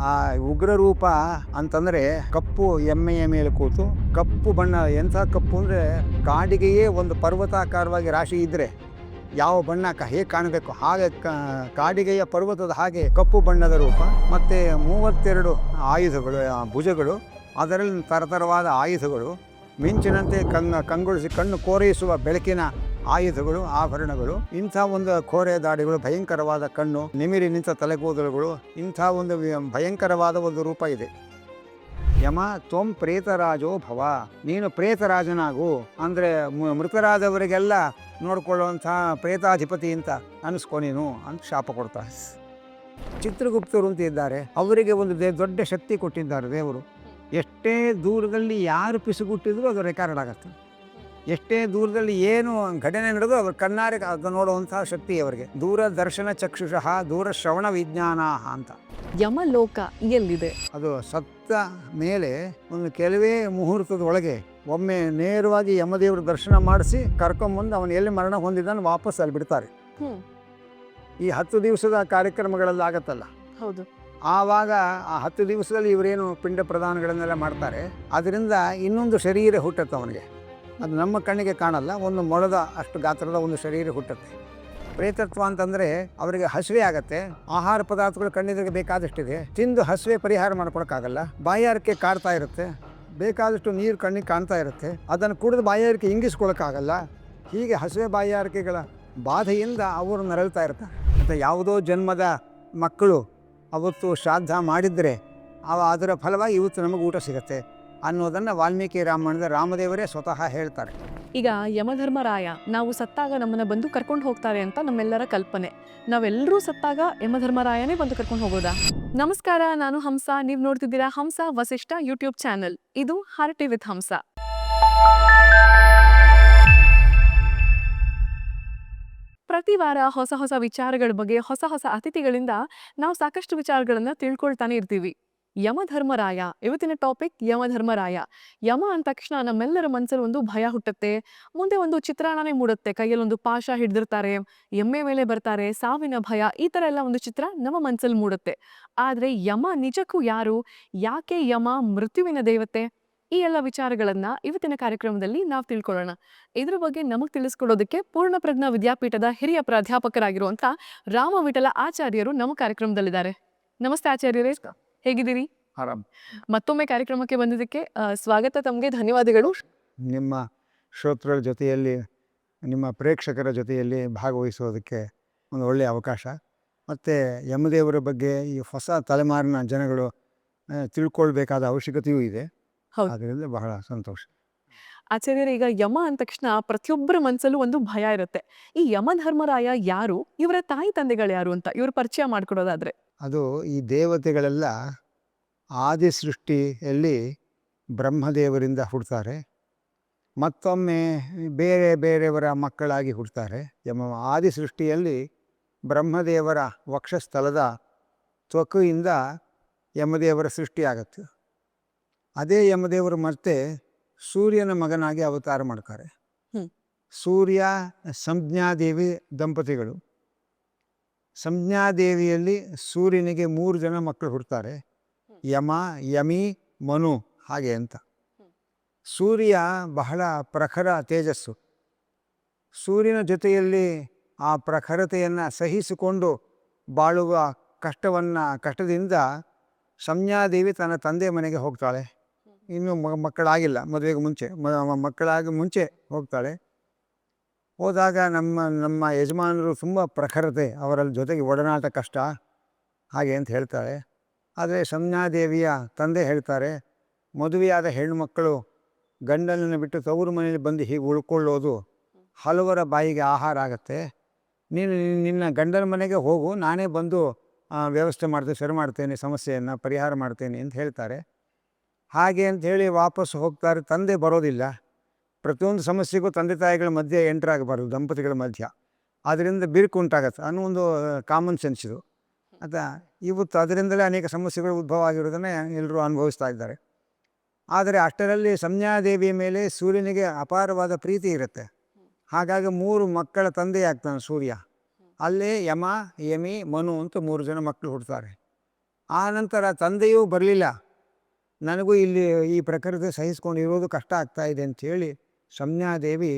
ಆ ಉಗ್ರ ರೂಪ ಅಂತಂದರೆ ಕಪ್ಪು ಎಮ್ಮೆಯ ಮೇಲೆ ಕೂತು, ಕಪ್ಪು ಬಣ್ಣ. ಎಂಥ ಕಪ್ಪು ಅಂದರೆ ಕಾಡಿಗೆಯೇ ಒಂದು ಪರ್ವತಾಕಾರವಾಗಿ ರಾಶಿ ಇದ್ದರೆ ಯಾವ ಬಣ್ಣ ಹೇಗೆ ಕಾಣಬೇಕು ಹಾಗೆ ಕಾಡಿಗೆಯ ಪರ್ವತದ ಹಾಗೆ ಕಪ್ಪು ಬಣ್ಣದ ರೂಪ. ಮತ್ತು 32 ಆಯುಧಗಳು, ಭುಜಗಳು, ಅದರಲ್ಲಿ ಥರಥರವಾದ ಆಯುಧಗಳು, ಮಿಂಚಿನಂತೆ ಕಂಗೊಳಿಸಿ ಕಣ್ಣು ಕೋರೈಸುವ ಬೆಳಕಿನ ಆಯುಧಗಳು, ಆಭರಣಗಳು, ಇಂಥ ಒಂದು ಕೋರೆ ದಾಡಿಗಳು, ಭಯಂಕರವಾದ ಕಣ್ಣು, ನಿಮಿರಿ ನಿಂತ ತಲೆಗೂದಲುಗಳು, ಇಂಥ ಒಂದು ಭಯಂಕರವಾದ ಒಂದು ರೂಪ ಇದೆ. ಯಮ ತ್ವಂ ಪ್ರೇತರಾಜೋ ಭವ, ನೀನು ಪ್ರೇತರಾಜನಾಗು ಅಂದರೆ ಮೃತರಾದವರಿಗೆಲ್ಲ ನೋಡ್ಕೊಳ್ಳುವಂಥ ಪ್ರೇತಾಧಿಪತಿ ಅಂತ ಅನಿಸ್ಕೊ ನೀನು ಅಂತ ಶಾಪ ಕೊಡ್ತಾರೆ. ಚಿತ್ರಗುಪ್ತರು ಅಂತ ಇದ್ದಾರೆ, ಅವರಿಗೆ ಒಂದು ದೊಡ್ಡ ಶಕ್ತಿ ಕೊಟ್ಟಿದ್ದಾರೆ ದೇವರು. ಎಷ್ಟೇ ದೂರದಲ್ಲಿ ಯಾರು ಪಿಸುಗುಟ್ಟಿದ್ರು ಅದು ರೆಕಾರ್ಡ್ ಆಗುತ್ತೆ. ಎಷ್ಟೇ ದೂರದಲ್ಲಿ ಏನು ಘಟನೆ ನಡೆದು ಅವ್ರ ಕಣ್ಣಾರೆ ಅದು ನೋಡುವಂಥ ಶಕ್ತಿ ಅವರಿಗೆ. ದೂರದರ್ಶನ ಚಕ್ಷುಷಃ ದೂರ ಶ್ರವಣ ವಿಜ್ಞಾನ ಅಂತ. ಯಮಲೋಕ ಎಲ್ಲಿದೆ? ಅದು ಸತ್ತ ಮೇಲೆ ಒಂದು ಕೆಲವೇ ಮುಹೂರ್ತದ ಒಳಗೆ ಒಮ್ಮೆ ನೇರವಾಗಿ ಯಮದೇವರ ದರ್ಶನ ಮಾಡಿಸಿ ಕರ್ಕೊಂಬಂದು ಅವನು ಎಲ್ಲಿ ಮರಣ ಹೊಂದಿದ್ದಾನೆ ವಾಪಸ್ ಅಲ್ಲಿ ಬಿಡ್ತಾರೆ. ಈ 10 ದಿವಸದ ಕಾರ್ಯಕ್ರಮಗಳಲ್ಲಿ ಆಗತ್ತಲ್ಲ, ಹೌದು, ಆವಾಗ ಆ 10 ದಿವಸದಲ್ಲಿ ಇವರೇನು ಪಿಂಡ ಪ್ರದಾನಗಳನ್ನೆಲ್ಲ ಮಾಡ್ತಾರೆ. ಅದರಿಂದ ಇನ್ನೊಂದು ಶರೀರ ಹುಟ್ಟುತ್ತೆ ಅವನಿಗೆ. ಅದು ನಮ್ಮ ಕಣ್ಣಿಗೆ ಕಾಣಲ್ಲ, ಒಂದು ಮೊಳದ ಅಷ್ಟು ಗಾತ್ರದ ಒಂದು ಶರೀರ ಹುಟ್ಟುತ್ತೆ. ಪ್ರೇತತ್ವ ಅಂತಂದರೆ ಅವರಿಗೆ ಹಸಿವೆ ಆಗತ್ತೆ, ಆಹಾರ ಪದಾರ್ಥಗಳು ಕಣ್ಣಿಗೆ ಬೇಕಾದಷ್ಟಿದೆ, ತಿಂದು ಹಸಿವೆ ಪರಿಹಾರ ಮಾಡ್ಕೊಳಕ್ಕಾಗಲ್ಲ, ಬಾಯಾರಿಕೆ ಕಾಡ್ತಾ ಇರುತ್ತೆ, ಬೇಕಾದಷ್ಟು ನೀರು ಕಣ್ಣಿಗೆ ಕಾಣ್ತಾ ಇರುತ್ತೆ, ಅದನ್ನು ಕುಡಿದು ಬಾಯಾರಿಕೆ ಇಂಗಿಸ್ಕೊಳಕ್ಕಾಗಲ್ಲ. ಹೀಗೆ ಹಸಿವೆ ಬಾಯಾರಿಕೆಗಳ ಬಾಧೆಯಿಂದ ಅವರು ನರಳ್ತಾ ಇರ್ತಾರೆ. ಮತ್ತು ಯಾವುದೋ ಜನ್ಮದ ಮಕ್ಕಳು ಅವತ್ತು ಶ್ರಾದ್ದ ಮಾಡಿದರೆ ಅದರ ಫಲವಾಗಿ ಇವತ್ತು ನಮಗೆ ಊಟ ಸಿಗುತ್ತೆ ಅನ್ನೋದನ್ನು ವಾಲ್ಮೀಕಿ ರಾಮಾಯಣದ ರಾಮದೇವರೇ ಸ್ವತಃ ಹೇಳ್ತಾರೆ. ಈಗ ಯಮಧರ್ಮರಾಯ ನಾವು ಸತ್ತಾಗ ನಮ್ಮನ್ನ ಬಂದು ಕರ್ಕೊಂಡು ಹೋಗ್ತಾರೆ ಅಂತ ನಮ್ಮೆಲ್ಲರ ಕಲ್ಪನೆ. ನಾವೆಲ್ಲರೂ ಸತ್ತಾಗ ಯಮಧರ್ಮರಾಯನೇ ಬಂದು ಕರ್ಕೊಂಡು ಹೋಗೋದಾ? ನಮಸ್ಕಾರ, ನಾನು ಹಂಸ. ನೀವು ನೋಡ್ತಿದ್ದೀರಾ ಹಂಸ ವಸಿಷ್ಠ ಯೂಟ್ಯೂಬ್ ಚಾನೆಲ್. ಇದು ಹಾರ್ಟಿ ವಿತ್ ಹಂಸ. ಪ್ರತಿ ವಾರ ಹೊಸ ಹೊಸ ವಿಚಾರಗಳ ಬಗ್ಗೆ ಹೊಸ ಹೊಸ ಅತಿಥಿಗಳಿಂದ ನಾವು ಸಾಕಷ್ಟು ವಿಚಾರಗಳನ್ನ ತಿಳ್ಕೊಳ್ತಾನೆ ಇರ್ತೀವಿ. ಯಮಧರ್ಮರಾಯ ಇವತ್ತಿನ ಟಾಪಿಕ್. ಯಮಧರ್ಮರಾಯ. ಯಮ ಅಂದ ತಕ್ಷಣ ನಮ್ಮೆಲ್ಲರ ಮನಸ್ಸಲ್ಲಿ ಒಂದು ಭಯ ಹುಟ್ಟುತ್ತೆ. ಮುಂದೆ ಒಂದು ಚಿತ್ರಣನೇ ಮೂಡುತ್ತೆ. ಕೈಯಲ್ಲಿ ಒಂದು ಪಾಶ ಹಿಡಿದಿರ್ತಾರೆ, ಎಮ್ಮೆ ಮೇಲೆ ಬರ್ತಾರೆ, ಸಾವಿನ ಭಯ, ಈ ತರ ಎಲ್ಲ ಒಂದು ಚಿತ್ರ ನಮ್ಮ ಮನಸ್ಸಲ್ಲಿ ಮೂಡುತ್ತೆ. ಆದ್ರೆ ಯಮ ನಿಜಕ್ಕೂ ಯಾರು? ಯಾಕೆ ಯಮ ಮೃತ್ಯುವಿನ ದೇವತೆ? ಈ ಎಲ್ಲ ವಿಚಾರಗಳನ್ನ ಇವತ್ತಿನ ಕಾರ್ಯಕ್ರಮದಲ್ಲಿ ನಾವು ತಿಳ್ಕೊಳ್ಳೋಣ. ಇದ್ರ ಬಗ್ಗೆ ನಮಗ್ ತಿಳಿಸ್ಕೊಡೋದಕ್ಕೆ ಪೂರ್ಣಪ್ರಜ್ಞಾ ವಿದ್ಯಾಪೀಠದ ಹಿರಿಯ ಪ್ರಾಧ್ಯಾಪಕರಾಗಿರುವಂತ ರಾಮವಿಠಲ ಆಚಾರ್ಯರು ನಮ್ಮ ಕಾರ್ಯಕ್ರಮದಲ್ಲಿದ್ದಾರೆ. ನಮಸ್ತೆ ಆಚಾರ್ಯರೇ, ಹೇಗಿದ್ದೀರಿ? ಆರಾಮ್. ಮತ್ತೊಮ್ಮೆ ಕಾರ್ಯಕ್ರಮಕ್ಕೆ ಬಂದಿದ್ದಕ್ಕೆ ಸ್ವಾಗತ. ತಮಗೆ ಧನ್ಯವಾದಗಳು. ನಿಮ್ಮ ಶ್ರೋತೃಗಳ ಜೊತೆಯಲ್ಲಿ, ನಿಮ್ಮ ಪ್ರೇಕ್ಷಕರ ಜೊತೆಯಲ್ಲಿ ಭಾಗವಹಿಸೋದಕ್ಕೆ ಒಂದು ಒಳ್ಳೆಯ ಅವಕಾಶ. ಮತ್ತು ಯಮದೇವರ ಬಗ್ಗೆ ಈ ಹೊಸ ತಲೆಮಾರಿನ ಜನಗಳು ತಿಳ್ಕೊಳ್ಬೇಕಾದ ಅವಶ್ಯಕತೆಯೂ ಇದೆ. ಅದರಿಂದ ಬಹಳ ಸಂತೋಷ. ಆಚಾರ್ಯರೇ, ಈಗ ಯಮ ಅಂದ ತಕ್ಷಣ ಪ್ರತಿಯೊಬ್ಬರ ಮನಸ್ಸಲ್ಲೂ ಒಂದು ಭಯ ಇರುತ್ತೆ. ಈ ಯಮಧರ್ಮರಾಯ ಯಾರು? ಇವರ ತಾಯಿ ತಂದೆಗಳು ಯಾರು ಅಂತ ಇವ್ರ ಪರಿಚಯ ಮಾಡ್ಕೊಡೋದಾದ್ರೆ. ಅದು ಈ ದೇವತೆಗಳೆಲ್ಲ ಆದಿ ಸೃಷ್ಟಿಯಲ್ಲಿ ಬ್ರಹ್ಮದೇವರಿಂದ ಹುಡ್ತಾರೆ, ಮತ್ತೊಮ್ಮೆ ಬೇರೆ ಬೇರೆಯವರ ಮಕ್ಕಳಾಗಿ ಹುಡ್ತಾರೆ. ಆದಿ ಸೃಷ್ಟಿಯಲ್ಲಿ ಬ್ರಹ್ಮದೇವರ ವಕ್ಷಸ್ಥಲದ ತ್ವಕಿಯಿಂದ ಯಮದೇವರ ಸೃಷ್ಟಿಯಾಗತ್ತೆ. ಅದೇ ಯಮದೇವರು ಮತ್ತೆ ಸೂರ್ಯನ ಮಗನಾಗಿ ಅವತಾರ ಮಾಡ್ತಾರೆ. ಸೂರ್ಯ ಸಂಜ್ಞಾದೇವಿ ದಂಪತಿಗಳು. ಸಂಜ್ಞಾದೇವಿಯಲ್ಲಿ ಸೂರ್ಯನಿಗೆ 3 ಜನ ಮಕ್ಕಳು ಹುಡ್ತಾರೆ, ಯಮ, ಯಮಿ, ಮನು, ಹಾಗೆ ಅಂತ. ಸೂರ್ಯ ಬಹಳ ಪ್ರಖರ ತೇಜಸ್ಸು. ಸೂರ್ಯನ ಜೊತೆಯಲ್ಲಿ ಆ ಪ್ರಖರತೆಯನ್ನು ಸಹಿಸಿಕೊಂಡು ಬಾಳುವ ಕಷ್ಟದಿಂದ ಸಂಜ್ಞಾದೇವಿ ತನ್ನ ತಂದೆ ಮನೆಗೆ ಹೋಗ್ತಾಳೆ. ಇನ್ನೂ ಮಕ್ಕಳಾಗಿಲ್ಲ, ಮದುವೆಗೆ ಮುಂಚೆ ಹೋಗ್ತಾಳೆ. ಹೋದಾಗ ನಮ್ಮ ಯಜಮಾನರು ತುಂಬ ಪ್ರಖರತೆ, ಅವರಲ್ಲಿ ಜೊತೆಗೆ ಒಡನಾಟ ಕಷ್ಟ, ಹಾಗೆ ಅಂತ ಹೇಳ್ತಾಳೆ. ಆದರೆ ಸಂಜ್ಞಾದೇವಿಯ ತಂದೆ ಹೇಳ್ತಾರೆ, ಮದುವೆಯಾದ ಹೆಣ್ಣುಮಕ್ಕಳು ಗಂಡನನ್ನು ಬಿಟ್ಟು ತವರು ಮನೆಯಲ್ಲಿ ಬಂದು ಹೀಗೆ ಉಳ್ಕೊಳ್ಳೋದು ಹಲವರ ಬಾಯಿಗೆ ಆಹಾರ ಆಗತ್ತೆ. ನೀನು ನಿನ್ನ ಗಂಡನ ಮನೆಗೆ ಹೋಗು, ನಾನೇ ಬಂದು ವ್ಯವಸ್ಥೆ ಮಾಡ್ತೇನೆ, ಸರಿ ಮಾಡ್ತೇನೆ, ಸಮಸ್ಯೆಯನ್ನು ಪರಿಹಾರ ಮಾಡ್ತೇನೆ ಅಂತ ಹೇಳ್ತಾರೆ. ಹಾಗೆ ಅಂತ ಹೇಳಿ ವಾಪಸ್ ಹೋಗ್ತಾರೆ. ತಂದೆ ಬರೋದಿಲ್ಲ. ಪ್ರತಿಯೊಂದು ಸಮಸ್ಯೆಗೂ ತಂದೆ ತಾಯಿಗಳ ಮಧ್ಯೆ ಎಂಟರ್ ಆಗಬಾರ್ದು, ದಂಪತಿಗಳ ಮಧ್ಯ. ಅದರಿಂದ ಬಿರುಕು ಉಂಟಾಗತ್ತೆ ಅನ್ನೋ ಒಂದು ಕಾಮನ್ ಸೆನ್ಸ್ ಇದು. ಇವತ್ತು ಅದರಿಂದಲೇ ಅನೇಕ ಸಮಸ್ಯೆಗಳು ಉದ್ಭವ ಆಗಿರೋದನ್ನು ಎಲ್ಲರೂ ಅನುಭವಿಸ್ತಾ ಇದ್ದಾರೆ. ಆದರೆ ಅಷ್ಟರಲ್ಲಿ ಸಂಜ್ಞಾದೇವಿಯ ಮೇಲೆ ಸೂರ್ಯನಿಗೆ ಅಪಾರವಾದ ಪ್ರೀತಿ ಇರುತ್ತೆ. ಹಾಗಾಗಿ 3 ಮಕ್ಕಳ ತಂದೆಯಾಗ್ತಾನೆ ಸೂರ್ಯ. ಅಲ್ಲೇ ಯಮ, ಯಮಿ, ಮನು ಅಂತ 3 ಜನ ಮಕ್ಕಳು ಹುಡ್ತಾರೆ. ಆ ನಂತರ ತಂದೆಯೂ ಬರಲಿಲ್ಲ, ನನಗೂ ಇಲ್ಲಿ ಈ ಪ್ರಕೃತಿ ಸಹಿಸ್ಕೊಂಡಿರೋದು ಕಷ್ಟ ಆಗ್ತಾ ಇದೆ ಅಂಥೇಳಿ ಸಂಜ್ಞಾದೇವಿ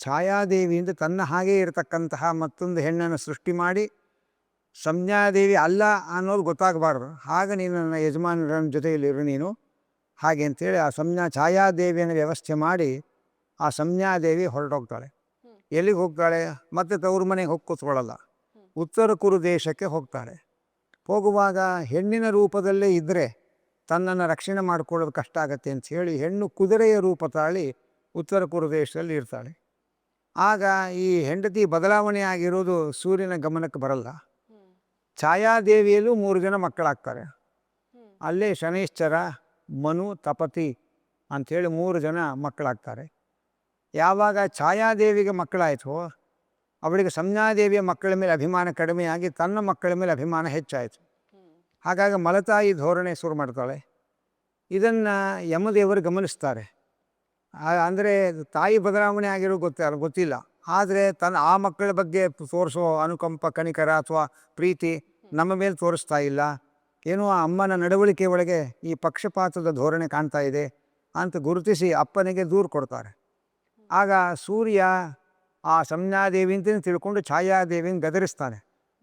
ಛಾಯಾದೇವಿಯಿಂದ ತನ್ನ ಹಾಗೇ ಇರತಕ್ಕಂತಹ ಮತ್ತೊಂದು ಹೆಣ್ಣನ್ನು ಸೃಷ್ಟಿ ಮಾಡಿ, ಸಂಜ್ಞಾದೇವಿ ಅಲ್ಲ ಅನ್ನೋದು ಗೊತ್ತಾಗಬಾರ್ದು, ಹಾಗೆ ನೀನು ನನ್ನ ಯಜಮಾನರ ಜೊತೆಯಲ್ಲಿರು ನೀನು ಹಾಗೆ ಅಂತೇಳಿ ಆ ಛಾಯಾದೇವಿಯನ್ನು ವ್ಯವಸ್ಥೆ ಮಾಡಿ ಆ ಸಂಜ್ಞಾದೇವಿ ಹೊರಟೋಗ್ತಾಳೆ. ಎಲ್ಲಿಗೆ ಹೋಗ್ತಾಳೆ? ಮತ್ತೆ ತವ್ರ ಮನೆಗೆ ಹೋಗಿ ಕೂತ್ಕೊಳ್ಳಲ್ಲ, ಉತ್ತರ ಕುರು ದೇಶಕ್ಕೆ ಹೋಗ್ತಾಳೆ. ಹೋಗುವಾಗ ಹೆಣ್ಣಿನ ರೂಪದಲ್ಲೇ ಇದ್ದರೆ ತನ್ನನ್ನು ರಕ್ಷಣೆ ಮಾಡಿಕೊಳ್ಳೋದು ಕಷ್ಟ ಆಗತ್ತೆ ಅಂಥೇಳಿ ಹೆಣ್ಣು ಕುದುರೆಯ ರೂಪ ತಾಳಿ ಉತ್ತರ ಕುರು ದೇಶದಲ್ಲಿ ಇರ್ತಾಳೆ. ಆಗ ಈ ಹೆಂಡತಿ ಬದಲಾವಣೆ ಆಗಿರೋದು ಸೂರ್ಯನ ಗಮನಕ್ಕೆ ಬರಲ್ಲ. ಛಾಯಾದೇವಿಯಲ್ಲೂ 3 ಜನ ಮಕ್ಕಳಾಗ್ತಾರೆ. ಅಲ್ಲೇ ಶನೈಶ್ಚರ, ಮನು, ತಪತಿ ಅಂಥೇಳಿ 3 ಜನ ಮಕ್ಕಳಾಗ್ತಾರೆ. ಯಾವಾಗ ಛಾಯಾದೇವಿಗೆ ಮಕ್ಕಳಾಯಿತು, ಅವಳಿಗೆ ಸಂಜ್ಞಾದೇವಿಯ ಮಕ್ಕಳ ಮೇಲೆ ಅಭಿಮಾನ ಕಡಿಮೆಯಾಗಿ ತನ್ನ ಮಕ್ಕಳ ಮೇಲೆ ಅಭಿಮಾನ ಹೆಚ್ಚಾಯಿತು. ಹಾಗಾಗಿ ಮಲತಾಯಿ ಧೋರಣೆ ಶುರು ಮಾಡ್ತಾಳೆ. ಇದನ್ನು ಯಮದೇವರು ಗಮನಿಸ್ತಾರೆ. ಅಂದರೆ ತಾಯಿ ಬದಲಾವಣೆ ಆಗಿರೋ ಗೊತ್ತಿಲ್ಲ, ಆದರೆ ಆ ಮಕ್ಕಳ ಬಗ್ಗೆ ತೋರಿಸೋ ಅನುಕಂಪ, ಕನಿಕರ ಅಥವಾ ಪ್ರೀತಿ ನಮ್ಮ ಮೇಲೆ ತೋರಿಸ್ತಾ ಇಲ್ಲ, ಏನೋ ಆ ಅಮ್ಮನ ನಡವಳಿಕೆ ಒಳಗೆ ಈ ಪಕ್ಷಪಾತದ ಧೋರಣೆ ಕಾಣ್ತಾ ಇದೆ ಅಂತ ಗುರುತಿಸಿ ಅಪ್ಪನಿಗೆ ದೂರು ಕೊಡ್ತಾರೆ. ಆಗ ಸೂರ್ಯ ಆ ಸಂಜ್ಞಾದೇವಿ ಅಂತಲೇ ತಿಳ್ಕೊಂಡು ಛಾಯಾದೇವಿನ ಗದರಿಸ್ತಾನೆ,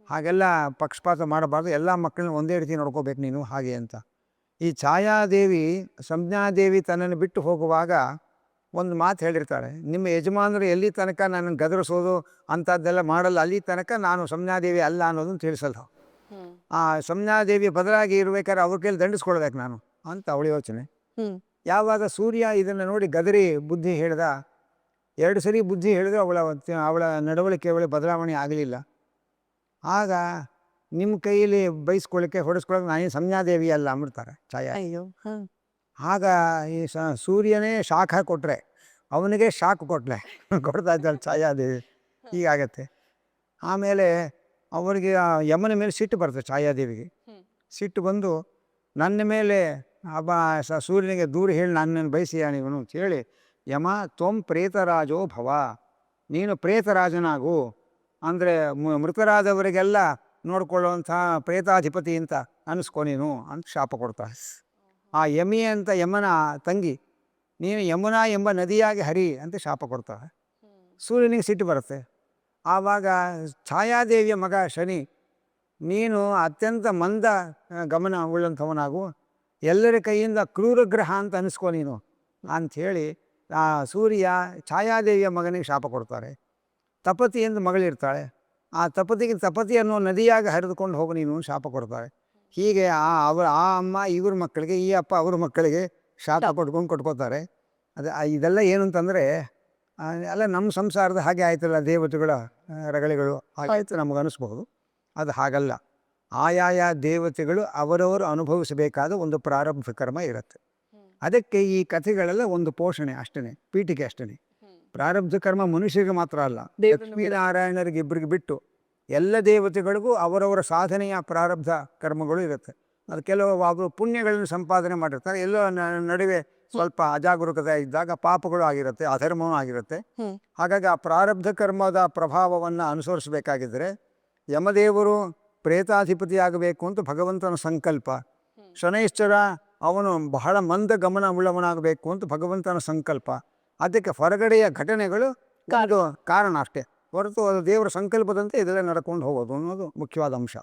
ಹಾಗೆಲ್ಲ ಪಕ್ಷಪಾತ ಮಾಡಬಾರ್ದು, ಎಲ್ಲ ಮಕ್ಕಳನ್ನ ಒಂದೇ ರೀತಿ ನೋಡ್ಕೋಬೇಕು ನೀನು ಹಾಗೆ ಅಂತ. ಈ ಛಾಯಾದೇವಿ ಸಂಜ್ಞಾದೇವಿ ತನ್ನನ್ನು ಬಿಟ್ಟು ಹೋಗುವಾಗ ಒಂದು ಮಾತು ಹೇಳಿರ್ತಾಳೆ, ನಿಮ್ಮ ಯಜಮಾನರು ಎಲ್ಲಿ ತನಕ ನನ್ನನ್ನು ಗದರಿಸೋದು ಅಂಥದ್ದೆಲ್ಲ ಮಾಡಲ್ಲ, ಅಲ್ಲಿ ತನಕ ನಾನು ಸಂಜ್ಞಾದೇವಿ ಅಲ್ಲ ಅನ್ನೋದನ್ನು ತಿಳಿಸಲ್ಲ. ಆ ಸಂಜ್ಞಾದೇವಿ ಬದಲಾಗಿ ಇರ್ಬೇಕಾದ್ರೆ ಅವ್ರ ಕೈಲಿ ದಂಡಿಸ್ಕೊಳ್ಬೇಕು ನಾನು ಅಂತ ಅವಳ ಯೋಚನೆ. ಯಾವಾಗ ಸೂರ್ಯ ಇದನ್ನು ನೋಡಿ ಗದರಿ ಬುದ್ಧಿ ಹೇಳ್ದ, 2 ಸರಿ ಬುದ್ಧಿ ಹೇಳಿದ್ರು ಅವಳ ನಡವಳಿಕೆ ಅವಳ ಬದಲಾವಣೆ ಆಗಲಿಲ್ಲ. ಆಗ ನಿಮ್ಮ ಕೈಯಲ್ಲಿ ಬೈಸ್ಕೊಳ್ಳಿಕ್ಕೆ ಹೊಡೆಸ್ಕೊಳ್ಳೋಕೆ ನಾನೇನು ಸಂಜ್ಞಾದೇವಿ ಅಲ್ಲ ಅಂಬಿಡ್ತಾರೆ ಛಾಯಾ. ಆಗ ಈ ಸೂರ್ಯನೇ ಶಾಖ ಕೊಟ್ಟರೆ ಅವನಿಗೆ ಶಾಕ್ ಕೊಡ್ತಾ ಇದ್ದಾಳೆ ಛಾಯಾದೇವಿ, ಹೀಗಾಗತ್ತೆ. ಆಮೇಲೆ ಅವರಿಗೆ ಯಮನ ಮೇಲೆ ಸಿಟ್ಟು ಬರ್ತದೆ ಛಾಯಾದೇವಿಗೆ. ಸಿಟ್ಟು ಬಂದು ನನ್ನ ಮೇಲೆ ಸೂರ್ಯನಿಗೆ ದೂರ ಹೇಳಿ ನನ್ನನ್ನು ಬಯಸಿಯ ನೀವನು ಅಂತ ಹೇಳಿ, ಯಮ ತ್ವಂ ಪ್ರೇತರಾಜೋ ಭವ, ನೀನು ಪ್ರೇತರಾಜನಾಗು, ಅಂದರೆ ಮೃತರಾದವರಿಗೆಲ್ಲ ನೋಡ್ಕೊಳ್ಳುವಂಥ ಪ್ರೇತಾಧಿಪತಿ ಅಂತ ಅನ್ನಿಸ್ಕೊ ನೀನು ಅಂತ ಶಾಪ ಕೊಡ್ತಾಳೆ. ಆ ಯಮಿ ಅಂತ ಯಮನ ತಂಗಿ, ನೀನು ಯಮುನಾ ಎಂಬ ನದಿಯಾಗಿ ಹರಿ ಅಂತ ಶಾಪ ಕೊಡ್ತಾಳೆ. ಸೂರ್ಯನಿಗೆ ಸಿಟ್ಟು ಬರುತ್ತೆ. ಆವಾಗ ಛಾಯಾದೇವಿಯ ಮಗ ಶನಿ, ನೀನು ಅತ್ಯಂತ ಮಂದ ಗಮನ ಉಳ್ಳಂಥವನಾಗು, ಎಲ್ಲರ ಕೈಯಿಂದ ಕ್ರೂರಗ್ರಹ ಅಂತ ಅನ್ನಿಸ್ಕೊ ನೀನು ಅಂಥೇಳಿ ಆ ಸೂರ್ಯ ಛಾಯಾದೇವಿಯ ಮಗನಿಗೆ ಶಾಪ ಕೊಡ್ತಾರೆ. ತಪತಿ ಎಂದು ಮಗಳಿರ್ತಾಳೆ, ಆ ತಪತಿ ಅನ್ನೋ ನದಿಯಾಗಿ ಹರಿದುಕೊಂಡು ಹೋಗು ನೀನು ಶಾಪ ಕೊಡ್ತಾರೆ. ಹೀಗೆ ಆ ಅಮ್ಮ ಇವ್ರ ಮಕ್ಕಳಿಗೆ, ಈ ಅಪ್ಪ ಅವ್ರ ಮಕ್ಕಳಿಗೆ ಶಾಪ ಕೊಟ್ಕೋತಾರೆ. ಇದೆಲ್ಲ ಏನು ಅಂತಂದರೆ ಅಲ್ಲ ನಮ್ಮ ಸಂಸಾರದ ಹಾಗೆ ಆಯ್ತಲ್ಲ, ದೇವತೆಗಳ ರಗಳಿಗಳು ಹಾಗಾಯ್ತು ನಮಗೆ ಅನಿಸ್ಬಹುದು. ಅದು ಹಾಗಲ್ಲ, ಆಯಾಯ ದೇವತೆಗಳು ಅವರವರು ಅನುಭವಿಸಬೇಕಾದ ಒಂದು ಪ್ರಾರಬ್ಧ ಕರ್ಮ ಇರುತ್ತೆ. ಅದಕ್ಕೆ ಈ ಕಥೆಗಳೆಲ್ಲ ಒಂದು ಪೋಷಣೆ ಅಷ್ಟೇ, ಪೀಠಿಕೆ ಅಷ್ಟೇ. ಪ್ರಾರಬ್ಧ ಕರ್ಮ ಮನುಷ್ಯರಿಗೆ ಮಾತ್ರ ಅಲ್ಲ, ಲಕ್ಷ್ಮೀನಾರಾಯಣರಿಗೆ ಇಬ್ಬರಿಗೆ ಬಿಟ್ಟು ಎಲ್ಲ ದೇವತೆಗಳಿಗೂ ಅವರವರ ಸಾಧನೆಯ ಪ್ರಾರಬ್ಧ ಕರ್ಮಗಳು ಇರುತ್ತೆ. ಅದು ಕೆಲವು ಪುಣ್ಯಗಳನ್ನು ಸಂಪಾದನೆ ಮಾಡಿರ್ತಾರೆ, ಎಲ್ಲೋ ನಡುವೆ ಸ್ವಲ್ಪ ಅಜಾಗರೂಕತೆ ಇದ್ದಾಗ ಪಾಪಗಳು ಆಗಿರುತ್ತೆ, ಅಧರ್ಮವೂ ಆಗಿರುತ್ತೆ. ಹಾಗಾಗಿ ಆ ಪ್ರಾರಬ್ಧ ಕರ್ಮದ ಪ್ರಭಾವವನ್ನು ಅನುಸರಿಸಬೇಕಾಗಿದ್ದರೆ ಯಮದೇವರು ಪ್ರೇತಾಧಿಪತಿಯಾಗಬೇಕು ಅಂತ ಭಗವಂತನ ಸಂಕಲ್ಪ, ಶನೈಶ್ಚರ ಅವನು ಬಹಳ ಮಂದ ಗಮನ ಉಳ್ಳವನಾಗಬೇಕು ಅಂತ ಭಗವಂತನ ಸಂಕಲ್ಪ. ಅದಕ್ಕೆ ಹೊರಗಡೆಯ ಘಟನೆಗಳು ಕಾರಣ ಅಷ್ಟೇ ಹೊರತು ಅದು ದೇವರ ಸಂಕಲ್ಪದಂತೆ ಇದೆಲ್ಲ ನಡ್ಕೊಂಡು ಹೋಗೋದು ಅನ್ನೋದು ಮುಖ್ಯವಾದ ಅಂಶ.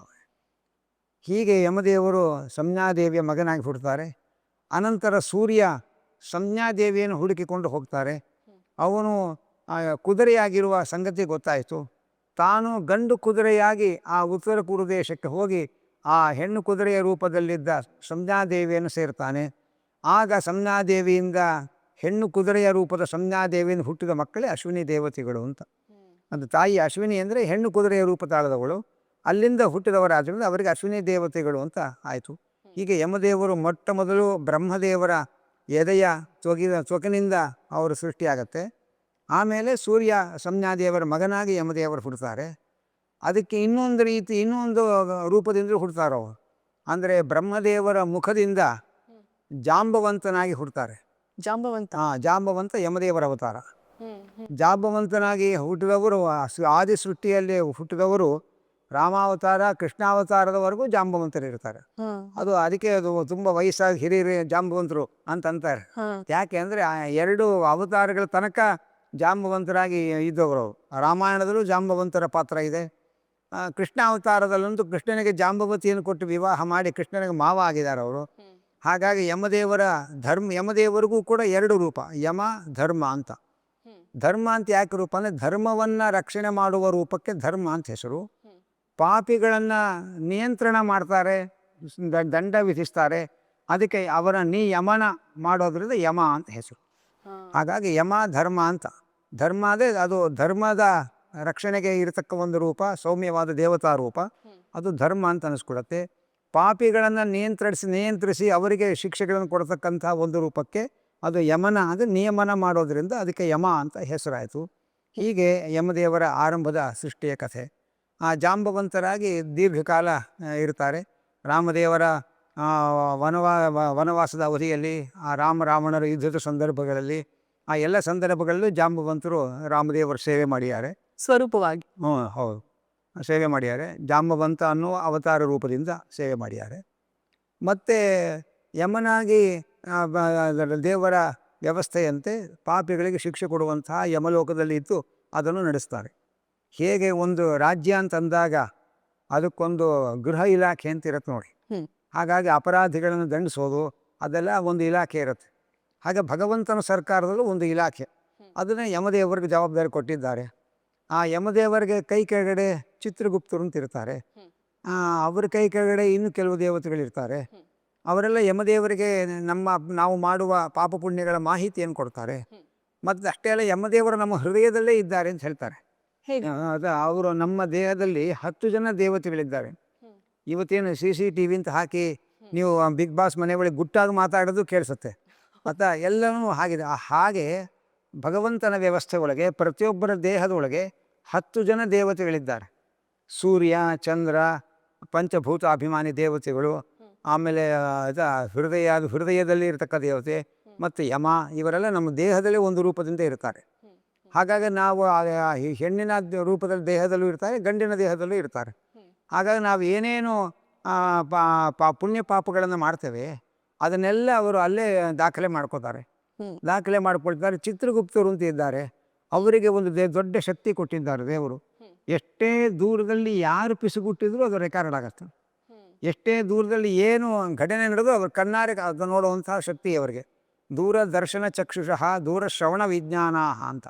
ಹೀಗೆ ಯಮದೇವರು ಸಂಜ್ಞಾದೇವಿಯ ಮಗನಾಗಿ ಹುಡ್ತಾರೆ. ಅನಂತರ ಸೂರ್ಯ ಸಂಜ್ಞಾದೇವಿಯನ್ನು ಹುಡುಕಿಕೊಂಡು ಹೋಗ್ತಾರೆ. ಅವನು ಕುದುರೆಯಾಗಿರುವ ಸಂಗತಿ ಗೊತ್ತಾಯಿತು. ತಾನು ಗಂಡು ಕುದುರೆಯಾಗಿ ಆ ಉತ್ತರ ಪೂರ್ವ ದೇಶಕ್ಕೆ ಹೋಗಿ ಆ ಹೆಣ್ಣು ಕುದುರೆಯ ರೂಪದಲ್ಲಿದ್ದ ಸಂಜ್ಞಾದೇವಿಯನ್ನು ಸೇರ್ತಾನೆ. ಆಗ ಸಂಜ್ಞಾದೇವಿಯಿಂದ ಹೆಣ್ಣು ಕುದುರೆಯ ರೂಪದ ಸಂಜ್ಞಾದೇವಿಯಿಂದ ಹುಟ್ಟಿದ ಮಕ್ಕಳೇ ಅಶ್ವಿನಿ ದೇವತೆಗಳು ಅಂತ. ಅದು ತಾಯಿ ಅಶ್ವಿನಿ ಅಂದರೆ ಹೆಣ್ಣು ಕುದುರೆಯ ರೂಪ ತಾಳದವಳು, ಅಲ್ಲಿಂದ ಹುಟ್ಟಿದವರಾದ್ರಿಂದ ಅವರಿಗೆ ಅಶ್ವಿನಿ ದೇವತೆಗಳು ಅಂತ ಆಯಿತು. ಹೀಗೆ ಯಮದೇವರು ಮೊಟ್ಟ ಮೊದಲು ಬ್ರಹ್ಮದೇವರ ಎದೆಯ ಚೊಕಿನಿಂದ ಅವರು ಸೃಷ್ಟಿಯಾಗತ್ತೆ. ಆಮೇಲೆ ಸೂರ್ಯ ಸಂಜ್ಞಾದೇವರ ಮಗನಾಗಿ ಯಮದೇವರು ಹುಡ್ತಾರೆ. ಅದಕ್ಕೆ ಇನ್ನೊಂದು ರೂಪದಿಂದ ಹುಡ್ತಾರೆ ಅವರು. ಅಂದರೆ ಬ್ರಹ್ಮದೇವರ ಮುಖದಿಂದ ಜಾಂಬವಂತನಾಗಿ ಹುಡ್ತಾರೆ. ಜಾಂಬವಂತ ಯಮದೇವರ ಅವತಾರ. ಜಾಂಬವಂತನಾಗಿ ಹುಟ್ಟಿದವರು ಆದಿ ಸೃಷ್ಟಿಯಲ್ಲಿ ಹುಟ್ಟಿದವರು ರಾಮಾವತಾರ ಕೃಷ್ಣಾವತಾರದವರೆಗೂ ಜಾಂಬವಂತರು ಇರ್ತಾರೆ. ಅದು ಅದಕ್ಕೆ ಅದು ತುಂಬ ವಯಸ್ಸಾಗಿ ಹಿರಿಯರು ಜಾಂಬವಂತರು ಅಂತ ಅಂತಾರೆ. ಯಾಕೆ ಅಂದರೆ ಆ 2 ಅವತಾರಗಳ ತನಕ ಜಾಂಬವಂತರಾಗಿ ಇದ್ದವರು ಅವರು. ರಾಮಾಯಣದಲ್ಲೂ ಜಾಂಬವಂತರ ಪಾತ್ರ ಇದೆ. ಕೃಷ್ಣಾವತಾರದಲ್ಲಂತೂ ಕೃಷ್ಣನಿಗೆ ಜಾಂಬವತಿಯನ್ನು ಕೊಟ್ಟು ವಿವಾಹ ಮಾಡಿ ಕೃಷ್ಣನಿಗೆ ಮಾವ ಆಗಿದ್ದಾರೆ ಅವರು. ಹಾಗಾಗಿ ಯಮದೇವರಿಗೂ ಕೂಡ 2 ರೂಪ, ಯಮ ಧರ್ಮ ಅಂತ. ಧರ್ಮ ಅಂತ ಯಾಕೆ ರೂಪ ಅಂದರೆ ಧರ್ಮವನ್ನು ರಕ್ಷಣೆ ಮಾಡುವ ರೂಪಕ್ಕೆ ಧರ್ಮ ಅಂತ ಹೆಸರು. ಪಾಪಿಗಳನ್ನು ನಿಯಂತ್ರಣ ಮಾಡ್ತಾರೆ, ದಂಡ ವಿಧಿಸ್ತಾರೆ, ಅದಕ್ಕೆ ಅವರ ಯಮನ ಮಾಡೋದ್ರಿಂದ ಯಮ ಅಂತ ಹೆಸರು. ಹಾಗಾಗಿ ಯಮ ಧರ್ಮ ಅಂತ. ಧರ್ಮ ಅದೇ ಅದು ಧರ್ಮದ ರಕ್ಷಣೆಗೆ ಇರತಕ್ಕ ಒಂದು ರೂಪ, ಸೌಮ್ಯವಾದ ದೇವತಾ ರೂಪ, ಅದು ಧರ್ಮ ಅಂತ ಅನಿಸ್ಕೊಡುತ್ತೆ. ಪಾಪಿಗಳನ್ನು ನಿಯಂತ್ರಿಸಿ ಅವರಿಗೆ ಶಿಕ್ಷೆಗಳನ್ನು ಕೊಡ್ತಕ್ಕಂಥ ಒಂದು ರೂಪಕ್ಕೆ ಅದು ಯಮನ, ಅದು ನಿಯಮನ ಮಾಡೋದ್ರಿಂದ ಅದಕ್ಕೆ ಯಮ ಅಂತ ಹೆಸರಾಯಿತು. ಹೀಗೆ ಯಮದೇವರ ಆರಂಭದ ಸೃಷ್ಟಿಯ ಕಥೆ. ಆ ಜಾಂಬವಂತರಾಗಿ ದೀರ್ಘಕಾಲ ಇರ್ತಾರೆ. ರಾಮದೇವರ ವನವಾಸದ ಅವಧಿಯಲ್ಲಿ, ಆ ರಾವಣರ ಯುದ್ಧದ ಸಂದರ್ಭಗಳಲ್ಲಿ, ಆ ಎಲ್ಲ ಸಂದರ್ಭಗಳಲ್ಲೂ ಜಾಂಬವಂತರು ರಾಮದೇವರ ಸೇವೆ ಮಾಡಿದ್ದಾರೆ ಸ್ವರೂಪವಾಗಿ. ಹೌದು, ಸೇವೆ ಮಾಡಿದ್ದಾರೆ. ಜಾಂಬವಂತ ಅನ್ನುವ ಅವತಾರ ರೂಪದಿಂದ ಸೇವೆ ಮಾಡಿದ್ದಾರೆ. ಮತ್ತು ಯಮನಾಗಿ ದೇವರ ವ್ಯವಸ್ಥೆಯಂತೆ ಪಾಪಿಗಳಿಗೆ ಶಿಕ್ಷೆ ಕೊಡುವಂತಹ ಯಮಲೋಕದಲ್ಲಿ ಇದ್ದು ಅದನ್ನು ನಡೆಸ್ತಾರೆ. ಹೇಗೆ ಒಂದು ರಾಜ್ಯ ಅಂತಂದಾಗ ಅದಕ್ಕೊಂದು ಗೃಹ ಇಲಾಖೆ ಅಂತ ಇರುತ್ತೆ ನೋಡಿ. ಹಾಗಾಗಿ ಅಪರಾಧಿಗಳನ್ನು ದಂಡಿಸೋದು ಅದೆಲ್ಲ ಒಂದು ಇಲಾಖೆ ಇರುತ್ತೆ. ಹಾಗೆ ಭಗವಂತನ ಸರ್ಕಾರದಲ್ಲೂ ಒಂದು ಇಲಾಖೆ, ಅದನ್ನೇ ಯಮದೇವರಿಗೆ ಜವಾಬ್ದಾರಿ ಕೊಟ್ಟಿದ್ದಾರೆ. ಆ ಯಮದೇವರಿಗೆ ಕೈ ಕೆಳಗಡೆ ಚಿತ್ರಗುಪ್ತರು ಅಂತ ಇರ್ತಾರೆ. ಅವ್ರ ಕೈ ಕೆಳಗಡೆ ಇನ್ನೂ ಕೆಲವು ದೇವತೆಗಳಿರ್ತಾರೆ. ಅವರೆಲ್ಲ ಯಮದೇವರಿಗೆ ನಾವು ಮಾಡುವ ಪಾಪ ಪುಣ್ಯಗಳ ಮಾಹಿತಿಯನ್ನು ಕೊಡ್ತಾರೆ. ಮತ್ತು ಅಷ್ಟೇ ಅಲ್ಲ, ಯಮದೇವರು ನಮ್ಮ ಹೃದಯದಲ್ಲೇ ಇದ್ದಾರೆ ಅಂತ ಹೇಳ್ತಾರೆ. ಅವರು ನಮ್ಮ ದೇಹದಲ್ಲಿ 10 ಜನ ದೇವತೆಗಳಿದ್ದಾರೆ. ಇವತ್ತೇನು CCTV ಅಂತ ಹಾಕಿ ನೀವು ಬಿಗ್ ಬಾಸ್ ಮನೆ ಒಳಗೆ ಗುಟ್ಟಾಗಿ ಮಾತಾಡೋದು ಕೇಳಿಸುತ್ತೆ. ಮತ್ತು ಎಲ್ಲವೂ ಆಗಿದೆ. ಹಾಗೆ ಭಗವಂತನ ವ್ಯವಸ್ಥೆ ಒಳಗೆ ಪ್ರತಿಯೊಬ್ಬರ ದೇಹದೊಳಗೆ 10 ಜನ ದೇವತೆಗಳಿದ್ದಾರೆ. ಸೂರ್ಯ, ಚಂದ್ರ, ಪಂಚಭೂತ ಅಭಿಮಾನಿ ದೇವತೆಗಳು, ಆಮೇಲೆ ಹೃದಯದಲ್ಲಿ ಇರತಕ್ಕ ದೇವತೆ ಮತ್ತು ಯಮ, ಇವರೆಲ್ಲ ನಮ್ಮ ದೇಹದಲ್ಲೇ ಒಂದು ರೂಪದಿಂದ ಇರ್ತಾರೆ. ಹಾಗಾಗಿ ನಾವು ಹೆಣ್ಣಿನ ರೂಪದಲ್ಲಿ ದೇಹದಲ್ಲೂ ಇರ್ತಾರೆ, ಗಂಡಿನ ದೇಹದಲ್ಲೂ ಇರ್ತಾರೆ. ಹಾಗಾಗಿ ನಾವು ಏನೇನು ಪುಣ್ಯ ಪಾಪಗಳನ್ನು ಮಾಡ್ತೇವೆ ಅದನ್ನೆಲ್ಲ ಅವರು ಅಲ್ಲೇ ದಾಖಲೆ ಮಾಡ್ಕೊಳ್ತಾರೆ. ಚಿತ್ರಗುಪ್ತರು ಅಂತ ಇದ್ದಾರೆ. ಅವರಿಗೆ ಒಂದು ದೊಡ್ಡ ಶಕ್ತಿ ಕೊಟ್ಟಿದ್ದಾರೆ ದೇವರು. ಎಷ್ಟೇ ದೂರದಲ್ಲಿ ಯಾರು ಪಿಸುಗುಟ್ಟಿದ್ರು ಅದು ರೆಕಾರ್ಡ್ ಆಗುತ್ತೆ. ಎಷ್ಟೇ ದೂರದಲ್ಲಿ ಏನು ಘಟನೆ ನಡೆದು ಅವ್ರ ಕಣ್ಣಾರೆ ಅದು ನೋಡುವಂತಹ ಶಕ್ತಿ ಅವರಿಗೆ. ದೂರದರ್ಶನ ಚಕ್ಷುಷಃ ದೂರ ಶ್ರವಣ ವಿಜ್ಞಾನ ಅಂತ.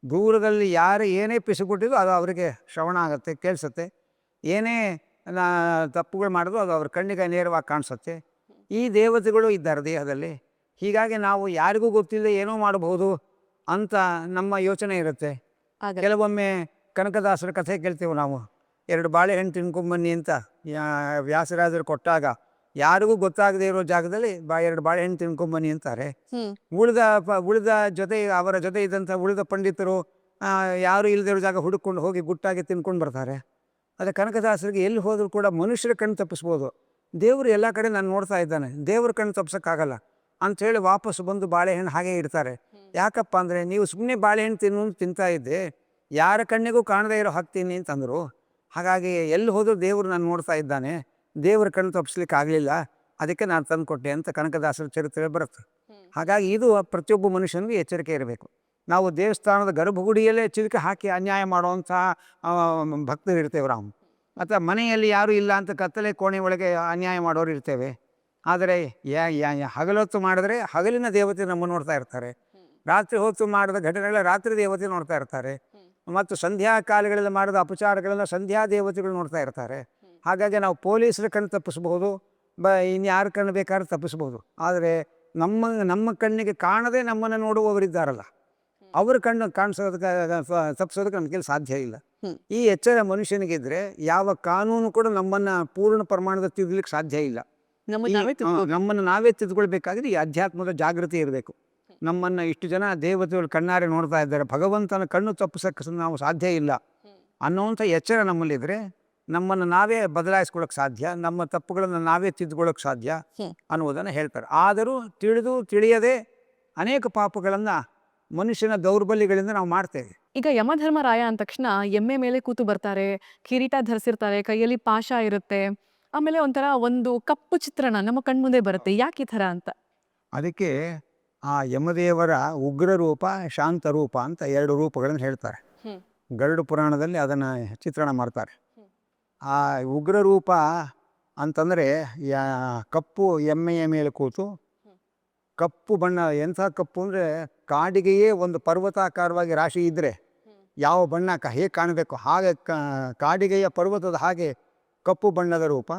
ದೂರದಲ್ಲಿ ಯಾರು ಏನೇ ಪಿಸುಗುಟ್ಟಿದ್ರು ಅದು ಅವರಿಗೆ ಶ್ರವಣ ಆಗುತ್ತೆ, ಕೇಳಿಸುತ್ತೆ. ಏನೇ ತಪ್ಪುಗಳು ಮಾಡಿದ್ರು ಅದು ಅವ್ರ ಕಣ್ಣಿಗೆ ನೇರವಾಗಿ ಕಾಣಿಸುತ್ತೆ. ಈ ದೇವತೆಗಳು ಇದ್ದಾರೆ ದೇಹದಲ್ಲಿ. ಹೀಗಾಗಿ ನಾವು ಯಾರಿಗೂ ಗೊತ್ತಿಲ್ಲದೆ ಏನೋ ಮಾಡಬಹುದು ಅಂತ ನಮ್ಮ ಯೋಚನೆ ಇರುತ್ತೆ. ಕೆಲವೊಮ್ಮೆ ಕನಕದಾಸರ ಕಥೆ ಕೇಳ್ತೇವೆ ನಾವು. 2 ಬಾಳೆಹಣ್ಣು ತಿನ್ಕೊಂಬನ್ನಿ ಅಂತ ವ್ಯಾಸರಾಜರು ಕೊಟ್ಟಾಗ ಯಾರಿಗೂ ಗೊತ್ತಾಗದೇ ಇರೋ ಜಾಗದಲ್ಲಿ 2 ಬಾಳೆಹಣ್ಣು ತಿನ್ಕೊಂಬನ್ನಿ ಅಂತಾರೆ. ಉಳಿದ ಅವರ ಜೊತೆ ಇದ್ದಂಥ ಉಳಿದ ಪಂಡಿತರು ಯಾರು ಇಲ್ಲದಿರೋ ಜಾಗ ಹುಡುಕೊಂಡು ಹೋಗಿ ಗುಟ್ಟಾಗಿ ತಿನ್ಕೊಂಡು ಬರ್ತಾರೆ. ಅದೇ ಕನಕದಾಸರಿಗೆ ಎಲ್ಲಿ ಹೋದರೂ ಕೂಡ ಮನುಷ್ಯರ ಕಣ್ಣು ತಪ್ಪಿಸ್ಬೋದು, ದೇವರು ಎಲ್ಲ ಕಡೆ ನಾನು ನೋಡ್ತಾ ಇದ್ದಾನೆ, ದೇವ್ರ ಕಣ್ಣು ತಪ್ಸೋಕ್ಕಾಗಲ್ಲ ಅಂಥೇಳಿ ವಾಪಸ್ಸು ಬಂದು ಬಾಳೆಹಣ್ಣು ಹಾಗೆ ಇಡ್ತಾರೆ. ಯಾಕಪ್ಪ ಅಂದರೆ ನೀವು ಸುಮ್ಮನೆ ಬಾಳೆಹಣ್ಣು ತಿಂತಾ ಇದ್ದೆ, ಯಾರ ಕಣ್ಣಿಗೂ ಕಾಣದೇ ಇರೋ ಹಾಕ್ತೀನಿ ಅಂತಂದರು. ಹಾಗಾಗಿ ಎಲ್ಲಿ ಹೋದರೂ ದೇವರು ನಾನು ನೋಡ್ತಾ ಇದ್ದಾನೆ, ದೇವ್ರ ಕಣ್ಣು ತಪ್ಪಿಸ್ಲಿಕ್ಕೆ ಆಗಲಿಲ್ಲ, ಅದಕ್ಕೆ ನಾನು ತಂದು ಕೊಟ್ಟೆ ಅಂತ ಕನಕದಾಸರ ಚರಿತ್ರೆ ಬರುತ್ತೆ. ಹಾಗಾಗಿ ಇದು ಪ್ರತಿಯೊಬ್ಬ ಮನುಷ್ಯನಿಗೆ ಎಚ್ಚರಿಕೆ ಇರಬೇಕು. ನಾವು ದೇವಸ್ಥಾನದ ಗರ್ಭಗುಡಿಯಲ್ಲೇ ಚಿಲಕ ಹಾಕಿ ಅನ್ಯಾಯ ಮಾಡುವಂಥ ಭಕ್ತರು ಇರ್ತೇವೆ ನಾವು. ಅಥವಾ ಮನೆಯಲ್ಲಿ ಯಾರೂ ಇಲ್ಲ ಅಂತ ಕತ್ತಲೆ ಕೋಣೆ ಒಳಗೆ ಅನ್ಯಾಯ ಮಾಡೋರು ಇರ್ತೇವೆ. ಆದರೆ ಹಗಲೊತ್ತು ಮಾಡಿದ್ರೆ ಹಗಲಿನ ದೇವತೆ ನಮ್ಮ ನೋಡ್ತಾ ಇರ್ತಾರೆ, ರಾತ್ರಿ ಹೊತ್ತು ಮಾಡಿದ ಘಟನೆಗಳ ರಾತ್ರಿ ದೇವತೆ ನೋಡ್ತಾ ಇರ್ತಾರೆ, ಮತ್ತು ಸಂಧ್ಯಾ ಕಾಲಗಳಲ್ಲಿ ಮಾಡಿದ ಅಪಚಾರಗಳನ್ನು ಸಂಧ್ಯಾ ದೇವತೆಗಳು ನೋಡ್ತಾ ಇರ್ತಾರೆ. ಹಾಗಾಗಿ ನಾವು ಪೊಲೀಸರ ಕಣ್ಣು ತಪ್ಪಿಸ್ಬೋದು, ಇನ್ಯಾರ ಕಣ್ಣು ಬೇಕಾದ್ರೂ ತಪ್ಪಿಸ್ಬೋದು. ಆದರೆ ನಮ್ಮ ಕಣ್ಣಿಗೆ ಕಾಣದೆ ನಮ್ಮನ್ನು ನೋಡುವವರಿದ್ದಾರಲ್ಲ, ಅವ್ರ ಕಣ್ಣು ತಪ್ಪಿಸೋದಕ್ಕೆ ನಮ್ಮ ಕೈಲಿ ಸಾಧ್ಯ ಇಲ್ಲ. ಈ ಎಚ್ಚರ ಮನುಷ್ಯನಿಗಿದ್ರೆ ಯಾವ ಕಾನೂನು ಕೂಡ ನಮ್ಮನ್ನು ಪೂರ್ಣ ಪ್ರಮಾಣದ ತಿದ್ದಲಿಕ್ಕೆ ಸಾಧ್ಯ ಇಲ್ಲ. ನಮ್ಮನ್ನು ನಾವೇ ತಿದ್ಕೊಳ್ಬೇಕಾದ್ರೆ ಈ ಅಧ್ಯಾತ್ಮದ ಜಾಗೃತಿ ಇರಬೇಕು. ನಮ್ಮನ್ನು ಇಷ್ಟು ಜನ ದೇವತೆಗಳು ಕಣ್ಣಾರೆ ನೋಡ್ತಾ ಇದ್ದಾರೆ, ಭಗವಂತನ ಕಣ್ಣು ತಪ್ಪಿಸೋಕ್ಕೆ ನಾವು ಸಾಧ್ಯ ಇಲ್ಲ ಅನ್ನೋವಂಥ ಎಚ್ಚರ ನಮ್ಮಲ್ಲಿದ್ದರೆ ನಮ್ಮನ್ನು ನಾವೇ ಬದಲಾಯಿಸ್ಕೊಳ್ಳೋಕೆ ಸಾಧ್ಯ, ನಮ್ಮ ತಪ್ಪುಗಳನ್ನು ನಾವೇ ತಿದ್ಕೊಳ್ಳೋಕೆ ಸಾಧ್ಯ ಅನ್ನುವುದನ್ನು ಹೇಳ್ತಾರೆ. ಆದರೂ ತಿಳಿಯದೆ ಅನೇಕ ಪಾಪಗಳನ್ನು ಮನುಷ್ಯನ ದೌರ್ಬಲ್ಯಗಳಿಂದ ನಾವು ಮಾಡ್ತೇವೆ. ಈಗ ಯಮಧರ್ಮರಾಯ ಅಂದ ತಕ್ಷಣ ಎಮ್ಮೆ ಮೇಲೆ ಕೂತು ಬರ್ತಾರೆ, ಕಿರೀಟ ಧರಿಸಿರ್ತಾರೆ, ಕೈಯಲ್ಲಿ ಪಾಶ ಇರುತ್ತೆ, ಆಮೇಲೆ ಒಂಥರ ಒಂದು ಕಪ್ಪು ಚಿತ್ರಣ ನಮ್ಮ ಕಣ್ಮುಂದೆ ಬರುತ್ತೆ. ಯಾಕೆ ಈ ಥರ ಅಂತ? ಅದಕ್ಕೆ ಆ ಯಮದೇವರ ಉಗ್ರ ರೂಪ, ಶಾಂತ ರೂಪ ಅಂತ 2 ರೂಪಗಳನ್ನು ಹೇಳ್ತಾರೆ. ಗರುಡ ಪುರಾಣದಲ್ಲಿ ಅದನ್ನು ಚಿತ್ರಣ ಮಾಡ್ತಾರೆ. ಆ ಉಗ್ರ ರೂಪ ಅಂತಂದರೆ ಕಪ್ಪು ಎಮ್ಮೆಯ ಮೇಲೆ ಕೂತು, ಕಪ್ಪು ಬಣ್ಣ, ಎಂಥ ಕಪ್ಪು ಅಂದರೆ ಕಾಡಿಗೆಯೇ ಒಂದು ಪರ್ವತಾಕಾರವಾಗಿ ರಾಶಿ ಇದ್ದರೆ ಯಾವ ಬಣ್ಣ ಹೇಗೆ ಕಾಣಬೇಕು ಹಾಗೆ ಕಾಡಿಗೆಯ ಪರ್ವತದ ಹಾಗೆ ಕಪ್ಪು ಬಣ್ಣದ ರೂಪ.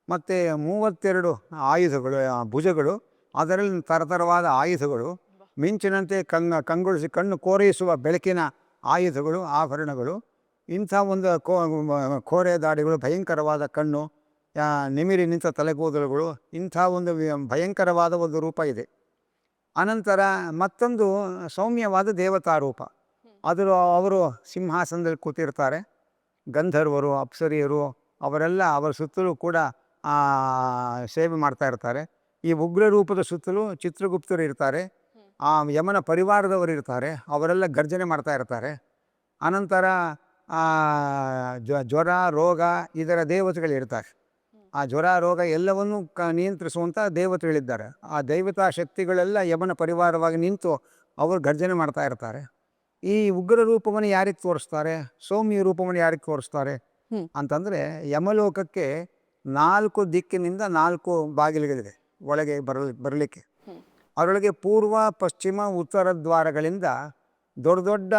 ಮತ್ತು 32 ಆಯುಧಗಳು, ಭುಜಗಳು, ಅದರಲ್ಲಿ ಥರಥರವಾದ ಆಯುಧಗಳು, ಮಿಂಚಿನಂತೆ ಕಂಗೊಳಿಸಿ ಕಣ್ಣು ಕೋರೈಸುವ ಬೆಳಕಿನ ಆಯುಧಗಳು, ಆಭರಣಗಳು, ಇಂಥ ಒಂದು ಕೋರೆ ದಾಡಿಗಳು, ಭಯಂಕರವಾದ ಕಣ್ಣು, ನಿಮಿರಿ ನಿಂತ ತಲೆಗೂದಲುಗಳು, ಇಂಥ ಒಂದು ಭಯಂಕರವಾದ ಒಂದು ರೂಪ ಇದೆ. ಅನಂತರ ಮತ್ತೊಂದು ಸೌಮ್ಯವಾದ ದೇವತಾ ರೂಪ, ಅವರು ಸಿಂಹಾಸನದಲ್ಲಿ ಕೂತಿರ್ತಾರೆ. ಗಂಧರ್ವರು, ಅಪ್ಸರಿಯರು ಅವರೆಲ್ಲ ಅವರ ಸುತ್ತಲೂ ಕೂಡ ಸೇವೆ ಮಾಡ್ತಾ ಇರ್ತಾರೆ. ಈ ಉಗ್ರ ರೂಪದ ಸುತ್ತಲೂ ಚಿತ್ರಗುಪ್ತರು ಇರ್ತಾರೆ, ಆ ಯಮನ ಪರಿವಾರದವರು ಇರ್ತಾರೆ, ಅವರೆಲ್ಲ ಗರ್ಜನೆ ಮಾಡ್ತಾ ಇರ್ತಾರೆ. ಅನಂತರ ಜ್ವರ, ರೋಗ ಇದರ ದೇವತೆಗಳಿರ್ತಾರೆ. ಆ ಜ್ವರ, ರೋಗ ಎಲ್ಲವನ್ನೂ ನಿಯಂತ್ರಿಸುವಂಥ ದೇವತೆಗಳಿದ್ದಾರೆ. ಆ ದೇವತಾ ಶಕ್ತಿಗಳೆಲ್ಲ ಯಮನ ಪರಿವಾರವಾಗಿ ನಿಂತು ಅವರು ಗರ್ಜನೆ ಮಾಡ್ತಾ ಇರ್ತಾರೆ. ಈ ಉಗ್ರ ರೂಪವನ್ನು ಯಾರಿಗೆ ತೋರಿಸ್ತಾರೆ, ಸೌಮ್ಯ ರೂಪವನ್ನು ಯಾರಿಗೆ ತೋರಿಸ್ತಾರೆ ಅಂತಂದರೆ, ಯಮಲೋಕಕ್ಕೆ 4 ದಿಕ್ಕಿನಿಂದ 4 ಬಾಗಿಲುಗಳಿದೆ ಒಳಗೆ ಬರಲಿಕ್ಕೆ. ಅದರೊಳಗೆ ಪೂರ್ವ, ಪಶ್ಚಿಮ, ಉತ್ತರ ದ್ವಾರಗಳಿಂದ ದೊಡ್ಡ ದೊಡ್ಡ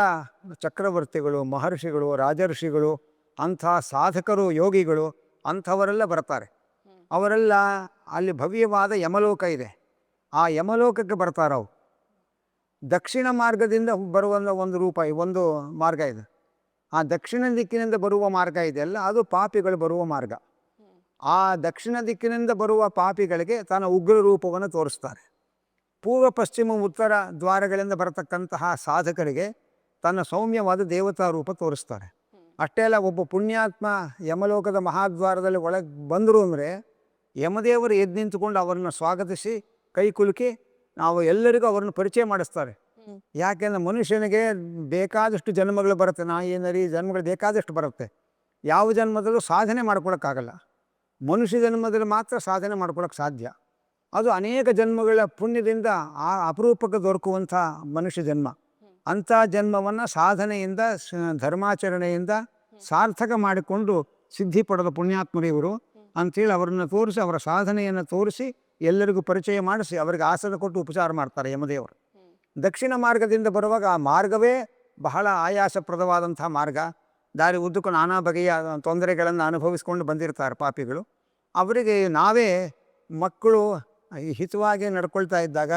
ಚಕ್ರವರ್ತಿಗಳು, ಮಹರ್ಷಿಗಳು, ರಾಜರ್ಷಿಗಳು, ಅಂಥ ಸಾಧಕರು, ಯೋಗಿಗಳು ಅಂಥವರೆಲ್ಲ ಬರ್ತಾರೆ. ಅವರೆಲ್ಲ ಅಲ್ಲಿ ಭವ್ಯವಾದ ಯಮಲೋಕ ಇದೆ, ಆ ಯಮಲೋಕಕ್ಕೆ ಬರ್ತಾರವು. ದಕ್ಷಿಣ ಮಾರ್ಗದಿಂದ ಬರುವ ಒಂದು ರೂಪ, ಒಂದು ಮಾರ್ಗ ಇದೆ. ಆ ದಕ್ಷಿಣ ದಿಕ್ಕಿನಿಂದ ಬರುವ ಮಾರ್ಗ ಇದೆಯಲ್ಲ, ಅದು ಪಾಪಿಗಳು ಬರುವ ಮಾರ್ಗ. ಆ ದಕ್ಷಿಣ ದಿಕ್ಕಿನಿಂದ ಬರುವ ಪಾಪಿಗಳಿಗೆ ತನ್ನ ಉಗ್ರ ರೂಪವನ್ನು ತೋರಿಸ್ತಾರೆ. ಪೂರ್ವ, ಪಶ್ಚಿಮ, ಉತ್ತರ ದ್ವಾರಗಳಿಂದ ಬರತಕ್ಕಂತಹ ಸಾಧಕರಿಗೆ ತನ್ನ ಸೌಮ್ಯವಾದ ದೇವತಾ ರೂಪ ತೋರಿಸ್ತಾರೆ. ಅಷ್ಟೇ ಅಲ್ಲ, ಒಬ್ಬ ಪುಣ್ಯಾತ್ಮ ಯಮಲೋಕದ ಮಹಾದ್ವಾರದಲ್ಲಿ ಒಳಗೆ ಬಂದರು ಅಂದರೆ ಯಮದೇವರು ಎದ್ದು ನಿಂತುಕೊಂಡು ಅವರನ್ನು ಸ್ವಾಗತಿಸಿ ಕೈ ಕುಲುಕಿ ನಾವು ಎಲ್ಲರಿಗೂ ಅವರನ್ನು ಪರಿಚಯ ಮಾಡಿಸ್ತಾರೆ. ಯಾಕೆಂದರೆ ಮನುಷ್ಯನಿಗೆ ಬೇಕಾದಷ್ಟು ಜನ್ಮಗಳು ಬರುತ್ತೆ, ನಾಯಿ ನರಿ ಜನ್ಮಗಳು ಬೇಕಾದಷ್ಟು ಬರುತ್ತೆ. ಯಾವ ಜನ್ಮದಲ್ಲೂ ಸಾಧನೆ ಮಾಡ್ಕೊಳಕ್ಕಾಗಲ್ಲ, ಮನುಷ್ಯ ಜನ್ಮದಲ್ಲಿ ಮಾತ್ರ ಸಾಧನೆ ಮಾಡ್ಕೊಳಕ್ಕೆ ಸಾಧ್ಯ. ಅದು ಅನೇಕ ಜನ್ಮಗಳ ಪುಣ್ಯದಿಂದ ಆ ಅಪರೂಪಕ್ಕೆ ದೊರಕುವಂಥ ಮನುಷ್ಯ ಜನ್ಮ. ಅಂಥ ಜನ್ಮವನ್ನು ಸಾಧನೆಯಿಂದ, ಧರ್ಮಾಚರಣೆಯಿಂದ ಸಾರ್ಥಕ ಮಾಡಿಕೊಂಡು ಸಿದ್ಧಿ ಪಡೆದ ಪುಣ್ಯಾತ್ಮರಿವರು ಅಂಥೇಳಿ ಅವರನ್ನು ತೋರಿಸಿ, ಅವರ ಸಾಧನೆಯನ್ನು ತೋರಿಸಿ ಎಲ್ಲರಿಗೂ ಪರಿಚಯ ಮಾಡಿಸಿ ಅವರಿಗೆ ಆಸನ ಕೊಟ್ಟು ಉಪಚಾರ ಮಾಡ್ತಾರೆ ಯಮದೇವರು. ದಕ್ಷಿಣ ಮಾರ್ಗದಿಂದ ಬರುವಾಗ ಆ ಮಾರ್ಗವೇ ಬಹಳ ಆಯಾಸಪ್ರದವಾದಂಥ ಮಾರ್ಗ. ದಾರಿ ಉದ್ದಕ್ಕೂ ನಾನಾ ಬಗೆಯ ತೊಂದರೆಗಳನ್ನು ಅನುಭವಿಸ್ಕೊಂಡು ಬಂದಿರ್ತಾರೆ ಪಾಪಿಗಳು. ಅವರಿಗೆ ನಾವೇ ಮಕ್ಕಳು ಹಿತವಾಗಿ ನಡ್ಕೊಳ್ತಾ ಇದ್ದಾಗ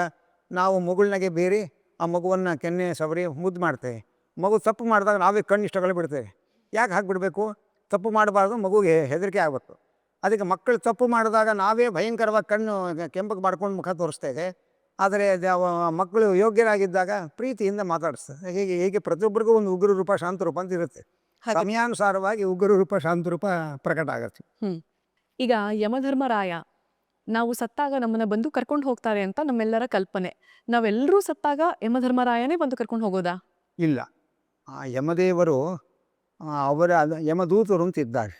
ನಾವು ಮಗುಳನಾಗೆ ಬೇರಿ ಆ ಮಗುವನ್ನು ಕೆನ್ನೆ ಸವರಿ ಮುದ್ದು ಮಾಡ್ತೇವೆ. ಮಗು ತಪ್ಪು ಮಾಡಿದಾಗ ನಾವೇ ಕಣ್ಣಿಷ್ಟಗಳು ಬಿಡ್ತೇವೆ. ಯಾಕೆ ಹಾಕಿಬಿಡಬೇಕು? ತಪ್ಪು ಮಾಡಬಾರ್ದು, ಮಗುಗೆ ಹೆದರಿಕೆ ಆಗಬೇಕು. ಅದಕ್ಕೆ ಮಕ್ಕಳು ತಪ್ಪು ಮಾಡಿದಾಗ ನಾವೇ ಭಯಂಕರವಾಗಿ ಕಣ್ಣು ಕೆಂಪಗೆ ಮಾಡ್ಕೊಂಡು ಮುಖ ತೋರಿಸ್ತೇವೆ. ಆದರೆ ಮಕ್ಕಳು ಯೋಗ್ಯರಾಗಿದ್ದಾಗ ಪ್ರೀತಿಯಿಂದ ಮಾತಾಡಿಸ್ತದೆ. ಹೀಗೆ ಪ್ರತಿಯೊಬ್ಬರಿಗೂ ಒಂದು ಉಗ್ರ ರೂಪ, ಶಾಂತ ರೂಪ ಅಂತ ಇರುತ್ತೆ. ಸಮಯಾನುಸಾರವಾಗಿ ಉಗ್ರ ರೂಪ, ಶಾಂತ ರೂಪ ಪ್ರಕಟ ಆಗುತ್ತೆ. ಈಗ ಯಮಧರ್ಮರಾಯ ನಾವು ಸತ್ತಾಗ ನಮ್ಮನ್ನು ಬಂದು ಕರ್ಕೊಂಡು ಹೋಗ್ತಾರೆ ಅಂತ ನಮ್ಮೆಲ್ಲರ ಕಲ್ಪನೆ. ನಾವೆಲ್ಲರೂ ಸತ್ತಾಗ ಯಮಧರ್ಮರಾಯನೇ ಬಂದು ಕರ್ಕೊಂಡು ಹೋಗೋದಾ? ಇಲ್ಲ, ಆ ಯಮದೇವರು ಅವರ ಯಮದೂತರು ಅಂತ ಇದ್ದಾರೆ.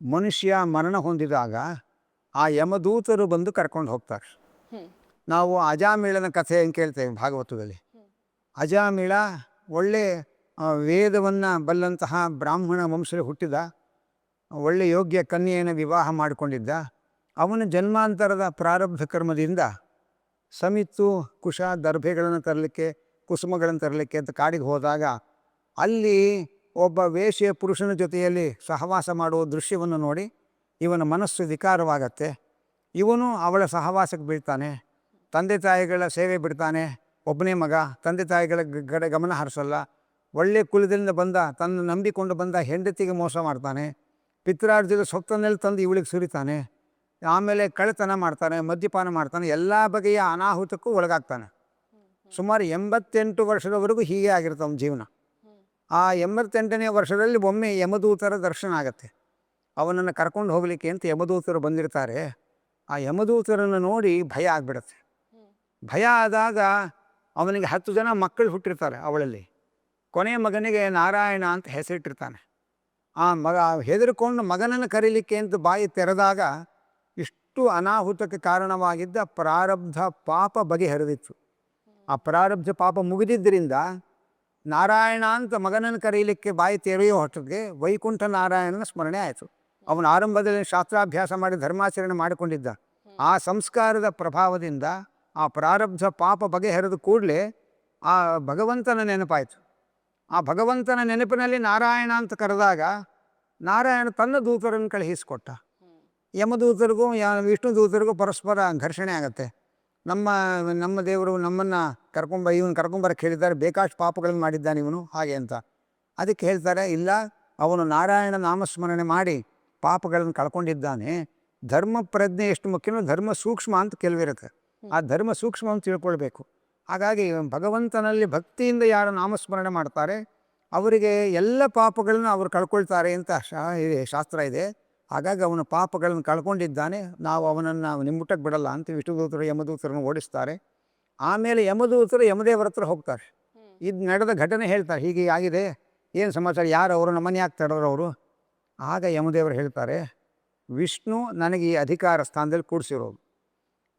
ಮನುಷ್ಯ ಮರಣ ಹೊಂದಿದಾಗ ಆ ಯಮದೂತರು ಬಂದು ಕರ್ಕೊಂಡು ಹೋಗ್ತಾರೆ. ನಾವು ಅಜಾಮಿಳನ ಕಥೆ ಅಂತ ಕೇಳ್ತೇವೆ ಭಾಗವತದಲ್ಲಿ. ಅಜಾಮಿಳ ಒಳ್ಳೆ ವೇದವನ್ನು ಬಲ್ಲಂತಹ ಬ್ರಾಹ್ಮಣ ವಂಶದಲ್ಲಿ ಹುಟ್ಟಿದ ಒಳ್ಳೆ ಯೋಗ್ಯ ಕನ್ಯೆಯನ್ನು ವಿವಾಹ ಮಾಡಿಕೊಂಡಿದ್ದ. ಅವನ ಜನ್ಮಾಂತರದ ಪ್ರಾರಬ್ಧ ಕರ್ಮದಿಂದ ಸಮಿತ್ತು, ಕುಶ, ದರ್ಭೆಗಳನ್ನು ತರಲಿಕ್ಕೆ, ಕುಸುಮಗಳನ್ನು ತರಲಿಕ್ಕೆ ಅಂತ ಕಾಡಿಗೆ ಹೋದಾಗ ಅಲ್ಲಿ ಒಬ್ಬ ವೇಶ್ಯ ಪುರುಷನ ಜೊತೆಯಲ್ಲಿ ಸಹವಾಸ ಮಾಡುವ ದೃಶ್ಯವನ್ನು ನೋಡಿ ಇವನ ಮನಸ್ಸು ವಿಕಾರವಾಗತ್ತೆ. ಇವನು ಅವಳ ಸಹವಾಸಕ್ಕೆ ಬೀಳ್ತಾನೆ, ತಂದೆ ತಾಯಿಗಳ ಸೇವೆ ಬಿಡ್ತಾನೆ. ಒಬ್ಬನೇ ಮಗ, ತಂದೆ ತಾಯಿಗಳ ಕಡೆ ಗಮನ ಹರಿಸಲ್ಲ. ಒಳ್ಳೆ ಕುಲದಿಂದ ಬಂದ, ತನ್ನ ನಂಬಿಕೊಂಡು ಬಂದ ಹೆಂಡತಿಗೆ ಮೋಸ ಮಾಡ್ತಾನೆ. ಪಿತ್ರಾರ್ಜಿತ ಸೊತ್ತನ್ನೆಲ್ಲ ತಂದು ಇವಳಿಗೆ ಸುರಿತಾನೆ. ಆಮೇಲೆ ಕಳ್ಳತನ ಮಾಡ್ತಾನೆ, ಮದ್ಯಪಾನ ಮಾಡ್ತಾನೆ, ಎಲ್ಲ ಬಗೆಯ ಅನಾಹುತಕ್ಕೂ ಒಳಗಾಗ್ತಾನೆ. ಸುಮಾರು 88 ವರ್ಷದವರೆಗೂ ಹೀಗೆ ಆಗಿರುತ್ತೆ ಅವನ ಜೀವನ. ಆ 88ನೇ ವರ್ಷದಲ್ಲಿ ಒಮ್ಮೆ ಯಮದೂತರ ದರ್ಶನ ಆಗತ್ತೆ. ಅವನನ್ನು ಕರ್ಕೊಂಡು ಹೋಗಲಿಕ್ಕೆ ಅಂತ ಯಮದೂತರು ಬಂದಿರ್ತಾರೆ. ಆ ಯಮದೂತರನ್ನು ನೋಡಿ ಭಯ ಆಗಿಬಿಡುತ್ತೆ. ಭಯ ಆದಾಗ ಅವನಿಗೆ 10 ಜನ ಮಕ್ಕಳು ಹುಟ್ಟಿರ್ತಾರೆ ಅವಳಲ್ಲಿ. ಕೊನೆಯ ಮಗನಿಗೆ ನಾರಾಯಣ ಅಂತ ಹೆಸರಿಟ್ಟಿರ್ತಾನೆ. ಆ ಮಗ ಹೆದರ್ಕೊಂಡು ಮಗನನ್ನು ಕರೀಲಿಕ್ಕೆ ಅಂತ ಬಾಯಿ ತೆರೆದಾಗ ಇಷ್ಟು ಅನಾಹುತಕ್ಕೆ ಕಾರಣವಾಗಿದ್ದ ಪ್ರಾರಬ್ಧ ಪಾಪ ಬಗೆಹರಿದಿತ್ತು. ಆ ಪ್ರಾರಬ್ಧ ಪಾಪ ಮುಗಿದಿದ್ದರಿಂದ ನಾರಾಯಣ ಅಂತ ಮಗನನ್ನು ಕರೀಲಿಕ್ಕೆ ಬಾಯಿ ತೆರೆಯೋ ಹೊತ್ತಿಗೆ ವೈಕುಂಠ ನಾರಾಯಣನ ಸ್ಮರಣೆ ಆಯಿತು. ಅವನು ಆರಂಭದಲ್ಲಿ ಶಾಸ್ತ್ರಾಭ್ಯಾಸ ಮಾಡಿ ಧರ್ಮಾಚರಣೆ ಮಾಡಿಕೊಂಡಿದ್ದ. ಆ ಸಂಸ್ಕಾರದ ಪ್ರಭಾವದಿಂದ ಆ ಪ್ರಾರಬ್ಧ ಪಾಪ ಬಗೆಹರಿದ ಕೂಡಲೇ ಆ ಭಗವಂತನ ನೆನಪಾಯಿತು. ಆ ಭಗವಂತನ ನೆನಪಿನಲ್ಲಿ ನಾರಾಯಣ ಅಂತ ಕರೆದಾಗ ನಾರಾಯಣ ತನ್ನ ದೂತರನ್ನು ಕಳುಹಿಸಿಕೊಟ್ಟ. ಯಮದೂತರಿಗೂ ವಿಷ್ಣು ದೂತರಿಗೂ ಪರಸ್ಪರ ಘರ್ಷಣೆ ಆಗುತ್ತೆ. ನಮ್ಮ ದೇವರು ನಮ್ಮನ್ನು ಇವನು ಕರ್ಕೊಂಬರಕ್ಕೆ ಹೇಳಿದ್ದಾರೆ, ಬೇಕಾಷ್ಟು ಪಾಪಗಳನ್ನು ಮಾಡಿದ್ದಾನೆ ಇವನು ಹಾಗೆ ಅಂತ. ಅದಕ್ಕೆ ಹೇಳ್ತಾರೆ, ಇಲ್ಲ, ಅವನು ನಾರಾಯಣ ನಾಮಸ್ಮರಣೆ ಮಾಡಿ ಪಾಪಗಳನ್ನು ಕಳ್ಕೊಂಡಿದ್ದಾನೆ. ಧರ್ಮ ಪ್ರಜ್ಞೆ ಎಷ್ಟು ಮುಖ್ಯನೋ ಧರ್ಮ ಸೂಕ್ಷ್ಮ ಅಂತ ಕೆಲವಿರುತ್ತೆ. ಆ ಧರ್ಮ ಸೂಕ್ಷ್ಮ ಅಂತ ತಿಳ್ಕೊಳ್ಬೇಕು. ಹಾಗಾಗಿ ಭಗವಂತನಲ್ಲಿ ಭಕ್ತಿಯಿಂದ ಯಾರು ನಾಮಸ್ಮರಣೆ ಮಾಡ್ತಾರೆ ಅವರಿಗೆ ಎಲ್ಲ ಪಾಪಗಳನ್ನು ಅವರು ಕಳ್ಕೊಳ್ತಾರೆ ಅಂತ ಶಾಸ್ತ್ರ ಇದೆ. ಹಾಗಾಗಿ ಅವನ ಪಾಪಗಳನ್ನು ಕಳ್ಕೊಂಡಿದ್ದಾನೆ, ನಾವು ಅವನನ್ನು ನಿಮ್ಮುಟ್ಟಕ್ಕೆ ಬಿಡಲ್ಲ ಅಂತ ವಿಷ್ಣುದೂತರು ಯಮದೂತರನ್ನು ಓಡಿಸ್ತಾರೆ. ಆಮೇಲೆ ಯಮದೂತರು ಯಮದೇವರ ಹತ್ರ ಹೋಗ್ತಾರೆ. ಇದು ನಡೆದ ಘಟನೆ ಹೇಳ್ತಾರೆ, ಹೀಗೆ ಆಗಿದೆ, ಏನು ಸಮಾಚಾರ, ಯಾರು ಅವರು, ನಮ್ಮನ್ನು ಯಾಕೆ ತಡೋರವರು? ಆಗ ಯಮದೇವರು ಹೇಳ್ತಾರೆ, ವಿಷ್ಣು ನನಗೆ ಈ ಅಧಿಕಾರ ಸ್ಥಾನದಲ್ಲಿ ಕೂಡಿಸಿರೋದು.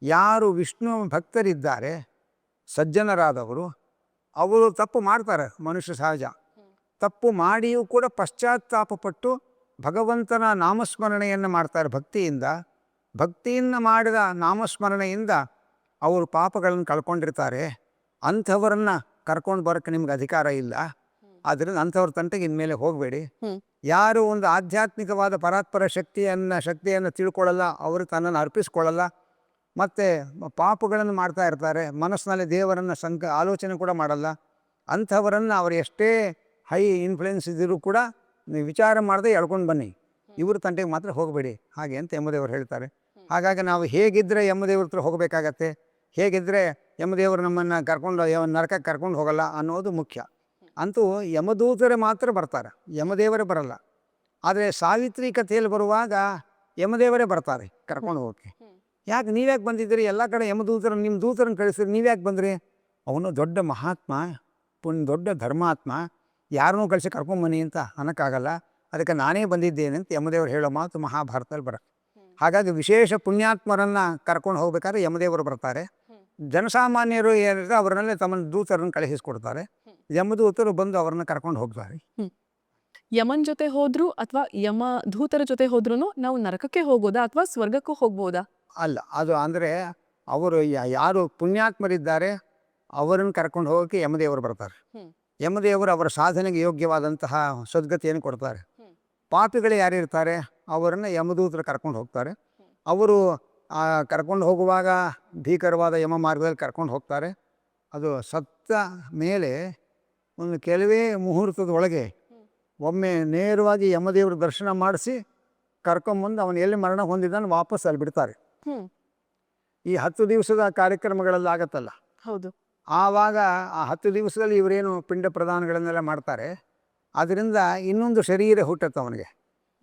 ಯಾರು ವಿಷ್ಣು ಭಕ್ತರಿದ್ದಾರೆ, ಸಜ್ಜನರಾದವರು, ಅವರು ತಪ್ಪು ಮಾಡ್ತಾರೆ, ಮನುಷ್ಯ ಸಹಜ. ತಪ್ಪು ಮಾಡಿಯೂ ಕೂಡ ಪಶ್ಚಾತ್ತಾಪಪಟ್ಟು ಭಗವಂತನ ನಾಮಸ್ಮರಣೆಯನ್ನು ಮಾಡ್ತಾರೆ ಭಕ್ತಿಯಿಂದ ಮಾಡಿದ ನಾಮಸ್ಮರಣೆಯಿಂದ ಅವರು ಪಾಪಗಳನ್ನು ಕಳ್ಕೊಂಡಿರ್ತಾರೆ. ಅಂಥವರನ್ನು ಕರ್ಕೊಂಡು ಬರೋಕ್ಕೆ ನಿಮ್ಗೆ ಅಧಿಕಾರ ಇಲ್ಲ. ಆದ್ದರಿಂದ ಅಂಥವ್ರ ತಂಟೆಗೆ ಇನ್ಮೇಲೆ ಹೋಗಬೇಡಿ. ಯಾರು ಒಂದು ಆಧ್ಯಾತ್ಮಿಕವಾದ ಪರಾತ್ಪರ ಶಕ್ತಿಯನ್ನು ತಿಳ್ಕೊಳ್ಳಲ್ಲ, ಅವರು ತನ್ನನ್ನು ಅರ್ಪಿಸ್ಕೊಳ್ಳಲ್ಲ, ಮತ್ತು ಪಾಪಗಳನ್ನು ಮಾಡ್ತಾ ಇರ್ತಾರೆ, ಮನಸ್ಸಿನಲ್ಲಿ ದೇವರನ್ನು ಆಲೋಚನೆ ಕೂಡ ಮಾಡಲ್ಲ, ಅಂಥವರನ್ನು ಅವರು ಎಷ್ಟೇ ಹೈ ಇನ್ಫ್ಲುಯೆನ್ಸ್ ಇದ್ದರೂ ಕೂಡ ನೀವು ವಿಚಾರ ಮಾಡದೆ ಎಳ್ಕೊಂಡು ಬನ್ನಿ, ಇವ್ರ ತಂಟೆಗೆ ಮಾತ್ರ ಹೋಗಬೇಡಿ ಹಾಗೆ ಅಂತ ಯಮದೇವರು ಹೇಳ್ತಾರೆ. ಹಾಗಾಗಿ ನಾವು ಹೇಗಿದ್ದರೆ ಯಮದೇವ್ರ ಹತ್ರ ಹೋಗಬೇಕಾಗತ್ತೆ, ಹೇಗಿದ್ದರೆ ಯಮದೇವರು ನಮ್ಮನ್ನು ಕರ್ಕೊಂಡು ನರಕಕ್ಕೆ ಕರ್ಕೊಂಡು ಹೋಗಲ್ಲ ಅನ್ನೋದು ಮುಖ್ಯ. ಅಂತೂ ಯಮದೂತರೇ ಮಾತ್ರ ಬರ್ತಾರೆ, ಯಮದೇವರೇ ಬರಲ್ಲ. ಆದರೆ ಸಾವಿತ್ರಿ ಕಥೆಯಲ್ಲಿ ಬರುವಾಗ ಯಮದೇವರೇ ಬರ್ತಾರೆ ಕರ್ಕೊಂಡು ಹೋಗೋಕ್ಕೆ. ಯಾಕೆ ನೀವ್ಯಾಕೆ ಬಂದಿದ್ದೀರಿ, ಎಲ್ಲ ಕಡೆ ಯಮದೂತರನ್ನು ನಿಮ್ಮ ದೂತರನ್ನು ಕಳಿಸಿರಿ, ನೀವ್ಯಾಕೆ ಬಂದ್ರಿ? ಅವನು ದೊಡ್ಡ ಮಹಾತ್ಮ, ದೊಡ್ಡ ಧರ್ಮಾತ್ಮ, ಯಾರನ್ನೂ ಕಳಿಸಿ ಕರ್ಕೊಂಬನ್ನಿ ಅಂತ ಅನ್ನೋಕ್ಕಾಗಲ್ಲ, ಅದಕ್ಕೆ ನಾನೇ ಬಂದಿದ್ದೇನೆ ಅಂತ ಯಮದೇವರು ಹೇಳೋ ಮಾತು ಮಹಾಭಾರತದಲ್ಲಿ ಬರುತ್ತೆ. ಹಾಗಾಗಿ ವಿಶೇಷ ಪುಣ್ಯಾತ್ಮರನ್ನು ಕರ್ಕೊಂಡು ಹೋಗ್ಬೇಕಾದ್ರೆ ಯಮದೇವರು ಬರ್ತಾರೆ. ಜನಸಾಮಾನ್ಯರು ಏನಿದ್ರೆ ಅವರನ್ನೇ ತಮ್ಮ ದೂತರನ್ನು ಕಳುಹಿಸ್ಕೊಡ್ತಾರೆ. ಯಮದೂತರು ಬಂದು ಅವರನ್ನು ಕರ್ಕೊಂಡು ಹೋಗ್ತಾರೆ. ಯಮನ್ ಜೊತೆ ಹೋದ್ರು ಅಥವಾ ಯಮ ದೂತರ ಜೊತೆ ಹೋದ್ರೂ ನಾವು ನರಕಕ್ಕೆ ಹೋಗೋದಾ ಅಥವಾ ಸ್ವರ್ಗಕ್ಕೂ ಹೋಗ್ಬೋದಾ? ಅಲ್ಲ, ಅದು ಅಂದರೆ ಅವರು ಯಾರು ಪುಣ್ಯಾತ್ಮರಿದ್ದಾರೆ ಅವರನ್ನು ಕರ್ಕೊಂಡು ಹೋಗೋಕ್ಕೆ ಯಮದೇವರು ಬರ್ತಾರೆ. ಯಮದೇವರು ಅವರ ಸಾಧನೆಗೆ ಯೋಗ್ಯವಾದಂತಹ ಸದ್ಗತಿಯನ್ನು ಕೊಡ್ತಾರೆ. ಪಾಪಿಗಳು ಯಾರಿರ್ತಾರೆ ಅವರನ್ನು ಯಮದೂತರು ಕರ್ಕೊಂಡು ಹೋಗ್ತಾರೆ. ಅವರು ಕರ್ಕೊಂಡು ಹೋಗುವಾಗ ಭೀಕರವಾದ ಯಮ ಮಾರ್ಗದಲ್ಲಿ ಕರ್ಕೊಂಡು ಹೋಗ್ತಾರೆ. ಅದು ಸತ್ತ ಮೇಲೆ ಒಂದು ಕೆಲವೇ ಮುಹೂರ್ತದ ಒಳಗೆ ಒಮ್ಮೆ ನೇರವಾಗಿ ಯಮದೇವರು ದರ್ಶನ ಮಾಡಿಸಿ ಕರ್ಕೊಂಬಂದು ಅವನು ಎಲ್ಲಿ ಮರಣ ಹೊಂದಿದ್ದಾನೆ ವಾಪಸ್ ಅಲ್ಲಿ ಬಿಡ್ತಾರೆ. ಈ 10 ದಿವಸದ ಕಾರ್ಯಕ್ರಮಗಳೆಲ್ಲ ಆಗತ್ತಲ್ಲ, ಹೌದು, ಆವಾಗ ಆ 10 ದಿವಸದಲ್ಲಿ ಇವರೇನು ಪಿಂಡ ಪ್ರದಾನಗಳನ್ನೆಲ್ಲ ಮಾಡ್ತಾರೆ. ಅದರಿಂದ ಇನ್ನೊಂದು ಶರೀರ ಹುಟ್ಟುತ್ತೆ ಅವನಿಗೆ.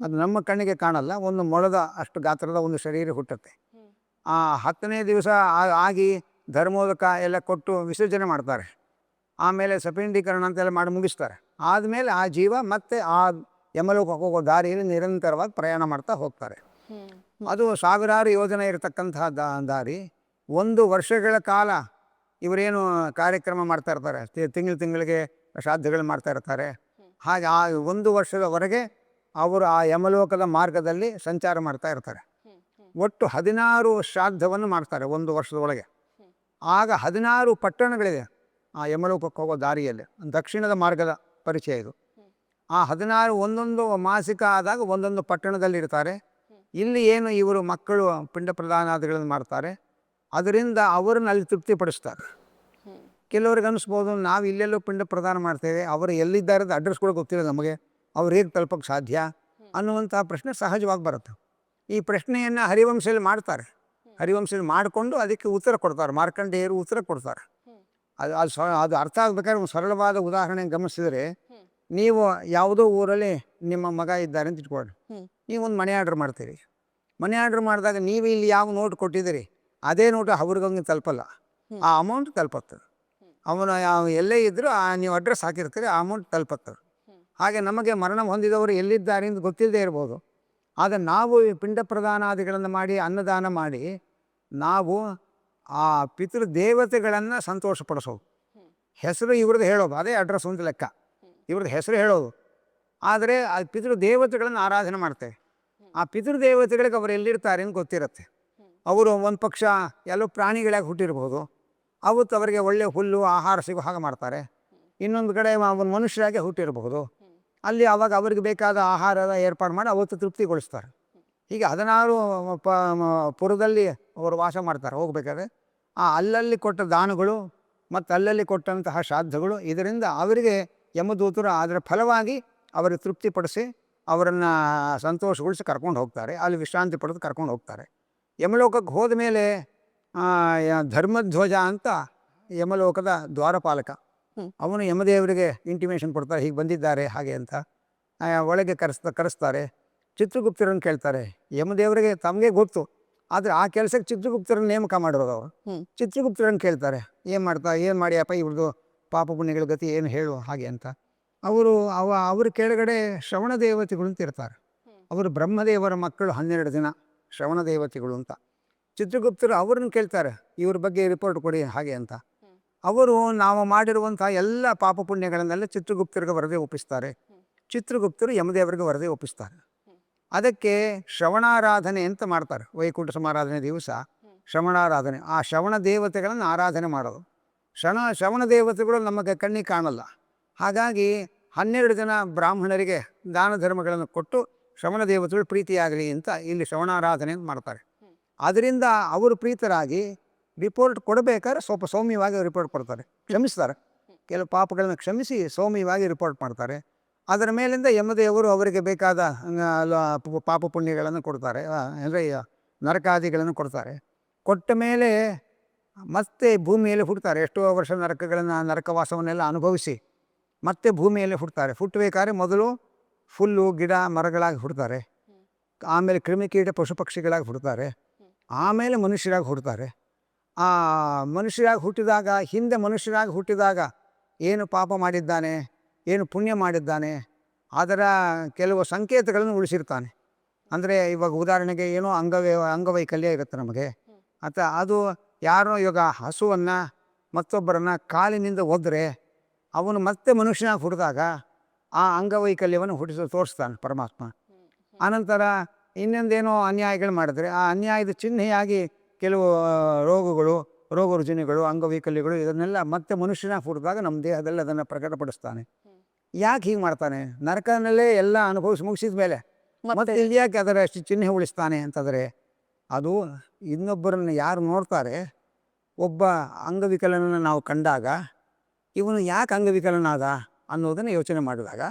ಅದು ನಮ್ಮ ಕಣ್ಣಿಗೆ ಕಾಣಲ್ಲ, ಒಂದು ಮೊಳದ ಅಷ್ಟು ಗಾತ್ರದ ಒಂದು ಶರೀರ ಹುಟ್ಟುತ್ತೆ. ಆ 10ನೇ ದಿವಸ ಆಗಿ ಧರ್ಮೋದಕ ಎಲ್ಲ ಕೊಟ್ಟು ವಿಸರ್ಜನೆ ಮಾಡ್ತಾರೆ. ಆಮೇಲೆ ಸಪಿಂಡೀಕರಣ ಅಂತೆಲ್ಲ ಮಾಡಿ ಮುಗಿಸ್ತಾರೆ. ಆದಮೇಲೆ ಆ ಜೀವ ಮತ್ತೆ ಆ ಯಮಲೋಕಕ್ಕೆ ಹೋಗೋ ದಾರಿಯಲ್ಲಿ ನಿರಂತರವಾಗಿ ಪ್ರಯಾಣ ಮಾಡ್ತಾ ಹೋಗ್ತಾರೆ. ಅದು ಸಾವಿರಾರು ಯೋಜನೆ ಇರತಕ್ಕಂತಹ ದಾರಿ. 1 ವರ್ಷಗಳ ಕಾಲ ಇವರೇನು ಕಾರ್ಯಕ್ರಮ ಮಾಡ್ತಾ ಇರ್ತಾರೆ, ತಿಂಗಳಿಗೆ ಶ್ರಾದ್ದಗಳು ಮಾಡ್ತಾ ಇರ್ತಾರೆ. ಹಾಗೆ ಆ 1 ವರ್ಷದವರೆಗೆ ಅವರು ಆ ಯಮಲೋಕದ ಮಾರ್ಗದಲ್ಲಿ ಸಂಚಾರ ಮಾಡ್ತಾ ಇರ್ತಾರೆ. ಒಟ್ಟು 16 ಶ್ರಾದ್ದವನ್ನು ಮಾಡ್ತಾರೆ 1 ವರ್ಷದೊಳಗೆ. ಆಗ 16 ಪಟ್ಟಣಗಳಿದೆ ಆ ಯಮಲೋಕಕ್ಕೆ ಹೋಗೋ ದಾರಿಯಲ್ಲಿ. ದಕ್ಷಿಣದ ಮಾರ್ಗದ ಪರಿಚಯ ಇದು. ಆ 16 ಒಂದೊಂದು ಮಾಸಿಕ ಆದಾಗ ಒಂದೊಂದು ಪಟ್ಟಣದಲ್ಲಿರ್ತಾರೆ. ಇಲ್ಲಿ ಏನು ಇವರು ಮಕ್ಕಳು ಪಿಂಡ ಪ್ರದಾನಾದಿಗಳನ್ನು ಮಾಡ್ತಾರೆ, ಅದರಿಂದ ಅವರನ್ನು ಅಲ್ಲಿ ತೃಪ್ತಿಪಡಿಸ್ತಾರೆ. ಕೆಲವ್ರಿಗೆ ಅನಿಸ್ಬೋದು, ನಾವು ಇಲ್ಲೆಲ್ಲೋ ಪಿಂಡ ಪ್ರದಾನ ಮಾಡ್ತೇವೆ, ಅವರು ಎಲ್ಲಿದ್ದಾರೆ ಅಂತ ಅಡ್ರೆಸ್ ಕೂಡ ಗೊತ್ತಿಲ್ಲ ನಮಗೆ, ಅವ್ರು ಹೇಗೆ ತಲುಪೋಕ್ಕೆ ಸಾಧ್ಯ ಅನ್ನುವಂಥ ಪ್ರಶ್ನೆ ಸಹಜವಾಗಿ ಬರುತ್ತೆ. ಈ ಪ್ರಶ್ನೆಯನ್ನು ಹರಿವಂಶದಲ್ಲಿ ಮಾಡ್ತಾರೆ. ಹರಿವಂಶದಲ್ಲಿ ಮಾಡಿಕೊಂಡು ಅದಕ್ಕೆ ಉತ್ತರ ಕೊಡ್ತಾರೆ. ಮಾರ್ಕಂಡೇಯರು ಉತ್ತರ ಕೊಡ್ತಾರೆ. ಅದು ಅರ್ಥ ಆಗ್ಬೇಕಾದ್ರೆ ಒಂದು ಸರಳವಾದ ಉದಾಹರಣೆ ಗಮನಿಸಿದರೆ, ನೀವು ಯಾವುದೋ ಊರಲ್ಲಿ ನಿಮ್ಮ ಮಗ ಇದ್ದಾರೆ ಅಂತ ಇಟ್ಕೊಳ್ಳಿ. ನೀವೊಂದು ಮನೆ ಆರ್ಡ್ರ್ ಮಾಡ್ತೀರಿ. ಮನೆ ಆರ್ಡ್ರ್ ಮಾಡಿದಾಗ ನೀವು ಇಲ್ಲಿ ಯಾವ ನೋಟ್ ಕೊಟ್ಟಿದ್ದೀರಿ ಅದೇ ನೋಟು ಅವ್ರಿಗಂಗೆ ತಲುಪಲ್ಲ, ಆ ಅಮೌಂಟ್ ತಲುಪುತ್ತೆ. ಅವನು ಎಲ್ಲೇ ಇದ್ದರೂ ನೀವು ಅಡ್ರೆಸ್ ಹಾಕಿರ್ತೀರಿ, ಆ ಅಮೌಂಟ್ ತಲುಪತ್ತವ್ರು. ಹಾಗೆ ನಮಗೆ ಮರಣ ಹೊಂದಿದವರು ಎಲ್ಲಿದ್ದಾರೆ ಅಂತ ಗೊತ್ತಿಲ್ಲದೆ ಇರ್ಬೋದು. ಆದರೆ ನಾವು ಈ ಪಿಂಡ ಪ್ರದಾನಾದಿಗಳನ್ನು ಮಾಡಿ ಅನ್ನದಾನ ಮಾಡಿ ನಾವು ಆ ಪಿತೃ ದೇವತೆಗಳನ್ನು ಸಂತೋಷಪಡಿಸೋದು. ಹೆಸರು ಇವ್ರದ್ದು ಹೇಳೋದು, ಅದೇ ಅಡ್ರೆಸ್ ಒಂದು ಲೆಕ್ಕ, ಇವ್ರದ್ದು ಹೆಸರು ಹೇಳೋದು. ಆದರೆ ಆ ಪಿತೃ ದೇವತೆಗಳನ್ನು ಆರಾಧನೆ ಮಾಡ್ತೇವೆ. ಆ ಪಿತೃ ದೇವತೆಗಳಿಗೆ ಅವರು ಎಲ್ಲಿರ್ತಾರೆ ಅಂತ ಗೊತ್ತಿರುತ್ತೆ. ಅವರು ಒಂದು ಪಕ್ಷ ಎಲ್ಲೋ ಪ್ರಾಣಿಗಳಾಗಿ ಹುಟ್ಟಿರ್ಬೋದು, ಅವತ್ತು ಅವರಿಗೆ ಒಳ್ಳೆಯ ಹುಲ್ಲು ಆಹಾರ ಸಿಗೋ ಹಾಗೆ ಮಾಡ್ತಾರೆ. ಇನ್ನೊಂದು ಕಡೆ ಒಂದು ಮನುಷ್ಯರಾಗೆ ಹುಟ್ಟಿರಬಹುದು, ಅಲ್ಲಿ ಆವಾಗ ಅವರಿಗೆ ಬೇಕಾದ ಆಹಾರದ ಏರ್ಪಾಡು ಮಾಡಿ ಅವತ್ತು ತೃಪ್ತಿಗೊಳಿಸ್ತಾರೆ. ಹೀಗೆ 16 ಪುರದಲ್ಲಿ ಅವರು ವಾಸ ಮಾಡ್ತಾರೆ. ಹೋಗ್ಬೇಕಾದ್ರೆ ಅಲ್ಲಲ್ಲಿ ಕೊಟ್ಟ ದಾನಗಳು ಮತ್ತು ಅಲ್ಲಲ್ಲಿ ಕೊಟ್ಟಂತಹ ಶ್ರಾದ್ದಗಳು, ಇದರಿಂದ ಅವರಿಗೆ ಯಮದೂತರು ಅದರ ಫಲವಾಗಿ ಅವರಿಗೆ ತೃಪ್ತಿಪಡಿಸಿ ಅವರನ್ನು ಸಂತೋಷಗೊಳಿಸಿ ಕರ್ಕೊಂಡು ಹೋಗ್ತಾರೆ. ಅಲ್ಲಿ ವಿಶ್ರಾಂತಿ ಪಡೆದು ಕರ್ಕೊಂಡು ಹೋಗ್ತಾರೆ. ಯಮಲೋಕಕ್ಕೆ ಹೋದ ಮೇಲೆ ಧರ್ಮಧ್ವಜ ಅಂತ ಯಮಲೋಕದ ದ್ವಾರಪಾಲಕ, ಅವನು ಯಮದೇವರಿಗೆ ಇಂಟಿಮೇಷನ್ ಕೊಡ್ತಾರೆ, ಹೀಗೆ ಬಂದಿದ್ದಾರೆ ಹಾಗೆ ಅಂತ. ಒಳಗೆ ಕರೆಸ್ತಾರೆ. ಚಿತ್ರಗುಪ್ತರನ್ನು ಕೇಳ್ತಾರೆ. ಯಮದೇವರಿಗೆ ತಮಗೆ ಗೊತ್ತು, ಆದರೆ ಆ ಕೆಲಸಕ್ಕೆ ಚಿತ್ರಗುಪ್ತರನ್ನು ನೇಮಕ ಮಾಡಿರೋದು ಅವರು. ಚಿತ್ರಗುಪ್ತರನ್ನು ಕೇಳ್ತಾರೆ, ಏನು ಮಾಡಿಯಪ್ಪ ಇವ್ರದ್ದು ಪಾಪ ಪುಣ್ಯಗಳ ಗತಿ ಏನು ಹೇಳು ಹಾಗೆ ಅಂತ. ಅವ್ರ ಕೆಳಗಡೆ ಶ್ರವಣ ದೇವತೆಗಳು ಅಂತ ಇರ್ತಾರೆ. ಅವರು ಬ್ರಹ್ಮದೇವರ ಮಕ್ಕಳು 12 ಜನ ಶ್ರವಣ ದೇವತೆಗಳು ಅಂತ. ಚಿತ್ರಗುಪ್ತರು ಅವ್ರನ್ನ ಕೇಳ್ತಾರೆ, ಇವ್ರ ಬಗ್ಗೆ ರಿಪೋರ್ಟ್ ಕೊಡಿ ಹಾಗೆ ಅಂತ. ಅವರು ನಾವು ಮಾಡಿರುವಂಥ ಎಲ್ಲ ಪಾಪ ಪುಣ್ಯಗಳನ್ನೆಲ್ಲ ಚಿತ್ರಗುಪ್ತರಿಗೆ ವರದಿ ಒಪ್ಪಿಸ್ತಾರೆ. ಚಿತ್ರಗುಪ್ತರು ಯಮದೇವರಿಗೆ ವರದಿ ಒಪ್ಪಿಸ್ತಾರೆ. ಅದಕ್ಕೆ ಶ್ರವಣಾರಾಧನೆ ಅಂತ ಮಾಡ್ತಾರೆ. ವೈಕುಂಠ ಸಮಾರಾಧನೆ ದಿವಸ ಶ್ರವಣಾರಾಧನೆ, ಆ ಶ್ರವಣ ದೇವತೆಗಳನ್ನು ಆರಾಧನೆ ಮಾಡೋದು. ಶ್ರವಣ ದೇವತೆಗಳು ನಮಗೆ ಕಣ್ಣಿಗೆ ಕಾಣಲ್ಲ. ಹಾಗಾಗಿ 12 ಜನ ಬ್ರಾಹ್ಮಣರಿಗೆ ದಾನ ಧರ್ಮಗಳನ್ನು ಕೊಟ್ಟು ಶ್ರವಣ ದೇವತೆಗಳು ಪ್ರೀತಿಯಾಗಲಿ ಅಂತ ಇಲ್ಲಿ ಶ್ರವಣಾರಾಧನೆ ಮಾಡ್ತಾರೆ. ಅದರಿಂದ ಅವರು ಪ್ರೀತರಾಗಿ ರಿಪೋರ್ಟ್ ಕೊಡಬೇಕಾದ್ರೆ ಸ್ವಲ್ಪ ಸೌಮ್ಯವಾಗಿ ರಿಪೋರ್ಟ್ ಕೊಡ್ತಾರೆ, ಕ್ಷಮಿಸ್ತಾರೆ. ಕೆಲವು ಪಾಪಗಳನ್ನು ಕ್ಷಮಿಸಿ ಸೌಮ್ಯವಾಗಿ ರಿಪೋರ್ಟ್ ಮಾಡ್ತಾರೆ. ಅದರ ಮೇಲಿಂದ ಯಮದೇವರು ಅವರಿಗೆ ಬೇಕಾದ ಪಾಪ ಪುಣ್ಯಗಳನ್ನು ಕೊಡ್ತಾರೆ, ಅಂದರೆ ನರಕಾದಿಗಳನ್ನು ಕೊಡ್ತಾರೆ. ಕೊಟ್ಟ ಮೇಲೆ ಮತ್ತೆ ಭೂಮಿಯಲ್ಲಿ ಹುಡ್ತಾರೆ. ಎಷ್ಟೋ ವರ್ಷ ನರಕವಾಸವನ್ನೆಲ್ಲ ಅನುಭವಿಸಿ ಮತ್ತೆ ಭೂಮಿಯಲ್ಲಿ ಹುಡ್ತಾರೆ. ಹುಟ್ಟಬೇಕಾದ್ರೆ ಮೊದಲು ಫುಲ್ಲು ಗಿಡ ಮರಗಳಾಗಿ ಹುಡ್ತಾರೆ, ಆಮೇಲೆ ಕ್ರಿಮಿಕೀಟ ಪಶು ಪಕ್ಷಿಗಳಾಗಿ ಹುಡ್ತಾರೆ, ಆಮೇಲೆ ಮನುಷ್ಯರಾಗಿ ಹುಡ್ತಾರೆ. ಆ ಮನುಷ್ಯರಾಗಿ ಹುಟ್ಟಿದಾಗ, ಹಿಂದೆ ಮನುಷ್ಯರಾಗಿ ಹುಟ್ಟಿದಾಗ ಏನು ಪಾಪ ಮಾಡಿದ್ದಾನೆ, ಏನು ಪುಣ್ಯ ಮಾಡಿದ್ದಾನೆ, ಅದರ ಕೆಲವು ಸಂಕೇತಗಳನ್ನು ಉಳಿಸಿರ್ತಾನೆ. ಅಂದರೆ ಇವಾಗ ಉದಾಹರಣೆಗೆ ಏನೋ ಅಂಗವೈಕಲ್ಯ ಇರುತ್ತೆ ನಮಗೆ, ಅಥವಾ ಅದು ಯಾರೋ ಇವಾಗ ಹಸುವನ್ನು ಮತ್ತೊಬ್ಬರನ್ನು ಕಾಲಿನಿಂದ ಒದ್ರೆ ಅವನು ಮತ್ತೆ ಮನುಷ್ಯನಾಗಿ ಹುಟ್ಟಿದಾಗ ಆ ಅಂಗವೈಕಲ್ಯವನ್ನು ತೋರಿಸ್ತಾನೆ ಪರಮಾತ್ಮ. ಆನಂತರ ಇನ್ನೊಂದೇನೋ ಅನ್ಯಾಯಗಳು ಮಾಡಿದ್ರೆ ಆ ಅನ್ಯಾಯದ ಚಿಹ್ನೆಯಾಗಿ ಕೆಲವು ರೋಗ ರುಜಿನಗಳು ಅಂಗವೈಕಲ್ಯಗಳು ಇದನ್ನೆಲ್ಲ ಮತ್ತೆ ಮನುಷ್ಯನಾಗಿ ಹುಟ್ಟಿದಾಗ ನಮ್ಮ ದೇಹದಲ್ಲಿ ಅದನ್ನು ಪ್ರಕಟಪಡಿಸ್ತಾನೆ. ಯಾಕೆ ಹೀಗೆ ಮಾಡ್ತಾನೆ? ನರಕನಲ್ಲೇ ಎಲ್ಲ ಅನುಭವಿಸಿ ಮುಗಿಸಿದ ಮೇಲೆ ಮತ್ತೆ ಯಾಕೆ ಅದರ ಚಿಹ್ನೆ ಉಳಿಸ್ತಾನೆ ಅಂತಂದರೆ, ಅದು ಇನ್ನೊಬ್ಬರನ್ನು ಯಾರು ನೋಡ್ತಾರೆ, ಒಬ್ಬ ಅಂಗವಿಕಲನನ್ನು ನಾವು ಕಂಡಾಗ ಇವನು ಯಾಕೆ ಅಂಗವಿಕಲನಾದ ಅನ್ನೋದನ್ನು ಯೋಚನೆ ಮಾಡಿದಾಗ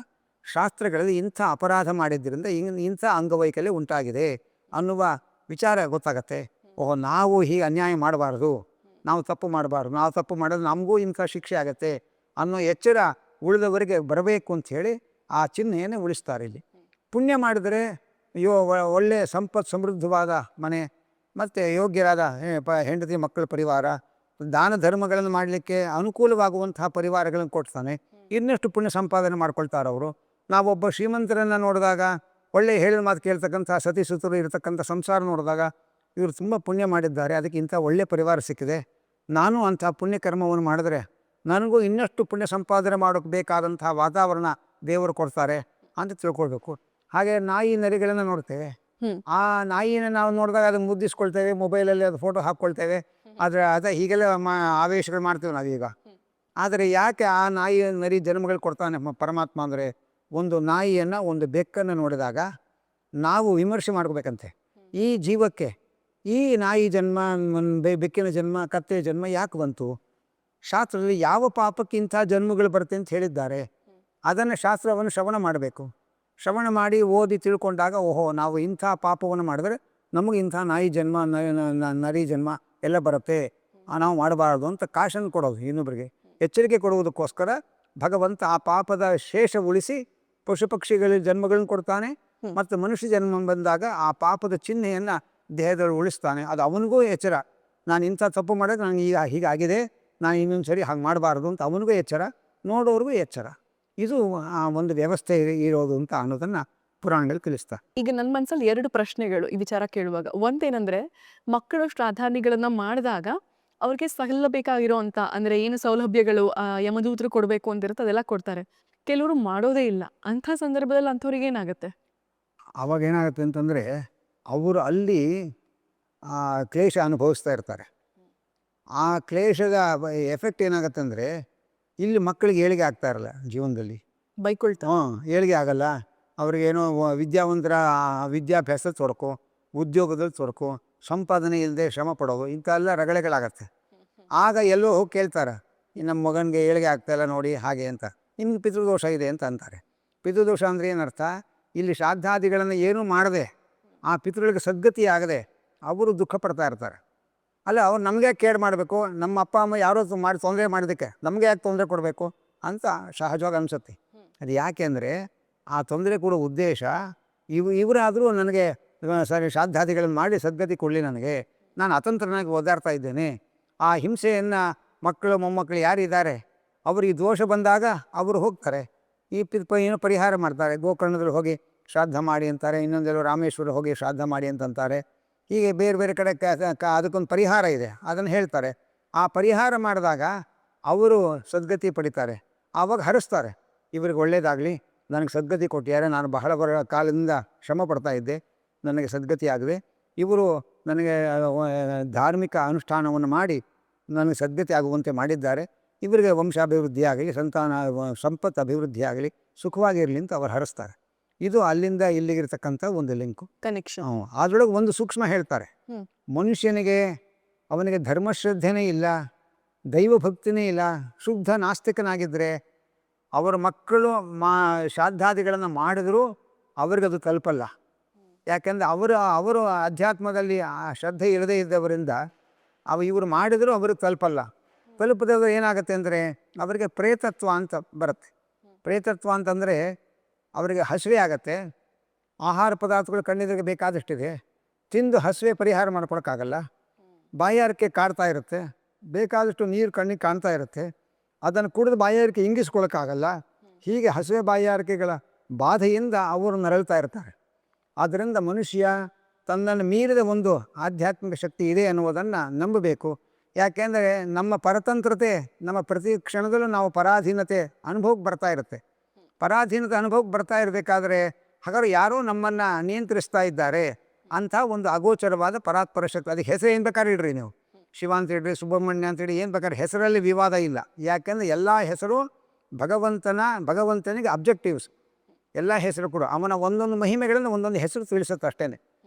ಶಾಸ್ತ್ರಗಳಲ್ಲಿ ಇಂಥ ಅಪರಾಧ ಮಾಡಿದ್ದರಿಂದ ಇಂಥ ಅಂಗವೈಕಲ್ಯ ಉಂಟಾಗಿದೆ ಅನ್ನುವ ವಿಚಾರ ಗೊತ್ತಾಗತ್ತೆ. ಓಹೋ, ನಾವು ಹೀಗೆ ಅನ್ಯಾಯ ಮಾಡಬಾರ್ದು, ನಾವು ತಪ್ಪು ಮಾಡಬಾರ್ದು, ನಾವು ತಪ್ಪು ಮಾಡೋದು ನಮಗೂ ಇಂಥ ಶಿಕ್ಷೆ ಆಗತ್ತೆ ಅನ್ನೋ ಎಚ್ಚರ ಉಳಿದವರಿಗೆ ಬರಬೇಕು ಅಂಥೇಳಿ ಆ ಚಿಹ್ನೆಯನ್ನು ಉಳಿಸ್ತಾರೆ. ಇಲ್ಲಿ ಪುಣ್ಯ ಮಾಡಿದರೆ ಒಳ್ಳೆಯ ಸಮೃದ್ಧವಾದ ಮನೆ ಮತ್ತು ಯೋಗ್ಯರಾದ ಹೆಂಡತಿ ಮಕ್ಕಳ ಪರಿವಾರ, ದಾನ ಧರ್ಮಗಳನ್ನು ಮಾಡಲಿಕ್ಕೆ ಅನುಕೂಲವಾಗುವಂತಹ ಪರಿವಾರಗಳನ್ನು ಕೊಡ್ತಾನೆ. ಇನ್ನಷ್ಟು ಪುಣ್ಯ ಸಂಪಾದನೆ ಮಾಡ್ಕೊಳ್ತಾರೆ ಅವರು. ನಾವೊಬ್ಬ ಶ್ರೀಮಂತರನ್ನು ನೋಡಿದಾಗ, ಒಳ್ಳೆಯ ಹೇಳಿದ ಮಾತು ಕೇಳ್ತಕ್ಕಂಥ ಸತಿಸುತರು ಇರತಕ್ಕಂಥ ಸಂಸಾರ ನೋಡಿದಾಗ ಇವರು ತುಂಬ ಪುಣ್ಯ ಮಾಡಿದ್ದಾರೆ, ಅದಕ್ಕೆ ಇಂಥ ಒಳ್ಳೆಯ ಪರಿವಾರ ಸಿಕ್ಕಿದೆ, ನಾನು ಅಂಥ ಪುಣ್ಯಕರ್ಮವನ್ನು ಮಾಡಿದ್ರೆ ನನಗೂ ಇನ್ನಷ್ಟು ಪುಣ್ಯ ಸಂಪಾದನೆ ಮಾಡೋಕ್ಕೆ ಬೇಕಾದಂಥ ವಾತಾವರಣ ದೇವರು ಕೊಡ್ತಾರೆ ಅಂತ ತಿಳ್ಕೊಳ್ಬೇಕು. ಹಾಗೆ ನಾಯಿ ನರಿಗಳನ್ನು ನೋಡ್ತೇವೆ, ಆ ನಾಯಿನ ನಾವು ನೋಡಿದಾಗ ಅದನ್ನು ಮುದ್ದಿಸ್ಕೊಳ್ತೇವೆ, ಮೊಬೈಲಲ್ಲಿ ಅದು ಫೋಟೋ ಹಾಕ್ಕೊಳ್ತೇವೆ, ಆದರೆ ಹೀಗೆಲ್ಲ ಆವೇಶಗಳು ಮಾಡ್ತೇವೆ ನಾವೀಗ. ಆದರೆ ಯಾಕೆ ಆ ನಾಯಿ ನರಿ ಜನ್ಮಗಳು ಕೊಡ್ತಾನೆ ಪರಮಾತ್ಮ ಅಂದರೆ, ಒಂದು ನಾಯಿಯನ್ನು ಒಂದು ಬೆಕ್ಕನ್ನು ನೋಡಿದಾಗ ನಾವು ವಿಮರ್ಶೆ ಮಾಡ್ಕೋಬೇಕಂತೆ, ಈ ಜೀವಕ್ಕೆ ಈ ನಾಯಿ ಜನ್ಮ, ಬೆಕ್ಕಿನ ಜನ್ಮ, ಕತ್ತೆ ಜನ್ಮ ಯಾಕೆ ಬಂತು? ಶಾಸ್ತ್ರದಲ್ಲಿ ಯಾವ ಪಾಪಕ್ಕಿಂತ ಜನ್ಮಗಳು ಬರುತ್ತೆ ಅಂತ ಹೇಳಿದ್ದಾರೆ. ಅದನ್ನು ಶಾಸ್ತ್ರವನ್ನು ಶ್ರವಣ ಮಾಡಬೇಕು. ಶ್ರವಣ ಮಾಡಿ ಓದಿ ತಿಳ್ಕೊಂಡಾಗ, ಓಹೋ, ನಾವು ಇಂಥ ಪಾಪವನ್ನು ಮಾಡಿದ್ರೆ ನಮಗೆ ಇಂಥ ನಾಯಿ ಜನ್ಮ, ನರಿ ಜನ್ಮ ಎಲ್ಲ ಬರುತ್ತೆ, ನಾವು ಮಾಡಬಾರ್ದು ಅಂತ ಕಾಶನ್ ಕೊಡೋದು, ಇನ್ನೊಬ್ಬರಿಗೆ ಎಚ್ಚರಿಕೆ ಕೊಡುವುದಕ್ಕೋಸ್ಕರ ಭಗವಂತ ಆ ಪಾಪದ ಶೇಷ ಉಳಿಸಿ ಪಶು ಪಕ್ಷಿಗಳ ಜನ್ಮಗಳನ್ನು ಕೊಡ್ತಾನೆ. ಮತ್ತು ಮನುಷ್ಯ ಜನ್ಮ ಬಂದಾಗ ಆ ಪಾಪದ ಚಿಹ್ನೆಯನ್ನು ದೇಹದಲ್ಲಿ ಉಳಿಸ್ತಾನೆ. ಅದು ಅವನಿಗೂ ಎಚ್ಚರ, ನಾನು ಇಂಥ ತಪ್ಪು ಮಾಡೋದು ನನಗೆ ಈಗ ಹೀಗಾಗಿದೆ, ನಾನು ಇನ್ನೊಂದು ಸರಿ ಹಾಗೆ ಮಾಡಬಾರ್ದು ಅಂತ ಅವನಿಗೂ ಎಚ್ಚರ, ನೋಡೋರಿಗೂ ಎಚ್ಚರ. ಇದು ಆ ಒಂದು ವ್ಯವಸ್ಥೆ ಇರೋದು ಅಂತ ಅನ್ನೋದನ್ನು ಪುರಾಣಗಳು ತಿಳಿಸ್ತಾರೆ. ಈಗ ನನ್ನ ಮನಸ್ಸಲ್ಲಿ 2 ಪ್ರಶ್ನೆಗಳು ಈ ವಿಚಾರ ಕೇಳುವಾಗ. ಒಂದೇನಂದ್ರೆ, ಮಕ್ಕಳು ಶ್ರಾದ್ದಾದಿಗಳನ್ನ ಮಾಡಿದಾಗ ಅವ್ರಿಗೆ ಸಲ್ಲಬೇಕಾಗಿರೋಂಥ ಅಂದರೆ ಏನು ಸೌಲಭ್ಯಗಳು ಯಮದೂತರು ಕೊಡಬೇಕು ಅಂತಿರುತ್ತೆ ಅದೆಲ್ಲ ಕೊಡ್ತಾರೆ. ಕೆಲವರು ಮಾಡೋದೇ ಇಲ್ಲ. ಅಂಥ ಸಂದರ್ಭದಲ್ಲಿ ಅಂಥವ್ರಿಗೆ ಏನಾಗುತ್ತೆ? ಆವಾಗ ಏನಾಗುತ್ತೆ ಅಂತಂದರೆ ಅವರು ಅಲ್ಲಿ ಕ್ಲೇಶ ಅನುಭವಿಸ್ತಾ ಇರ್ತಾರೆ. ಆ ಕ್ಲೇಶದ ಎಫೆಕ್ಟ್ ಏನಾಗುತ್ತೆ ಅಂದರೆ ಇಲ್ಲಿ ಮಕ್ಕಳಿಗೆ ಏಳಿಗೆ ಆಗ್ತಾ ಇರಲ್ಲ ಜೀವನದಲ್ಲಿ. ಬೈಕೊಳ್ತಾ ಏಳಿಗೆ ಆಗಲ್ಲ. ಅವ್ರಿಗೇನೋ ವಿದ್ಯಾವಂತರ ವಿದ್ಯಾಭ್ಯಾಸದ ತೊಡಕು, ಉದ್ಯೋಗದಲ್ಲಿ ತೊಡಕು, ಸಂಪಾದನೆ ಇಲ್ಲದೆ ಶ್ರಮ ಪಡೋದು, ಇಂಥ ಎಲ್ಲ ರಗಳೆಗಳಾಗತ್ತೆ. ಆಗ ಎಲ್ಲೋ ಹೋಗಿ ಕೇಳ್ತಾರೆ, ನಮ್ಮ ಮಗನಿಗೆ ಏಳಿಗೆ ಆಗ್ತಾಯಿಲ್ಲ ನೋಡಿ ಹಾಗೆ ಅಂತ. ನಿಮ್ಗೆ ಪಿತೃದೋಷ ಇದೆ ಅಂತ ಅಂತಾರೆ. ಪಿತೃದೋಷ ಅಂದರೆ ಏನರ್ಥ? ಇಲ್ಲಿ ಶ್ರಾದ್ದಾದಿಗಳನ್ನು ಏನೂ ಮಾಡದೆ ಆ ಪಿತೃಗಳಿಗೆ ಸದ್ಗತಿ ಆಗದೆ ಅವರು ದುಃಖ ಪಡ್ತಾ ಇರ್ತಾರೆ. ಅಲ್ಲ, ಅವ್ರು ನಮಗೆ ಕೇಡು ಮಾಡಬೇಕು, ನಮ್ಮ ಅಪ್ಪ ಅಮ್ಮ ಯಾರೋ ಮಾಡಿ ತೊಂದರೆ ಮಾಡೋದಕ್ಕೆ ನಮಗೆ ಯಾಕೆ ತೊಂದರೆ ಕೊಡಬೇಕು ಅಂತ ಸಹಜವಾಗಿ ಅನಿಸುತ್ತೆ. ಅದು ಯಾಕೆ ಅಂದರೆ ಆ ತೊಂದರೆ ಕೊಡೋ ಉದ್ದೇಶ ಇವರಾದರೂ ನನಗೆ ಸರಿ ಶ್ರಾದ್ದಾದಿಗಳನ್ನು ಮಾಡಿ ಸದ್ಗತಿ ಕೊಡಲಿ, ನನಗೆ ನಾನು ಅತಂತ್ರನಾಗಿ ಓದಾಡ್ತಾ ಇದ್ದೇನೆ. ಆ ಹಿಂಸೆಯನ್ನು ಮಕ್ಕಳು ಮೊಮ್ಮಕ್ಕಳು ಯಾರಿದ್ದಾರೆ ಅವರಿಗೆ ದೋಷ ಬಂದಾಗ ಅವರು ಹೋಗ್ತಾರೆ, ಈ ಏನೋ ಪರಿಹಾರ ಮಾಡ್ತಾರೆ. ಗೋಕರ್ಣದಲ್ಲಿ ಹೋಗಿ ಶ್ರಾದ್ದ ಮಾಡಿ ಅಂತಾರೆ, ಇನ್ನೊಂದೆಲ್ಲೋ ರಾಮೇಶ್ವರ ಹೋಗಿ ಶ್ರಾದ್ದ ಮಾಡಿ ಅಂತಂತಾರೆ. ಹೀಗೆ ಬೇರೆ ಬೇರೆ ಕಡೆ ಅದಕ್ಕೊಂದು ಪರಿಹಾರ ಇದೆ, ಅದನ್ನು ಹೇಳ್ತಾರೆ. ಆ ಪರಿಹಾರ ಮಾಡಿದಾಗ ಅವರು ಸದ್ಗತಿ ಪಡಿತಾರೆ. ಆವಾಗ ಹರಿಸ್ತಾರೆ, ಇವ್ರಿಗೆ ಒಳ್ಳೆಯದಾಗಲಿ, ನನಗೆ ಸದ್ಗತಿ ಕೊಟ್ಟಿದ್ದಾರೆ, ನಾನು ಬಹಳ ಕಾಲದಿಂದ ಶ್ರಮ ಪಡ್ತಾ ಇದ್ದೆ, ನನಗೆ ಸದ್ಗತಿ ಆಗದೆ ಇವರು ನನಗೆ ಧಾರ್ಮಿಕ ಅನುಷ್ಠಾನವನ್ನು ಮಾಡಿ ನನಗೆ ಸದ್ಗತಿ ಆಗುವಂತೆ ಮಾಡಿದ್ದಾರೆ, ಇವರಿಗೆ ವಂಶಾಭಿವೃದ್ಧಿ ಆಗಲಿ, ಸಂಪತ್ತು ಅಭಿವೃದ್ಧಿ ಆಗಲಿ, ಸುಖವಾಗಿರಲಿ ಅಂತ ಅವ್ರು ಹರಿಸ್ತಾರೆ. ಇದು ಅಲ್ಲಿಂದ ಇಲ್ಲಿಗಿರ್ತಕ್ಕಂಥ ಒಂದು ಲಿಂಕು, ಕನೆಕ್ಷನ್. ಅದರೊಳಗೆ ಒಂದು ಸೂಕ್ಷ್ಮ ಹೇಳ್ತಾರೆ. ಮನುಷ್ಯನಿಗೆ ಅವನಿಗೆ ಧರ್ಮಶ್ರದ್ಧೆನೇ ಇಲ್ಲ, ದೈವಭಕ್ತಿನೇ ಇಲ್ಲ, ಶುದ್ಧ ನಾಸ್ತಿಕನಾಗಿದ್ದರೆ ಅವರ ಮಕ್ಕಳು ಶ್ರಾದ್ದಾದಿಗಳನ್ನು ಮಾಡಿದರೂ ಅವ್ರಿಗದು ತಲುಪಲ್ಲ. ಯಾಕೆಂದರೆ ಅವರು ಅಧ್ಯಾತ್ಮದಲ್ಲಿ ಆ ಶ್ರದ್ಧೆ ಇಲ್ಲದೇ ಇದ್ದವರಿಂದ ಇವರು ಮಾಡಿದರೂ ಅವ್ರಿಗೆ ತಲುಪಲ್ಲ. ತಲುಪದವರು ಏನಾಗುತ್ತೆ ಅಂದರೆ ಅವರಿಗೆ ಪ್ರೇತತ್ವ ಅಂತ ಬರುತ್ತೆ. ಪ್ರೇತತ್ವ ಅಂತಂದರೆ ಅವರಿಗೆ ಹಸಿವೆ ಆಗತ್ತೆ, ಆಹಾರ ಪದಾರ್ಥಗಳು ಕಣ್ಣೆದುರಿಗೆ ಬೇಕಾದಷ್ಟಿದೆ, ತಿಂದು ಹಸಿವೆ ಪರಿಹಾರ ಮಾಡ್ಕೊಳಕ್ಕಾಗಲ್ಲ, ಬಾಯಾರಿಕೆ ಕಾಡ್ತಾ ಇರುತ್ತೆ, ಬೇಕಾದಷ್ಟು ನೀರು ಕಣ್ಣಿಗೆ ಕಾಣ್ತಾ ಇರುತ್ತೆ, ಅದನ್ನು ಕುಡಿದು ಬಾಯಾರಿಕೆ ಇಂಗಿಸ್ಕೊಳಕ್ಕಾಗಲ್ಲ. ಹೀಗೆ ಹಸಿವೆ ಬಾಯಾರಿಕೆಗಳ ಬಾಧೆಯಿಂದ ಅವರು ನರಳ್ತಾ ಇರ್ತಾರೆ. ಆದ್ದರಿಂದ ಮನುಷ್ಯ ತನ್ನನ್ನು ಮೀರಿದ ಒಂದು ಆಧ್ಯಾತ್ಮಿಕ ಶಕ್ತಿ ಇದೆ ಅನ್ನುವುದನ್ನು ನಂಬಬೇಕು. ಯಾಕೆಂದರೆ ನಮ್ಮ ಪರತಂತ್ರತೆ ನಮ್ಮ ಪ್ರತಿ ಕ್ಷಣದಲ್ಲೂ ನಾವು ಪರಾಧೀನತೆ ಅನುಭವಕ್ಕೆ ಬರ್ತಾ ಇರುತ್ತೆ. ಪರಾಧೀನತೆ ಅನುಭವಕ್ಕೆ ಬರ್ತಾ ಇರಬೇಕಾದ್ರೆ ಹಾಗಾದ್ರೆ ಯಾರೋ ನಮ್ಮನ್ನು ನಿಯಂತ್ರಿಸ್ತಾ ಇದ್ದಾರೆ ಅಂಥ ಒಂದು ಅಗೋಚರವಾದ ಪರಾತ್ಪರ ಶಕ್ತಿ. ಅದಕ್ಕೆ ಹೆಸರು ಏನು ಬೇಕಾದ್ರೆ ಇಡ್ರಿ, ನೀವು ಶಿವ ಅಂತ ಇಡ್ರಿ, ಸುಬ್ರಹ್ಮಣ್ಯ ಅಂತೇಳಿ, ಏನು ಬೇಕಾದ್ರೆ ಹೆಸರಲ್ಲಿ ವಿವಾದ ಇಲ್ಲ. ಯಾಕೆಂದರೆ ಎಲ್ಲ ಹೆಸರು ಭಗವಂತನಿಗೆ ಅಬ್ಜೆಕ್ಟಿವ್ಸ್. ಎಲ್ಲ ಹೆಸರು ಕೂಡ ಅವನ ಒಂದೊಂದು ಮಹಿಮೆಗಳನ್ನು ಒಂದೊಂದು ಹೆಸರು ತಿಳಿಸುತ್ತೆ ಅಷ್ಟೇ.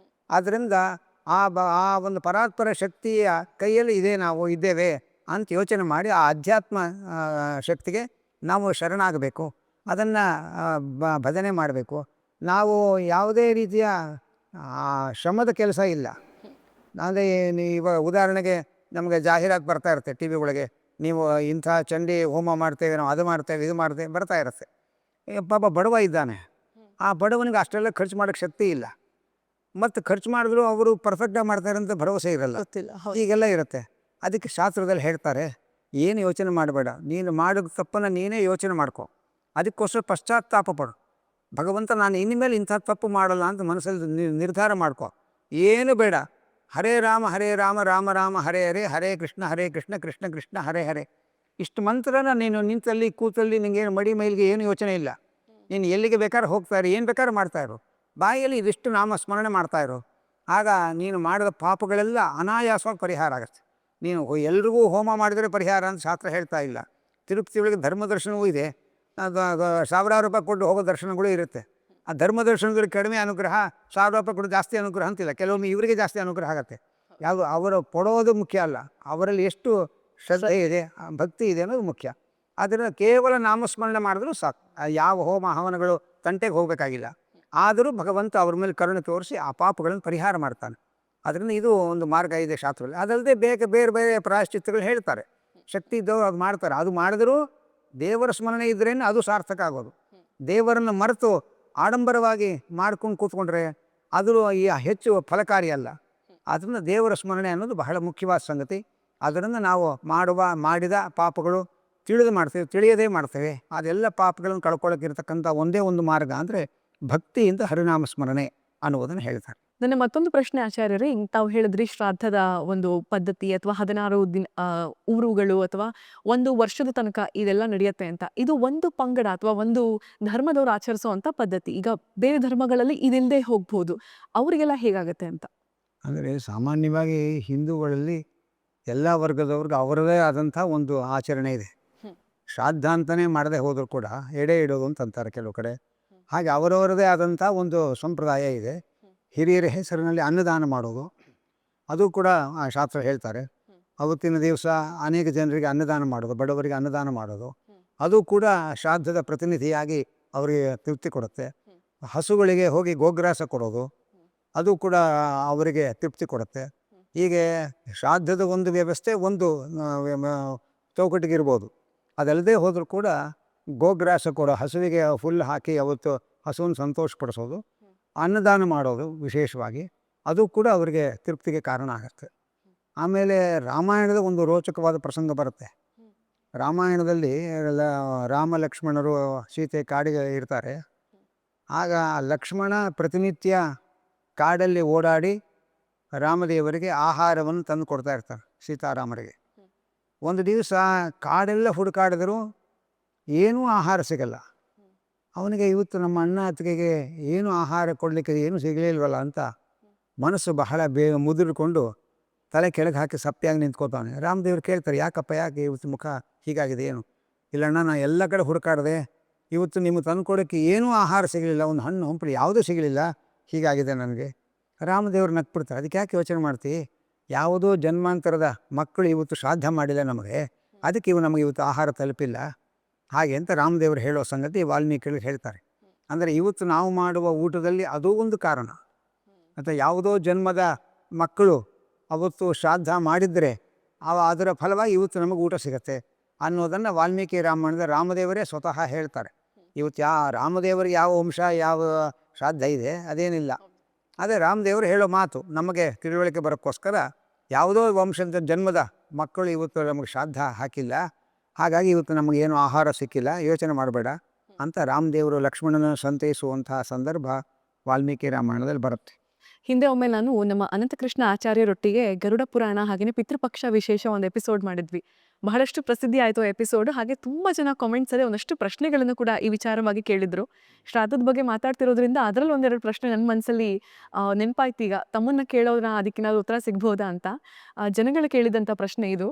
ಆದ್ದರಿಂದ ಆ ಒಂದು ಪರಾತ್ಪರ ಶಕ್ತಿಯ ಕೈಯಲ್ಲಿ ನಾವು ಇದ್ದೇವೆ ಅಂತ ಯೋಚನೆ ಮಾಡಿ ಆ ಅಧ್ಯಾತ್ಮ ಶಕ್ತಿಗೆ ನಾವು ಶರಣಾಗಬೇಕು, ಅದನ್ನು ಭಜನೆ ಮಾಡಬೇಕು. ನಾವು ಯಾವುದೇ ರೀತಿಯ ಶ್ರಮದ ಕೆಲಸ ಇಲ್ಲ. ಅಂದರೆ ಇವಾಗ ಉದಾಹರಣೆಗೆ ನಮಗೆ ಜಾಹೀರಾತು ಬರ್ತಾ ಇರುತ್ತೆ ಟಿ ವಿ ಒಳಗೆ, ನೀವು ಇಂಥ ಚಂಡಿ ಹೋಮ ಮಾಡ್ತೇವೆ, ನಾವು ಅದು ಮಾಡ್ತೇವೆ, ಇದು ಮಾಡ್ತೇವೆ ಬರ್ತಾ ಇರುತ್ತೆ. ಪಾಪ ಬಡವ ಇದ್ದಾನೆ, ಆ ಬಡವನಿಗೆ ಅಷ್ಟೆಲ್ಲ ಖರ್ಚು ಮಾಡೋಕ್ಕೆ ಶಕ್ತಿ ಇಲ್ಲ, ಮತ್ತು ಖರ್ಚು ಮಾಡಿದ್ರು ಅವರು ಪರ್ಫೆಕ್ಟಾಗಿ ಮಾಡ್ತಾರೆ ಅಂತ ಭರವಸೆ ಇರಲ್ಲ, ಹೀಗೆಲ್ಲ ಇರುತ್ತೆ. ಅದಕ್ಕೆ ಶಾಸ್ತ್ರದಲ್ಲಿ ಹೇಳ್ತಾರೆ, ಏನು ಯೋಚನೆ ಮಾಡಬೇಡ, ನೀನು ಮಾಡಿದ ತಪ್ಪನ್ನು ನೀನೇ ಯೋಚನೆ ಮಾಡ್ಕೊ, ಅದಕ್ಕೋಸ್ಕರ ಪಶ್ಚಾತ್ತಾಪ ಪಡು. ಭಗವಂತ ನಾನು ಇನ್ಮೇಲೆ ಇಂಥ ತಪ್ಪು ಮಾಡಲ್ಲ ಅಂತ ಮನಸ್ಸಲ್ಲಿ ನಿರ್ಧಾರ ಮಾಡ್ಕೊ, ಏನು ಬೇಡ. ಹರೇ ರಾಮ ರಾಮ ರಾಮ ಹರೇ ಹರೇ, ಹರೇ ಕೃಷ್ಣ ಕೃಷ್ಣ ಕೃಷ್ಣ ಹರೇ ಹರೇ. ಇಷ್ಟು ಮಂತ್ರನ ನೀನು ನಿಂತಲ್ಲಿ ಕೂತಲ್ಲಿ ನಿಂಗೇನು ಮಡಿ ಮೈಲಿಗೆ ಏನು ಯೋಚನೆ ಇಲ್ಲ. ನೀನು ಎಲ್ಲಿಗೆ ಬೇಕಾದ್ರೆ ಹೋಗ್ತಾಯಿರು, ಏನು ಬೇಕಾದ್ರೆ ಮಾಡ್ತಾಯಿರು, ಬಾಯಲ್ಲಿ ಇದಿಷ್ಟು ನಾಮ ಸ್ಮರಣೆ ಮಾಡ್ತಾಯಿರು. ಆಗ ನೀನು ಮಾಡಿದ ಪಾಪಗಳೆಲ್ಲ ಅನಾಯಾಸವಾಗಿ ಪರಿಹಾರ ಆಗುತ್ತೆ. ನೀನು ಎಲ್ರಿಗೂ ಹೋಮ ಮಾಡಿದರೆ ಪರಿಹಾರ ಅಂತ ಶಾಸ್ತ್ರ ಹೇಳ್ತಾ ಇಲ್ಲ. ತಿರುಪತಿ ಒಳಗೆ ಧರ್ಮದರ್ಶನವೂ ಇದೆ, ಸಾವಿರಾರು ರೂಪಾಯಿ ಕೊಟ್ಟು ಹೋಗೋ ದರ್ಶನಗಳು ಇರುತ್ತೆ. ಆ ಧರ್ಮದರ್ಶನದಲ್ಲಿ ಕಡಿಮೆ ಅನುಗ್ರಹ, 1000 ರೂಪಾಯಿ ಕೊಟ್ಟು ಜಾಸ್ತಿ ಅನುಗ್ರಹ ಅಂತಿಲ್ಲ. ಕೆಲವೊಮ್ಮೆ ಇವರಿಗೆ ಜಾಸ್ತಿ ಅನುಗ್ರಹ ಆಗುತ್ತೆ. ಯಾವುದು ಅವರು ಕೊಡೋದು ಮುಖ್ಯ ಅಲ್ಲ, ಅವರಲ್ಲಿ ಎಷ್ಟು ಶ್ರದ್ಧೆ ಇದೆ, ಭಕ್ತಿ ಇದೆ ಅನ್ನೋದು ಮುಖ್ಯ. ಆದ್ದರಿಂದ ಕೇವಲ ನಾಮಸ್ಮರಣೆ ಮಾಡಿದ್ರೂ ಸಾಕು, ಯಾವ ಹೋಮ ಹವನಗಳು ತಂಟೆಗೆ ಹೋಗಬೇಕಾಗಿಲ್ಲ. ಆದರೂ ಭಗವಂತ ಅವ್ರ ಮೇಲೆ ಕರುಣೆ ತೋರಿಸಿ ಆ ಪಾಪಗಳನ್ನು ಪರಿಹಾರ ಮಾಡ್ತಾನೆ. ಅದರಿಂದ ಇದು ಒಂದು ಮಾರ್ಗ ಇದೆ ಶಾಸ್ತ್ರದಲ್ಲಿ. ಅದಲ್ಲದೆ ಬೇರೆ ಬೇರೆ ಪ್ರಾಯಶ್ಚಿತ್ತಗಳು ಹೇಳ್ತಾರೆ, ಶಕ್ತಿ ಇದ್ದವರು ಅದು ಮಾಡ್ತಾರೆ. ಅದು ಮಾಡಿದರೂ ದೇವರ ಸ್ಮರಣೆ ಇದ್ರೇನು ಅದು ಸಾರ್ಥಕ ಆಗೋದು. ದೇವರನ್ನು ಮರೆತು ಆಡಂಬರವಾಗಿ ಮಾಡ್ಕೊಂಡು ಕೂತ್ಕೊಂಡ್ರೆ ಅದು ಹೆಚ್ಚು ಫಲಕಾರಿ ಅಲ್ಲ. ಆದ್ದರಿಂದ ದೇವರ ಸ್ಮರಣೆ ಅನ್ನೋದು ಬಹಳ ಮುಖ್ಯವಾದ ಸಂಗತಿ. ಅದರಿಂದ ನಾವು ಮಾಡಿದ ಪಾಪಗಳು ತಿಳಿದು ಮಾಡ್ತೇವೆ, ತಿಳಿಯದೇ ಮಾಡ್ತೇವೆ. ಅದೆಲ್ಲ ಪಾಪಗಳನ್ನು ಕಳ್ಕೊಳ್ಳೋಕ್ಕಿರ್ತಕ್ಕಂಥ ಒಂದೇ ಒಂದು ಮಾರ್ಗ ಅಂದರೆ ಭಕ್ತಿಯಿಂದ ಹರಿನಾಮ ಸ್ಮರಣೆ ಅನ್ನುವುದನ್ನು ಹೇಳ್ತಾರೆ. ನನ್ನ ಮತ್ತೊಂದು ಪ್ರಶ್ನೆ ಆಚಾರ್ಯರೇ, ಹಿಂಗ್ ತಾವು ಹೇಳಿದ್ರಿ ಶ್ರಾದ್ದದ ಒಂದು ಪದ್ಧತಿ ಅಥವಾ 16 ದಿನ ಊರುಗಳು ಅಥವಾ ಒಂದು ವರ್ಷದ ತನಕ ಇದೆಲ್ಲ ನಡೆಯುತ್ತೆ ಅಂತ. ಇದು ಒಂದು ಪಂಗಡ ಅಥವಾ ಒಂದು ಧರ್ಮದವ್ರು ಆಚರಿಸುವಂಥ ಪದ್ಧತಿ. ಈಗ ಬೇರೆ ಧರ್ಮಗಳಲ್ಲಿ ಇದಿಲ್ಲದೆ ಹೋಗ್ಬೋದು. ಅವರಿಗೆಲ್ಲ ಹೇಗಾಗತ್ತೆ ಅಂತ? ಅಂದರೆ ಸಾಮಾನ್ಯವಾಗಿ ಹಿಂದೂಗಳಲ್ಲಿ ಎಲ್ಲ ವರ್ಗದವ್ರಿಗೆ ಅವರದೇ ಆದಂಥ ಒಂದು ಆಚರಣೆ ಇದೆ. ಶ್ರಾದ್ದ ಅಂತಲೇ ಮಾಡದೆ ಹೋದರೂ ಕೂಡ ಎಡೆ ಇಡೋದು ಅಂತ ಅಂತಾರೆ ಕೆಲವು ಕಡೆ. ಹಾಗೆ ಅವರವರದೇ ಆದಂಥ ಒಂದು ಸಂಪ್ರದಾಯ ಇದೆ. ಹಿರಿಯರ ಹೆಸರಿನಲ್ಲಿ ಅನ್ನದಾನ ಮಾಡೋದು, ಅದು ಕೂಡ ಶಾಸ್ತ್ರ ಹೇಳ್ತಾರೆ. ಅವತ್ತಿನ ದಿವಸ ಅನೇಕ ಜನರಿಗೆ ಅನ್ನದಾನ ಮಾಡೋದು, ಬಡವರಿಗೆ ಅನ್ನದಾನ ಮಾಡೋದು, ಅದು ಕೂಡ ಶ್ರಾದ್ದದ ಪ್ರತಿನಿಧಿಯಾಗಿ ಅವರಿಗೆ ತೃಪ್ತಿ ಕೊಡುತ್ತೆ. ಹಸುಗಳಿಗೆ ಹೋಗಿ ಗೋಗ್ರಾಸ ಕೊಡೋದು, ಅದು ಕೂಡ ಅವರಿಗೆ ತೃಪ್ತಿ ಕೊಡುತ್ತೆ. ಹೀಗೆ ಶ್ರಾದ್ದದ ಒಂದು ವ್ಯವಸ್ಥೆ ಒಂದು ಚೌಕಟ್ಟಿಗಿರ್ಬೋದು. ಅದಲ್ಲದೆ ಹೋದರೂ ಕೂಡ ಗೋಗ್ರಾಸ ಕೊಡೋ, ಹಸುವಿಗೆ ಫುಲ್ ಹಾಕಿ ಅವತ್ತು ಹಸುವನ್ನು ಸಂತೋಷಪಡಿಸೋದು, ಅನ್ನದಾನ ಮಾಡೋದು ವಿಶೇಷವಾಗಿ, ಅದು ಕೂಡ ಅವರಿಗೆ ತೃಪ್ತಿಗೆ ಕಾರಣ ಆಗುತ್ತೆ. ಆಮೇಲೆ ರಾಮಾಯಣದ ಒಂದು ರೋಚಕವಾದ ಪ್ರಸಂಗ ಬರುತ್ತೆ. ರಾಮಾಯಣದಲ್ಲಿ ರಾಮ ಲಕ್ಷ್ಮಣರು ಸೀತೆ ಕಾಡಿಗೆ ಇರ್ತಾರೆ. ಆಗ ಲಕ್ಷ್ಮಣ ಪ್ರತಿನಿತ್ಯ ಕಾಡಲ್ಲಿ ಓಡಾಡಿ ರಾಮದೇವರಿಗೆ ಆಹಾರವನ್ನು ತಂದು ಕೊಡ್ತಾ ಇರ್ತಾರೆ ಸೀತಾರಾಮರಿಗೆ. ಒಂದು ದಿವಸ ಕಾಡೆಲ್ಲ ಹುಡುಕಾಡಿದ್ರು ಏನೂ ಆಹಾರ ಸಿಗಲ್ಲ. ಅವನಿಗೆ ಇವತ್ತು ನಮ್ಮ ಅಣ್ಣ ಅತ್ತಿಗೆಗೆ ಏನು ಆಹಾರ ಕೊಡಲಿಕ್ಕೆ ಏನು ಸಿಗಲಿಲ್ವಲ್ಲ ಅಂತ ಮನಸ್ಸು ಬಹಳ ಮುದುರಿಕೊಂಡು ತಲೆ ಕೆಳಗೆ ಹಾಕಿ ಸಪ್ಪೆಯಾಗಿ ನಿಂತ್ಕೋತಾನೆ. ರಾಮದೇವರು ಕೇಳ್ತಾರೆ, ಯಾಕಪ್ಪ, ಯಾಕೆ ಇವತ್ತು ಮುಖ ಹೀಗಾಗಿದೆ, ಏನು? ಇಲ್ಲಣ್ಣ, ನಾನು ಎಲ್ಲ ಕಡೆ ಹುಡುಕಾಡಿದೆ, ಇವತ್ತು ನಿಮಗೆ ತಂದು ಕೊಡೋಕ್ಕೆ ಏನೂ ಆಹಾರ ಸಿಗಲಿಲ್ಲ, ಒಂದು ಹಣ್ಣು ಹಂಪಲು ಯಾವುದೂ ಸಿಗಲಿಲ್ಲ, ಹೀಗಾಗಿದೆ ನನಗೆ. ರಾಮದೇವರು ನಕ್ಬಿಡ್ತಾರೆ, ಅದಕ್ಕೆ ಯಾಕೆ ಯೋಚನೆ ಮಾಡ್ತೀವಿ, ಯಾವುದೋ ಜನ್ಮಾಂತರದ ಮಕ್ಕಳು ಇವತ್ತು ಶ್ರಾದ್ದ ಮಾಡಿಲ್ಲ ನಮಗೆ, ಅದಕ್ಕೆ ನಮಗೆ ಇವತ್ತು ಆಹಾರ ತಲುಪಿಲ್ಲ. ಹಾಗೆ ಅಂತ ರಾಮದೇವರು ಹೇಳೋ ಸಂಗತಿ ವಾಲ್ಮೀಕಿಗಳು ಹೇಳ್ತಾರೆ. ಅಂದರೆ ಇವತ್ತು ನಾವು ಮಾಡುವ ಊಟದಲ್ಲಿ ಅದೂ ಒಂದು ಕಾರಣ. ಅಥವಾ ಯಾವುದೋ ಜನ್ಮದ ಮಕ್ಕಳು ಅವತ್ತು ಶ್ರಾದ್ದ ಮಾಡಿದರೆ ಅದರ ಫಲವಾಗಿ ಇವತ್ತು ನಮಗೆ ಊಟ ಸಿಗುತ್ತೆ ಅನ್ನೋದನ್ನು ವಾಲ್ಮೀಕಿ ರಾಮಾಯಣದ ರಾಮದೇವರೇ ಸ್ವತಃ ಹೇಳ್ತಾರೆ. ಇವತ್ತು ರಾಮದೇವರಿಗೆ ಯಾವ ವಂಶ ಯಾವ ಶ್ರಾದ್ದ ಇದೆ ಅದೇನಿಲ್ಲ. ಅದೇ ರಾಮದೇವರು ಹೇಳೋ ಮಾತು ನಮಗೆ ತಿಳುವಳಿಕೆ ಬರೋಕ್ಕೋಸ್ಕರ, ಯಾವುದೋ ವಂಶದ ಜನ್ಮದ ಮಕ್ಕಳು ಇವತ್ತು ನಮಗೆ ಶ್ರಾದ್ದ ಹಾಕಿಲ್ಲ, ಹಾಗಾಗಿ ಇವತ್ತು ನಮಗೇನು ಆಹಾರ ಸಿಕ್ಕಿಲ್ಲ, ಯೋಚನೆ ಮಾಡಬೇಡ ಅಂತ ರಾಮದೇವರು ಲಕ್ಷ್ಮಣನ ಸಂತೈಸುವಂತಹ ಸಂದರ್ಭ ವಾಲ್ಮೀಕಿ ರಾಮಾಯಣದಲ್ಲಿ ಬರುತ್ತೆ. ಹಿಂದೆ ಒಮ್ಮೆ ನಾನು ನಮ್ಮ ಅನಂತಕೃಷ್ಣ ಆಚಾರ್ಯರೊಟ್ಟಿಗೆ ಗರುಡ ಪುರಾಣ ಹಾಗೆಯೇ ಪಿತೃಪಕ್ಷ ವಿಶೇಷ ಒಂದು ಎಪಿಸೋಡ್ ಮಾಡಿದ್ವಿ. ಬಹಳಷ್ಟು ಪ್ರಸಿದ್ಧಿ ಆಯಿತು ಎಪಿಸೋಡ್. ಹಾಗೆ ತುಂಬ ಜನ ಕಾಮೆಂಟ್ಸಲ್ಲಿ ಒಂದಷ್ಟು ಪ್ರಶ್ನೆಗಳನ್ನು ಕೂಡ ಈ ವಿಚಾರವಾಗಿ ಕೇಳಿದ್ರು. ಶ್ರಾದ್ದದ ಬಗ್ಗೆ ಮಾತಾಡ್ತಿರೋದ್ರಿಂದ ಅದರಲ್ಲಿ ಒಂದೆರಡು ಪ್ರಶ್ನೆ ನನ್ನ ಮನಸ್ಸಲ್ಲಿ ನೆನಪಾಯ್ತು. ಈಗ ತಮ್ಮನ್ನು ಕೇಳೋದ್ರ ಅದಕ್ಕೇನಾದ್ರು ಉತ್ತರ ಸಿಗ್ಬೋದಾ ಅಂತ ಜನಗಳು ಕೇಳಿದಂಥ ಪ್ರಶ್ನೆ ಇದು.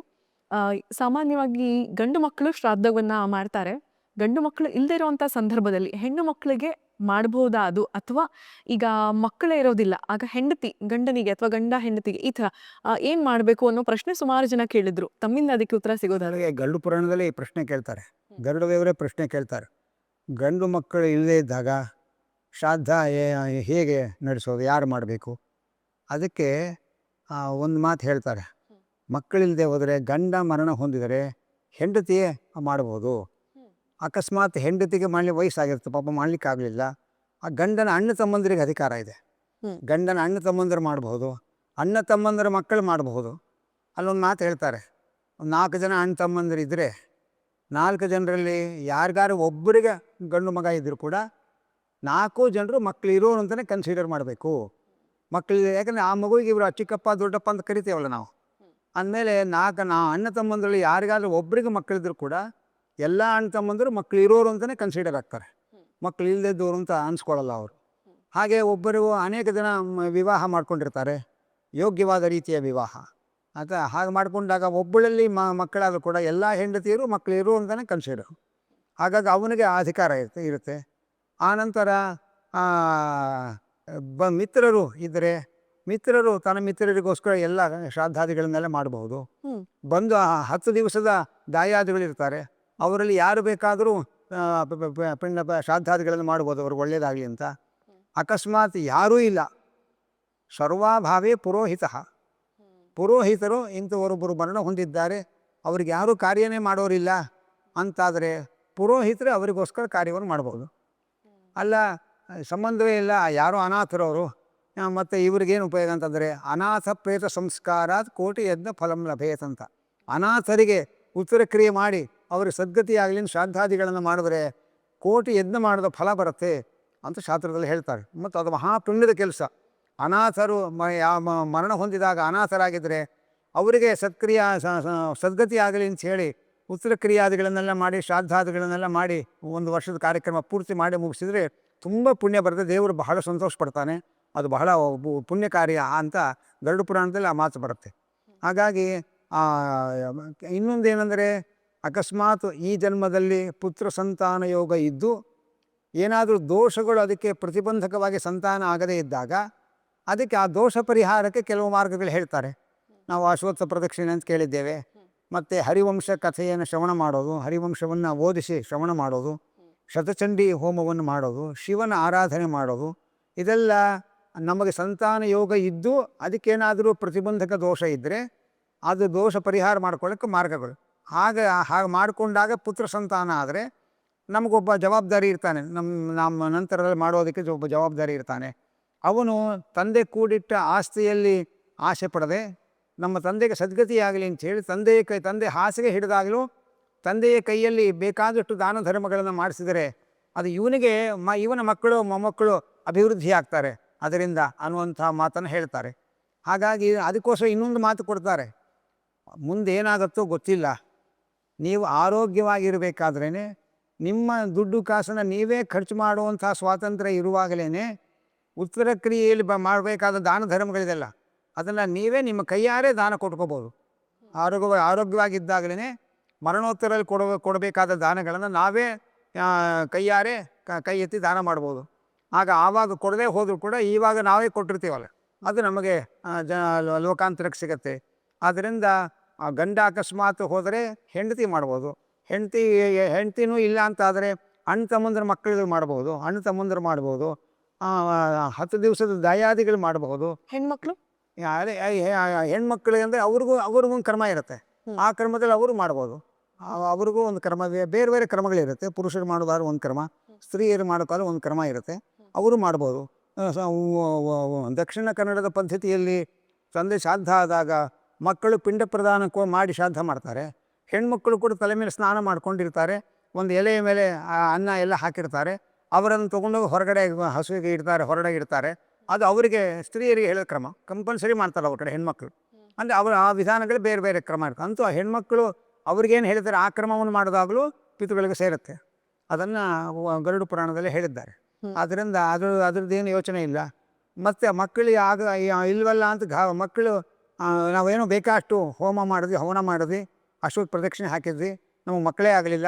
ಸಾಮಾನ್ಯವಾಗಿ ಗಂಡು ಮಕ್ಕಳು ಶ್ರಾದ್ದವನ್ನು ಮಾಡ್ತಾರೆ. ಗಂಡು ಮಕ್ಕಳು ಇಲ್ಲದೆ ಇರುವಂಥ ಸಂದರ್ಭದಲ್ಲಿ ಹೆಣ್ಣು ಮಕ್ಕಳಿಗೆ ಮಾಡ್ಬೋದಾ ಅದು, ಅಥವಾ ಈಗ ಮಕ್ಕಳೇ ಇರೋದಿಲ್ಲ ಆಗ ಹೆಂಡತಿ ಗಂಡನಿಗೆ ಅಥವಾ ಗಂಡ ಹೆಂಡತಿಗೆ ಈ ಥರ ಏನು ಮಾಡಬೇಕು ಅನ್ನೋ ಪ್ರಶ್ನೆ ಸುಮಾರು ಜನ ಕೇಳಿದ್ರು. ತಮ್ಮಿಂದ ಅದಕ್ಕೆ ಉತ್ತರ ಸಿಗೋದಾದ್ರೆ? ಗರುಡ ಪುರಾಣದಲ್ಲಿ ಈ ಪ್ರಶ್ನೆ ಕೇಳ್ತಾರೆ, ಗರುಡದೇವರೇ ಪ್ರಶ್ನೆ ಕೇಳ್ತಾರೆ, ಗಂಡು ಮಕ್ಕಳು ಇಲ್ಲದೇ ಇದ್ದಾಗ ಶ್ರಾದ್ದ ಹೇಗೆ ನಡೆಸೋದು, ಯಾರು ಮಾಡಬೇಕು? ಅದಕ್ಕೆ ಒಂದು ಮಾತು ಹೇಳ್ತಾರೆ, ಮಕ್ಕಳಿಲ್ಲದೆ ಹೋದರೆ ಗಂಡ ಮರಣ ಹೊಂದಿದರೆ ಹೆಂಡತಿಯೇ ಮಾಡ್ಬೋದು. ಅಕಸ್ಮಾತ್ ಹೆಂಡತಿಗೆ ಮಾಡಲಿ ವಯಸ್ಸಾಗಿರುತ್ತೆ, ಪಾಪ ಮಾಡಲಿಕ್ಕಾಗಲಿಲ್ಲ, ಆ ಗಂಡನ ಅಣ್ಣ ತಮ್ಮಂದರಿಗೆ ಅಧಿಕಾರ ಇದೆ. ಗಂಡನ ಅಣ್ಣ ತಮ್ಮಂದರು ಮಾಡ್ಬೋದು, ಅಣ್ಣ ತಮ್ಮಂದರ ಮಕ್ಕಳು ಮಾಡಬಹುದು. ಅಲ್ಲೊಂದು ಮಾತು ಹೇಳ್ತಾರೆ, 4 ಜನ ಅಣ್ಣ ತಮ್ಮಂದಿರಿದ್ದರೆ 4 ಜನರಲ್ಲಿ ಯಾರಿಗಾರು ಒಬ್ಬರಿಗೆ ಗಂಡು ಮಗ ಇದ್ದರೂ ಕೂಡ 4 ಜನರು ಮಕ್ಕಳು ಇರೋರು ಅಂತಲೇ ಕನ್ಸಿಡರ್ ಮಾಡಬೇಕು. ಮಕ್ಕಳಿದೆ, ಯಾಕಂದರೆ ಆ ಮಗುವಿಗೆ ಇವರು ಚಿಕ್ಕಪ್ಪ ದೊಡ್ಡಪ್ಪ ಅಂತ ಕರಿತೇವಲ್ಲ ನಾವು. ಅಂದಮೇಲೆ 4 ಅಣ್ಣ ತಮ್ಮಂದರಲ್ಲಿ ಯಾರಿಗಾದ್ರೂ ಒಬ್ಬರಿಗೆ ಮಕ್ಕಳಿದ್ರು ಕೂಡ ಎಲ್ಲ ಅಣ್ಣ ತಮ್ಮಂದರು ಮಕ್ಕಳು ಇರೋರು ಅಂತಲೇ ಕನ್ಸಿಡರ್ ಆಗ್ತಾರೆ, ಮಕ್ಕಳು ಇಲ್ಲದಿದ್ದವರು ಅಂತ ಅನ್ಸ್ಕೊಳ್ಳಲ್ಲ ಅವರು. ಹಾಗೆ ಒಬ್ಬರು ಅನೇಕ ಜನ ವಿವಾಹ ಮಾಡ್ಕೊಂಡಿರ್ತಾರೆ, ಯೋಗ್ಯವಾದ ರೀತಿಯ ವಿವಾಹ. ಅಥವಾ ಹಾಗೆ ಮಾಡಿಕೊಂಡಾಗ ಒಬ್ಬಳಲ್ಲಿ ಮಕ್ಕಳಾದರೂ ಕೂಡ ಎಲ್ಲ ಹೆಂಡತಿಯರು ಮಕ್ಕಳು ಇರೋ ಅಂತಲೇ ಕನ್ಸಿಡರ್. ಹಾಗಾಗಿ ಅವನಿಗೆ ಅಧಿಕಾರ ಇರುತ್ತೆ. ಆನಂತರ ಮಿತ್ರರು ಇದ್ದರೆ ಮಿತ್ರರು ತನ್ನ ಮಿತ್ರರಿಗೋಸ್ಕರ ಎಲ್ಲ ಶ್ರಾದ್ದಾದಿಗಳನ್ನೆಲ್ಲ ಮಾಡಬಹುದು. ಬಂದು 10 ದಿವಸದ ದಾಯಾದಿಗಳಿರ್ತಾರೆ, ಅವರಲ್ಲಿ ಯಾರು ಬೇಕಾದರೂ ಪಿಂಡ ಶ್ರಾದ್ದಾದಿಗಳನ್ನು ಮಾಡ್ಬೋದು ಅವ್ರಿಗೆ ಒಳ್ಳೆಯದಾಗಲಿ ಅಂತ. ಅಕಸ್ಮಾತ್ ಯಾರೂ ಇಲ್ಲ, ಸರ್ವಾಭಾವೇ ಪುರೋಹಿತರು ಇಂಥವರೊಬ್ಬರು ಮರಣ ಹೊಂದಿದ್ದಾರೆ, ಅವ್ರಿಗೆ ಯಾರೂ ಕಾರ್ಯನೇ ಮಾಡೋರಿಲ್ಲ ಅಂತಾದರೆ ಪುರೋಹಿತರು ಅವರಿಗೋಸ್ಕರ ಕಾರ್ಯವನ್ನು ಮಾಡ್ಬೋದು. ಅಲ್ಲ, ಸಂಬಂಧವೇ ಇಲ್ಲ, ಯಾರೋ ಅನಾಥರವರು, ಮತ್ತು ಇವ್ರಿಗೇನು ಉಪಯೋಗ ಅಂತಂದರೆ ಅನಾಥ ಪ್ರೇತ ಸಂಸ್ಕಾರಾತ್ ಕೋಟಿ ಯಜ್ಞ ಫಲಂ ಲಭೇತ್ ಅಂತ. ಅನಾಥರಿಗೆ ಉತ್ತರ ಕ್ರಿಯೆ ಮಾಡಿ ಅವರಿಗೆ ಸದ್ಗತಿಯಾಗಲಿ ಶ್ರಾದ್ದಾದಿಗಳನ್ನು ಮಾಡಿದ್ರೆ ಕೋಟಿ ಯಜ್ಞ ಮಾಡಿದ ಫಲ ಬರುತ್ತೆ ಅಂತ ಶಾಸ್ತ್ರದಲ್ಲಿ ಹೇಳ್ತಾರೆ. ಮತ್ತು ಅದು ಮಹಾಪುಣ್ಯದ ಕೆಲಸ. ಅನಾಥರು ಮರಣ ಹೊಂದಿದಾಗ ಅನಾಥರಾಗಿದ್ದರೆ ಅವರಿಗೆ ಸದ್ಗತಿ ಆಗಲಿ ಅಂತ ಹೇಳಿ ಉತ್ತರ ಕ್ರಿಯಾದಿಗಳನ್ನೆಲ್ಲ ಮಾಡಿ ಶ್ರಾದ್ದಾದಿಗಳನ್ನೆಲ್ಲ ಮಾಡಿ ಒಂದು ವರ್ಷದ ಕಾರ್ಯಕ್ರಮ ಪೂರ್ತಿ ಮಾಡಿ ಮುಗಿಸಿದರೆ ತುಂಬ ಪುಣ್ಯ ಬರುತ್ತೆ. ದೇವರು ಬಹಳ ಸಂತೋಷ ಪಡ್ತಾನೆ. ಅದು ಬಹಳ ಪುಣ್ಯ ಕಾರ್ಯ ಅಂತ ಗರುಡ ಪುರಾಣದಲ್ಲಿ ಆ ಮಾತು ಬರುತ್ತೆ. ಹಾಗಾಗಿ ಇನ್ನೊಂದೇನೆಂದರೆ, ಅಕಸ್ಮಾತ್ ಈ ಜನ್ಮದಲ್ಲಿ ಪುತ್ರ ಸಂತಾನ ಯೋಗ ಇದ್ದು ಏನಾದರೂ ದೋಷಗಳು ಅದಕ್ಕೆ ಪ್ರತಿಬಂಧಕವಾಗಿ ಸಂತಾನ ಆಗದೇ ಇದ್ದಾಗ ಅದಕ್ಕೆ ಆ ದೋಷ ಪರಿಹಾರಕ್ಕೆ ಕೆಲವು ಮಾರ್ಗಗಳು ಹೇಳ್ತಾರೆ. ನಾವು ಅಶ್ವತ್ಥ ಪ್ರದಕ್ಷಿಣೆ ಅಂತ ಕೇಳಿದ್ದೇವೆ. ಮತ್ತು ಹರಿವಂಶ ಕಥೆಯನ್ನು ಶ್ರವಣ ಮಾಡೋದು, ಹರಿವಂಶವನ್ನು ಓದಿಸಿ ಶ್ರವಣ ಮಾಡೋದು, ಶತಚಂಡಿ ಹೋಮವನ್ನು ಮಾಡೋದು, ಶಿವನ ಆರಾಧನೆ ಮಾಡೋದು, ಇದೆಲ್ಲ ನಮಗೆ ಸಂತಾನ ಯೋಗ ಇದ್ದು ಅದಕ್ಕೇನಾದರೂ ಪ್ರತಿಬಂಧಕ ದೋಷ ಇದ್ದರೆ ಅದು ದೋಷ ಪರಿಹಾರ ಮಾಡ್ಕೊಳ್ಳೋಕ್ಕೆ ಮಾರ್ಗಗಳು. ಹಾಗೆ ಮಾಡಿಕೊಂಡಾಗ ಪುತ್ರ ಸಂತಾನ ಆದರೆ ನಮಗೊಬ್ಬ ಜವಾಬ್ದಾರಿ ಇರ್ತಾನೆ. ನಮ್ಮ ನಂತರದಲ್ಲಿ ಮಾಡೋದಕ್ಕೆ ಒಬ್ಬ ಜವಾಬ್ದಾರಿ ಇರ್ತಾನೆ. ಅವನು ತಂದೆ ಕೂಡಿಟ್ಟ ಆಸ್ತಿಯಲ್ಲಿ ಆಸೆ ಪಡದೆ ನಮ್ಮ ತಂದೆಗೆ ಸದ್ಗತಿಯಾಗಲಿ ಅಂಥೇಳಿ ತಂದೆ ಹಾಸಿಗೆ ಹಿಡಿದಾಗಲೂ ತಂದೆಯ ಕೈಯಲ್ಲಿ ಬೇಕಾದಷ್ಟು ದಾನ ಧರ್ಮಗಳನ್ನು ಮಾಡಿಸಿದರೆ ಅದು ಇವನ ಮಕ್ಕಳು ಮೊಮ್ಮಕ್ಕಳು ಅಭಿವೃದ್ಧಿ ಆಗ್ತಾರೆ ಅದರಿಂದ ಅನ್ನುವಂಥ ಮಾತನ್ನು ಹೇಳ್ತಾರೆ. ಹಾಗಾಗಿ ಅದಕ್ಕೋಸ್ಕರ ಇನ್ನೊಂದು ಮಾತು ಕೊಡ್ತಾರೆ, ಮುಂದೆ ಏನಾಗುತ್ತೋ ಗೊತ್ತಿಲ್ಲ, ನೀವು ಆರೋಗ್ಯವಾಗಿರಬೇಕಾದ್ರೇ ನಿಮ್ಮ ದುಡ್ಡು ಕಾಸನ್ನು ನೀವೇ ಖರ್ಚು ಮಾಡುವಂಥ ಸ್ವಾತಂತ್ರ್ಯ ಇರುವಾಗಲೇ ಉತ್ತರ ಕ್ರಿಯೆಯಲ್ಲಿ ಮಾಡಬೇಕಾದ ದಾನ ಧರ್ಮಗಳಿದೆಲ್ಲ ಅದನ್ನು ನೀವೇ ನಿಮ್ಮ ಕೈಯಾರೆ ದಾನ ಕೊಟ್ಕೋಬೋದು. ಆರೋಗ್ಯವಾಗಿದ್ದಾಗಲೇ ಮರಣೋತ್ತರಲ್ಲಿ ಕೊಡಬೇಕಾದ ದಾನಗಳನ್ನು ನಾವೇ ಕೈಯಾರೆ ಕೈ ಎತ್ತಿ ದಾನ ಮಾಡ್ಬೋದು. ಆವಾಗ ಕೊಡದೇ ಹೋದರೂ ಕೂಡ ಇವಾಗ ನಾವೇ ಕೊಟ್ಟಿರ್ತೀವಲ್ಲ ಅದು ನಮಗೆ ಲೋಕಾಂತರಕ್ಕೆ ಸಿಗತ್ತೆ. ಆದ್ದರಿಂದ ಗಂಡ ಅಕಸ್ಮಾತ್ ಹೋದರೆ ಹೆಂಡತಿ ಮಾಡ್ಬೋದು. ಹೆಂಡತಿನೂ ಇಲ್ಲ ಅಂತಾದರೆ ಅಣ್ಣ ತಮ್ಮಂದ್ರ ಮಕ್ಕಳು ಮಾಡ್ಬೋದು, ಅಣ್ಣ ತಮ್ಮಂದ್ರು ಮಾಡ್ಬೋದು. 10 ದಿವಸದ ದಯಾದಿಗಳು ಮಾಡಬಹುದು. ಹೆಣ್ಮಕ್ಳು ಹೆಣ್ಮಕ್ಳು ಅಂದರೆ ಅವ್ರಿಗೊಂದು ಕರ್ಮ ಇರುತ್ತೆ. ಆ ಕರ್ಮದಲ್ಲಿ ಅವರು ಮಾಡ್ಬೋದು. ಅವ್ರಿಗೂ ಒಂದು ಕರ್ಮ, ಬೇರೆ ಬೇರೆ ಕ್ರಮಗಳಿರುತ್ತೆ. ಪುರುಷರು ಮಾಡೋದಾದ್ರೆ ಒಂದು ಕ್ರಮ, ಸ್ತ್ರೀಯರು ಮಾಡೋಕ್ಕಾದ್ರೆ ಒಂದು ಕ್ರಮ ಇರುತ್ತೆ, ಅವರು ಮಾಡ್ಬೋದು. ದಕ್ಷಿಣ ಕನ್ನಡದ ಪದ್ಧತಿಯಲ್ಲಿ ತಂದೆ ಶ್ರಾದ್ದ ಆದಾಗ ಮಕ್ಕಳು ಪಿಂಡ ಪ್ರದಾನ ಮಾಡಿ ಶ್ರಾದ್ದ ಮಾಡ್ತಾರೆ. ಹೆಣ್ಮಕ್ಕಳು ಕೂಡ ತಲೆ ಮೇಲೆ ಸ್ನಾನ ಮಾಡ್ಕೊಂಡಿರ್ತಾರೆ, ಒಂದು ಎಲೆಯ ಮೇಲೆ ಅನ್ನ ಎಲ್ಲ ಹಾಕಿರ್ತಾರೆ. ಅವರನ್ನು ತೊಗೊಂಡೋಗಿ ಹೊರಗಡೆ ಹಸುವಿಗೆ ಹೊರಗಡೆ ಇಡ್ತಾರೆ. ಅದು ಅವರಿಗೆ ಸ್ತ್ರೀಯರಿಗೆ ಹೇಳೋ ಕ್ರಮ ಕಂಪಲ್ಸರಿ ಮಾಡ್ತಾರೆ ಅವ್ರ ಕಡೆ ಹೆಣ್ಮಕ್ಳು. ಅಂದರೆ ಆ ವಿಧಾನಗಳು ಬೇರೆ ಬೇರೆ ಕ್ರಮ ಇರುತ್ತೆ. ಅಂತೂ ಆ ಹೆಣ್ಮಕ್ಳು ಅವ್ರಿಗೇನು ಹೇಳ್ತಾರೆ ಆ ಕ್ರಮವನ್ನು ಮಾಡಿದಾಗಲೂ ಪಿತೃಗಳಿಗೆ ಸೇರುತ್ತೆ. ಅದನ್ನು ಗರುಡ ಪುರಾಣದಲ್ಲಿ ಹೇಳಿದ್ದಾರೆ. ಆದ್ದರಿಂದ ಅದ್ರದ್ದೇನು ಯೋಚನೆ ಇಲ್ಲ. ಮತ್ತು ಮಕ್ಕಳಿಗೆ ಇಲ್ವಲ್ಲ ಅಂತ ಮಕ್ಕಳು ನಾವೇನೋ ಬೇಕಾಷ್ಟು ಹೋಮ ಮಾಡಿದ್ವಿ, ಹವನ ಮಾಡಿದ್ವಿ, ಅಶ್ವತ್ಥ ಪ್ರದಕ್ಷಿಣೆ ಹಾಕಿದ್ವಿ, ನಮಗೆ ಮಕ್ಕಳೇ ಆಗಲಿಲ್ಲ,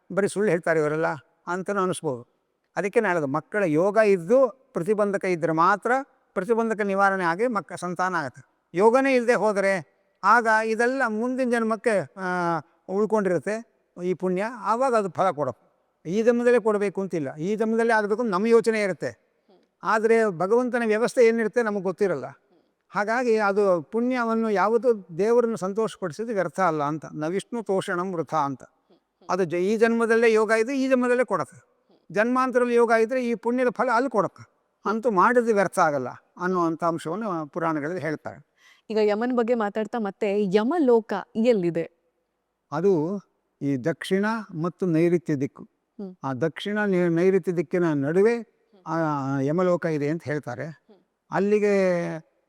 ಬರೀ ಸುಳ್ಳು ಹೇಳ್ತಾರೆ ಇವರೆಲ್ಲ ಅಂತಲೂ ಅನಿಸ್ಬೋದು. ಅದಕ್ಕೆ ಹೇಳೋದು, ಮಕ್ಕಳ ಯೋಗ ಇದ್ದು ಪ್ರತಿಬಂಧಕ ಇದ್ದರೆ ಮಾತ್ರ ಪ್ರತಿಬಂಧಕ ನಿವಾರಣೆ ಆಗಿ ಸಂತಾನ ಆಗುತ್ತೆ. ಯೋಗನೇ ಇಲ್ಲದೆ ಹೋದರೆ ಆಗ ಇದೆಲ್ಲ ಮುಂದಿನ ಜನ್ಮಕ್ಕೆ ಉಳ್ಕೊಂಡಿರುತ್ತೆ ಈ ಪುಣ್ಯ. ಆವಾಗ ಅದು ಫಲ ಕೊಡೋದು. ಈ ಜನ್ಮದಲ್ಲೇ ಕೊಡಬೇಕು ಅಂತಿಲ್ಲ, ಈ ಜನ್ಮದಲ್ಲೇ ಆಗಬೇಕು ನಮ್ಮ ಯೋಚನೆ ಇರುತ್ತೆ. ಆದರೆ ಭಗವಂತನ ವ್ಯವಸ್ಥೆ ಏನಿರುತ್ತೆ ನಮಗೆ ಗೊತ್ತಿರಲ್ಲ. ಹಾಗಾಗಿ ಅದು ಪುಣ್ಯವನ್ನು ಯಾವುದು ದೇವರನ್ನು ಸಂತೋಷಪಡಿಸಿದ್ದು ವ್ಯರ್ಥ ಅಲ್ಲ ಅಂತ. ನ ವಿಷ್ಣು ತೋಷಣಂ ವೃಥ ಅಂತ. ಅದು ಈ ಜನ್ಮದಲ್ಲೇ ಯೋಗ ಇದೆ, ಈ ಜನ್ಮದಲ್ಲೇ ಕೊಡುತ್ತೆ. ಜನ್ಮಾಂತರಲ್ಲಿ ಯೋಗ ಇದ್ದರೆ ಈ ಪುಣ್ಯದ ಫಲ ಅಲ್ಲಿ ಕೊಡುತ್ತೆ. ಅಂತೂ ಮಾಡಿದ್ದು ವ್ಯರ್ಥ ಆಗಲ್ಲ ಅನ್ನುವಂಥ ಅಂಶವನ್ನು ಪುರಾಣಗಳಲ್ಲಿ ಹೇಳ್ತಾರೆ. ಈಗ ಯಮನ ಬಗ್ಗೆ ಮಾತಾಡ್ತಾ ಮತ್ತೆ ಯಮಲೋಕ ಎಲ್ಲಿದೆ? ಅದು ಈ ದಕ್ಷಿಣ ಮತ್ತು ನೈಋತ್ಯ ದಿಕ್ಕು. ಆ ದಕ್ಷಿಣ ನೈಋತ್ಯ ದಿಕ್ಕಿನ ನಡುವೆ ಆ ಯಮಲೋಕ ಇದೆ ಅಂತ ಹೇಳ್ತಾರೆ. ಅಲ್ಲಿಗೆ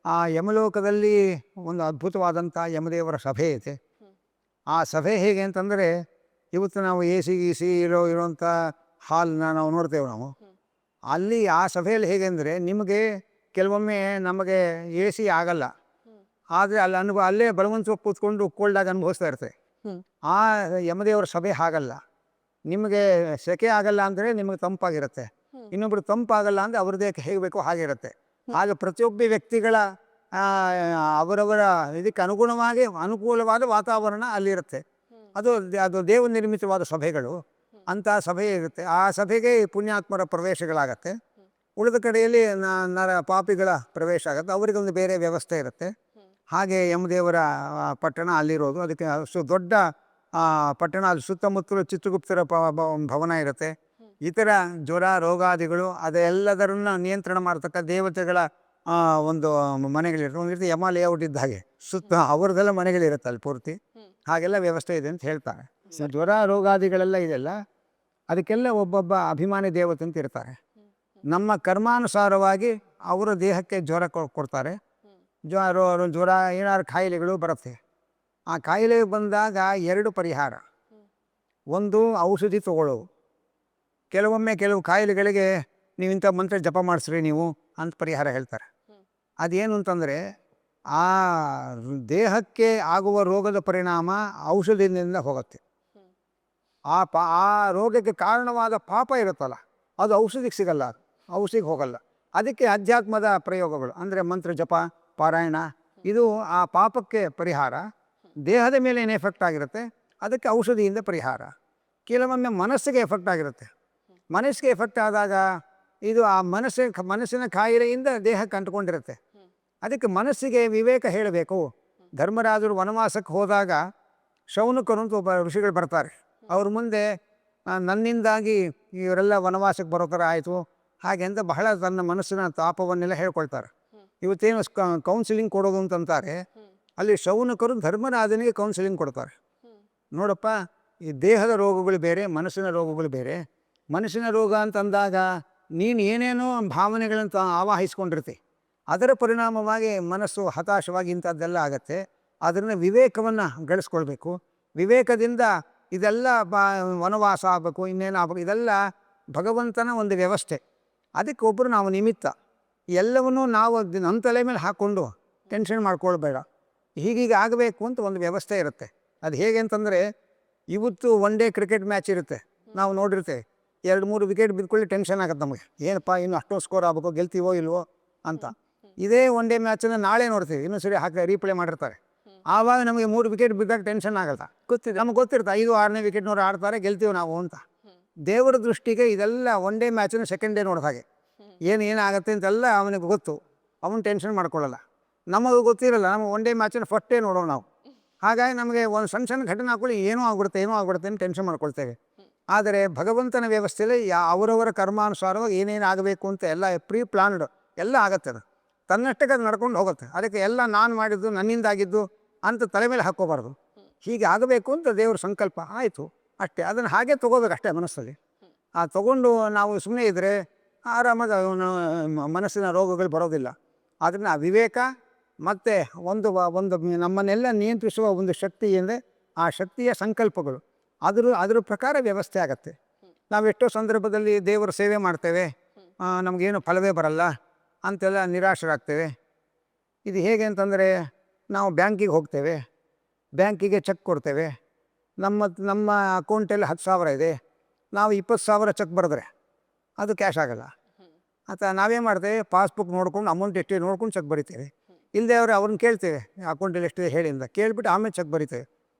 ಆ ಯಮಲೋಕದಲ್ಲಿ ಒಂದು ಅದ್ಭುತವಾದಂಥ ಯಮದೇವರ ಸಭೆ ಇದೆ. ಆ ಸಭೆ ಹೇಗೆ ಅಂತಂದರೆ, ಇವತ್ತು ನಾವು ಎ ಸಿ ಗಿಸಿ ಇರೋಂಥ ಹಾಲ್ನ ನಾವು ನೋಡ್ತೇವೆ. ಅಲ್ಲಿ ಆ ಸಭೆಯಲ್ಲಿ ಹೇಗೆ ಅಂದರೆ, ನಿಮಗೆ ಕೆಲವೊಮ್ಮೆ ನಮಗೆ ಎ ಸಿ ಆಗಲ್ಲ, ಆದರೆ ಅಲ್ಲೇ ಬಲವಂತ ಕೂತ್ಕೊಂಡು ಕೋಲ್ಡಾಗಿ ಅನುಭವಿಸ್ತಾ ಇರ್ತೇವೆ. ಆ ಯಮದೇವರ ಸಭೆ ಹಾಗಲ್ಲ. ನಿಮಗೆ ಸೆಕೆ ಆಗಲ್ಲ ಅಂದರೆ ನಿಮಗೆ ತಂಪಾಗಿರುತ್ತೆ, ಇನ್ನೊಬ್ರು ತಂಪಾಗಲ್ಲ ಅಂದರೆ ಅವ್ರದ್ದೇ ಹೇಗೆ ಬೇಕೋ ಹಾಗೆ ಇರುತ್ತೆ. ಹಾಗೆ ಪ್ರತಿಯೊಬ್ಬ ವ್ಯಕ್ತಿಗಳ ಅವರವರ ಇದಕ್ಕೆ ಅನುಕೂಲವಾದ ವಾತಾವರಣ ಅಲ್ಲಿರುತ್ತೆ. ಅದು ದೇವ ನಿರ್ಮಿತವಾದ ಸಭೆಗಳು, ಅಂಥ ಸಭೆ ಇರುತ್ತೆ. ಆ ಸಭೆಗೆ ಪುಣ್ಯಾತ್ಮರ ಪ್ರವೇಶಗಳಾಗತ್ತೆ. ಉಳಿದ ಕಡೆಯಲ್ಲಿ ಪಾಪಿಗಳ ಪ್ರವೇಶ ಆಗುತ್ತೆ, ಅವರಿಗೊಂದು ಬೇರೆ ವ್ಯವಸ್ಥೆ ಇರುತ್ತೆ. ಹಾಗೆ ಯಮದೇವರ ಪಟ್ಟಣ ಅಲ್ಲಿರೋದು. ಅದಕ್ಕೆ ಅಷ್ಟು ದೊಡ್ಡ ಪಟ್ಟಣ. ಅಲ್ಲಿ ಸುತ್ತಮುತ್ತಲು ಚಿತ್ರಗುಪ್ತರ ಭವನ ಇರುತ್ತೆ. ಇತರ ಜ್ವರ ರೋಗಾದಿಗಳು ಅದೆಲ್ಲದರನ್ನು ನಿಯಂತ್ರಣ ಮಾಡ್ತಕ್ಕ ದೇವತೆಗಳ ಒಂದು ಮನೆಗಳಿರುತ್ತೆ. ಒಂದು ರೀತಿ ಯಮ ಲೇಔಟ್ ಇದ್ದ ಹಾಗೆ ಸುತ್ತ ಅವ್ರದ್ದೆಲ್ಲ ಮನೆಗಳಿರುತ್ತೆ ಅಲ್ಲಿ ಪೂರ್ತಿ. ಹಾಗೆಲ್ಲ ವ್ಯವಸ್ಥೆ ಇದೆ ಅಂತ ಹೇಳ್ತಾರೆ. ಜ್ವರ ರೋಗಾದಿಗಳೆಲ್ಲ ಇದೆಯಲ್ಲ, ಅದಕ್ಕೆಲ್ಲ ಒಬ್ಬೊಬ್ಬ ಅಭಿಮಾನಿ ದೇವತೆ ಅಂತ ಇರ್ತಾರೆ. ನಮ್ಮ ಕರ್ಮಾನುಸಾರವಾಗಿ ಅವರ ದೇಹಕ್ಕೆ ಜ್ವರ ಕೊಡ್ತಾರೆ. ಜ್ವರ ಏನಾದ್ರು ಕಾಯಿಲೆಗಳು ಬರುತ್ತೆ. ಆ ಕಾಯಿಲೆ ಬಂದಾಗ 2 ಪರಿಹಾರ. ಒಂದು ಔಷಧಿ ತಗೊಳ್ಳೋವು. ಕೆಲವೊಮ್ಮೆ ಕೆಲವು ಕಾಯಿಲೆಗಳಿಗೆ ನೀವು ಇಂಥ ಮಂತ್ರ ಜಪ ಮಾಡಿಸ್ರಿ ನೀವು ಅಂತ ಪರಿಹಾರ ಹೇಳ್ತಾರೆ. ಅದೇನು ಅಂತಂದರೆ, ಆ ದೇಹಕ್ಕೆ ಆಗುವ ರೋಗದ ಪರಿಣಾಮ ಔಷಧಿಯಿಂದ ಹೋಗುತ್ತೆ. ಆ ರೋಗಕ್ಕೆ ಕಾರಣವಾದ ಪಾಪ ಇರುತ್ತಲ್ಲ, ಅದು ಔಷಧಿಗೆ ಸಿಗಲ್ಲ, ಅದು ಔಷಧಿಗೆ ಹೋಗಲ್ಲ. ಅದಕ್ಕೆ ಅಧ್ಯಾತ್ಮದ ಪ್ರಯೋಗಗಳು ಅಂದರೆ ಮಂತ್ರ ಜಪ, ಪಾರಾಯಣ, ಇದು ಆ ಪಾಪಕ್ಕೆ ಪರಿಹಾರ. ದೇಹದ ಮೇಲೆ ಏನು ಎಫೆಕ್ಟ್ ಆಗಿರುತ್ತೆ ಅದಕ್ಕೆ ಔಷಧಿಯಿಂದ ಪರಿಹಾರ. ಕೆಲವೊಮ್ಮೆ ಮನಸ್ಸಿಗೆ ಎಫೆಕ್ಟ್ ಆಗಿರುತ್ತೆ. ಮನಸ್ಸಿಗೆ ಎಫೆಕ್ಟ್ ಆದಾಗ ಇದು ಆ ಮನಸ್ಸಿನ ಕಾಯಿಲೆಯಿಂದ ದೇಹಕ್ಕೆ ಅಂಟ್ಕೊಂಡಿರುತ್ತೆ. ಅದಕ್ಕೆ ಮನಸ್ಸಿಗೆ ವಿವೇಕ ಹೇಳಬೇಕು. ಧರ್ಮರಾಜರು ವನವಾಸಕ್ಕೆ ಹೋದಾಗ ಶೌನಕರು ಅಂತ ಒಬ್ಬ ಋಷಿಗಳು ಬರ್ತಾರೆ. ಅವ್ರ ಮುಂದೆ ನನ್ನಿಂದಾಗಿ ಇವರೆಲ್ಲ ವನವಾಸಕ್ಕೆ ಬರೋ ಥರ ಆಯಿತು ಹಾಗೆ ಅಂತ ಬಹಳ ತನ್ನ ಮನಸ್ಸಿನ ತಾಪವನ್ನೆಲ್ಲ ಹೇಳ್ಕೊಳ್ತಾರೆ. ಇವತ್ತೇನು ಕೌನ್ಸಿಲಿಂಗ್ ಕೊಡೋದು ಅಂತಂತಾರೆ, ಅಲ್ಲಿ ಶೌನಕರು ಧರ್ಮರಾಜನಿಗೆ ಕೌನ್ಸಿಲಿಂಗ್ ಕೊಡ್ತಾರೆ. ನೋಡಪ್ಪ, ಈ ದೇಹದ ರೋಗಗಳು ಬೇರೆ, ಮನಸ್ಸಿನ ರೋಗಗಳು ಬೇರೆ. ಮನಸ್ಸಿನ ರೋಗ ಅಂತಂದಾಗ ನೀನು ಏನೇನೋ ಭಾವನೆಗಳಂತ ಆವಾಹಿಸ್ಕೊಂಡಿರ್ತಿ, ಅದರ ಪರಿಣಾಮವಾಗಿ ಮನಸ್ಸು ಹತಾಶವಾಗಿ ಇಂಥದ್ದೆಲ್ಲ ಆಗತ್ತೆ. ಅದನ್ನು ವಿವೇಕವನ್ನು ಗಳಿಸ್ಕೊಳ್ಬೇಕು. ವಿವೇಕದಿಂದ ಇದೆಲ್ಲ ವನವಾಸ ಆಗಬೇಕು, ಇನ್ನೇನು ಆಗಬೇಕು, ಇದೆಲ್ಲ ಭಗವಂತನ ಒಂದು ವ್ಯವಸ್ಥೆ. ಅದಕ್ಕೆ ಒಬ್ಬರು ನಾವು ನಿಮಿತ್ತ. ಎಲ್ಲವನ್ನೂ ನಾವು ನಮ್ಮ ತಲೆ ಮೇಲೆ ಹಾಕ್ಕೊಂಡು ಟೆನ್ಷನ್ ಮಾಡ್ಕೊಳ್ಬೇಡ. ಹೀಗೀಗೆ ಆಗಬೇಕು ಅಂತ ಒಂದು ವ್ಯವಸ್ಥೆ ಇರುತ್ತೆ. ಅದು ಹೇಗೆ ಅಂತಂದರೆ, ಇವತ್ತು 1 ಡೇ ಕ್ರಿಕೆಟ್ ಮ್ಯಾಚ್ ಇರುತ್ತೆ, ನಾವು ನೋಡಿರ್ತೇವೆ. 2-3 ವಿಕೆಟ್ ಬಿದ್ಕೊಳ್ಳಿ ಟೆನ್ಷನ್ ಆಗುತ್ತೆ ನಮಗೆ. ಏನಪ್ಪ ಇನ್ನು ಅಷ್ಟೊಂದು ಸ್ಕೋರ್ ಆಗಬೇಕು, ಗೆಲ್ತೀವೋ ಇಲ್ವೋ ಅಂತ. ಇದೇ 1 ಡೇ ಮ್ಯಾಚನ್ನು ನಾಳೆ ನೋಡ್ತೀವಿ, ಇನ್ನೂ ಸರಿ ಹಾಕಿ ರೀಪ್ಲೇ ಮಾಡಿರ್ತಾರೆ. ಆವಾಗ ನಮಗೆ 3 ವಿಕೆಟ್ ಬಿದ್ದಾಗ ಟೆನ್ಷನ್ ಆಗಲ್ಲ. ನಮಗೆ ಗೊತ್ತಿರುತ್ತೆ 5-6ನೇ ವಿಕೆಟ್ನವ್ರು ಆಡ್ತಾರೆ, ಗೆಲ್ತೀವಿ ನಾವು ಅಂತ. ದೇವರ ದೃಷ್ಟಿಗೆ ಇದೆಲ್ಲ 1 ಡೇ ಮ್ಯಾಚನ್ನು ಸೆಕೆಂಡ್ ಡೇ ನೋಡಿದ ಹಾಗೆ. ಏನಾಗುತ್ತೆ ಅಂತೆಲ್ಲ ಅವನಿಗೆ ಗೊತ್ತು, ಅವನು ಟೆನ್ಷನ್ ಮಾಡ್ಕೊಳ್ಳಲ್ಲ. ನಮಗೆ ಗೊತ್ತಿರಲ್ಲ, ನಮ್ಮ 1 ಡೇ ಮ್ಯಾಚನ್ನು ಫಸ್ಟ್ ಡೇ ನೋಡೋಣ ನಾವು. ಹಾಗಾಗಿ ನಮಗೆ ಒಂದು ಸಣ್ಣ ಘಟನೆ ಹಾಕೊಳ್ಳಿ ಏನೋ ಆಗ್ಬಿಡುತ್ತೆ ಅಂತ ಟೆನ್ಷನ್ ಮಾಡ್ಕೊಳ್ತೇವೆ. ಆದರೆ ಭಗವಂತನ ವ್ಯವಸ್ಥೆಯಲ್ಲಿ ಅವರವರ ಕರ್ಮಾನುಸಾರವಾಗಿ ಏನೇನು ಆಗಬೇಕು ಅಂತ ಎಲ್ಲ ಪ್ರೀ ಪ್ಲಾನ್ಡ್ ಎಲ್ಲ ಆಗುತ್ತೆ. ಅದು ತನ್ನಷ್ಟಕ್ಕೆ ಅದು ನಡ್ಕೊಂಡು ಹೋಗುತ್ತೆ. ಅದಕ್ಕೆ ಎಲ್ಲ ನಾನು ಮಾಡಿದ್ದು ನನ್ನಿಂದಾಗಿದ್ದು ಅಂತ ತಲೆ ಮೇಲೆ ಹಾಕ್ಕೋಬಾರ್ದು. ಹೀಗೆ ಆಗಬೇಕು ಅಂತ ದೇವ್ರ ಸಂಕಲ್ಪ ಆಯಿತು ಅಷ್ಟೇ. ಅದನ್ನು ಹಾಗೆ ತೊಗೋಬೇಕು ಅಷ್ಟೇ ಮನಸ್ಸಲ್ಲಿ. ತೊಗೊಂಡು ನಾವು ಸುಮ್ಮನೆ ಇದ್ದರೆ ಆರಾಮಾಗಿ ಮನಸ್ಸಿನ ರೋಗಗಳು ಬರೋದಿಲ್ಲ. ಅದನ್ನು ವಿವೇಕ ಮತ್ತು ಒಂದು ನಮ್ಮನ್ನೆಲ್ಲ ನಿಯಂತ್ರಿಸುವ ಒಂದು ಶಕ್ತಿ ಅಂದರೆ ಆ ಶಕ್ತಿಯ ಸಂಕಲ್ಪಗಳು, ಅದ್ರ ಪ್ರಕಾರ ವ್ಯವಸ್ಥೆ ಆಗತ್ತೆ. ನಾವು ಎಷ್ಟೋ ಸಂದರ್ಭದಲ್ಲಿ ದೇವರ ಸೇವೆ ಮಾಡ್ತೇವೆ, ನಮಗೇನು ಫಲವೇ ಬರಲ್ಲ ಅಂತೆಲ್ಲ ನಿರಾಶರಾಗ್ತೇವೆ. ಇದು ಹೇಗೆ ಅಂತಂದರೆ, ನಾವು ಬ್ಯಾಂಕಿಗೆ ಹೋಗ್ತೇವೆ, ಬ್ಯಾಂಕಿಗೆ ಚೆಕ್ ಕೊಡ್ತೇವೆ. ನಮ್ಮ ಅಕೌಂಟಲ್ಲಿ 10,000 ಇದೆ, ನಾವು 20,000 ಚೆಕ್ ಬರೆದ್ರೆ ಅದು ಕ್ಯಾಶ್ ಆಗಲ್ಲ. ಅಥವಾ ನಾವೇನು ಮಾಡ್ತೇವೆ, ಪಾಸ್ಬುಕ್ ನೋಡ್ಕೊಂಡು ಅಮೌಂಟ್ ಎಷ್ಟಿದೆ ನೋಡ್ಕೊಂಡು ಚೆಕ್ ಬರಿತೇವೆ. ಇಲ್ಲದೆ ಅವ್ರನ್ನ ಕೇಳ್ತೇವೆ ಅಕೌಂಟಲ್ಲಿ ಎಷ್ಟಿದೆ ಹೇಳಿ ಅಂತ, ಕೇಳಿಬಿಟ್ಟು ಆಮೇಲೆ ಚೆಕ್ ಬರಿತೇವೆ.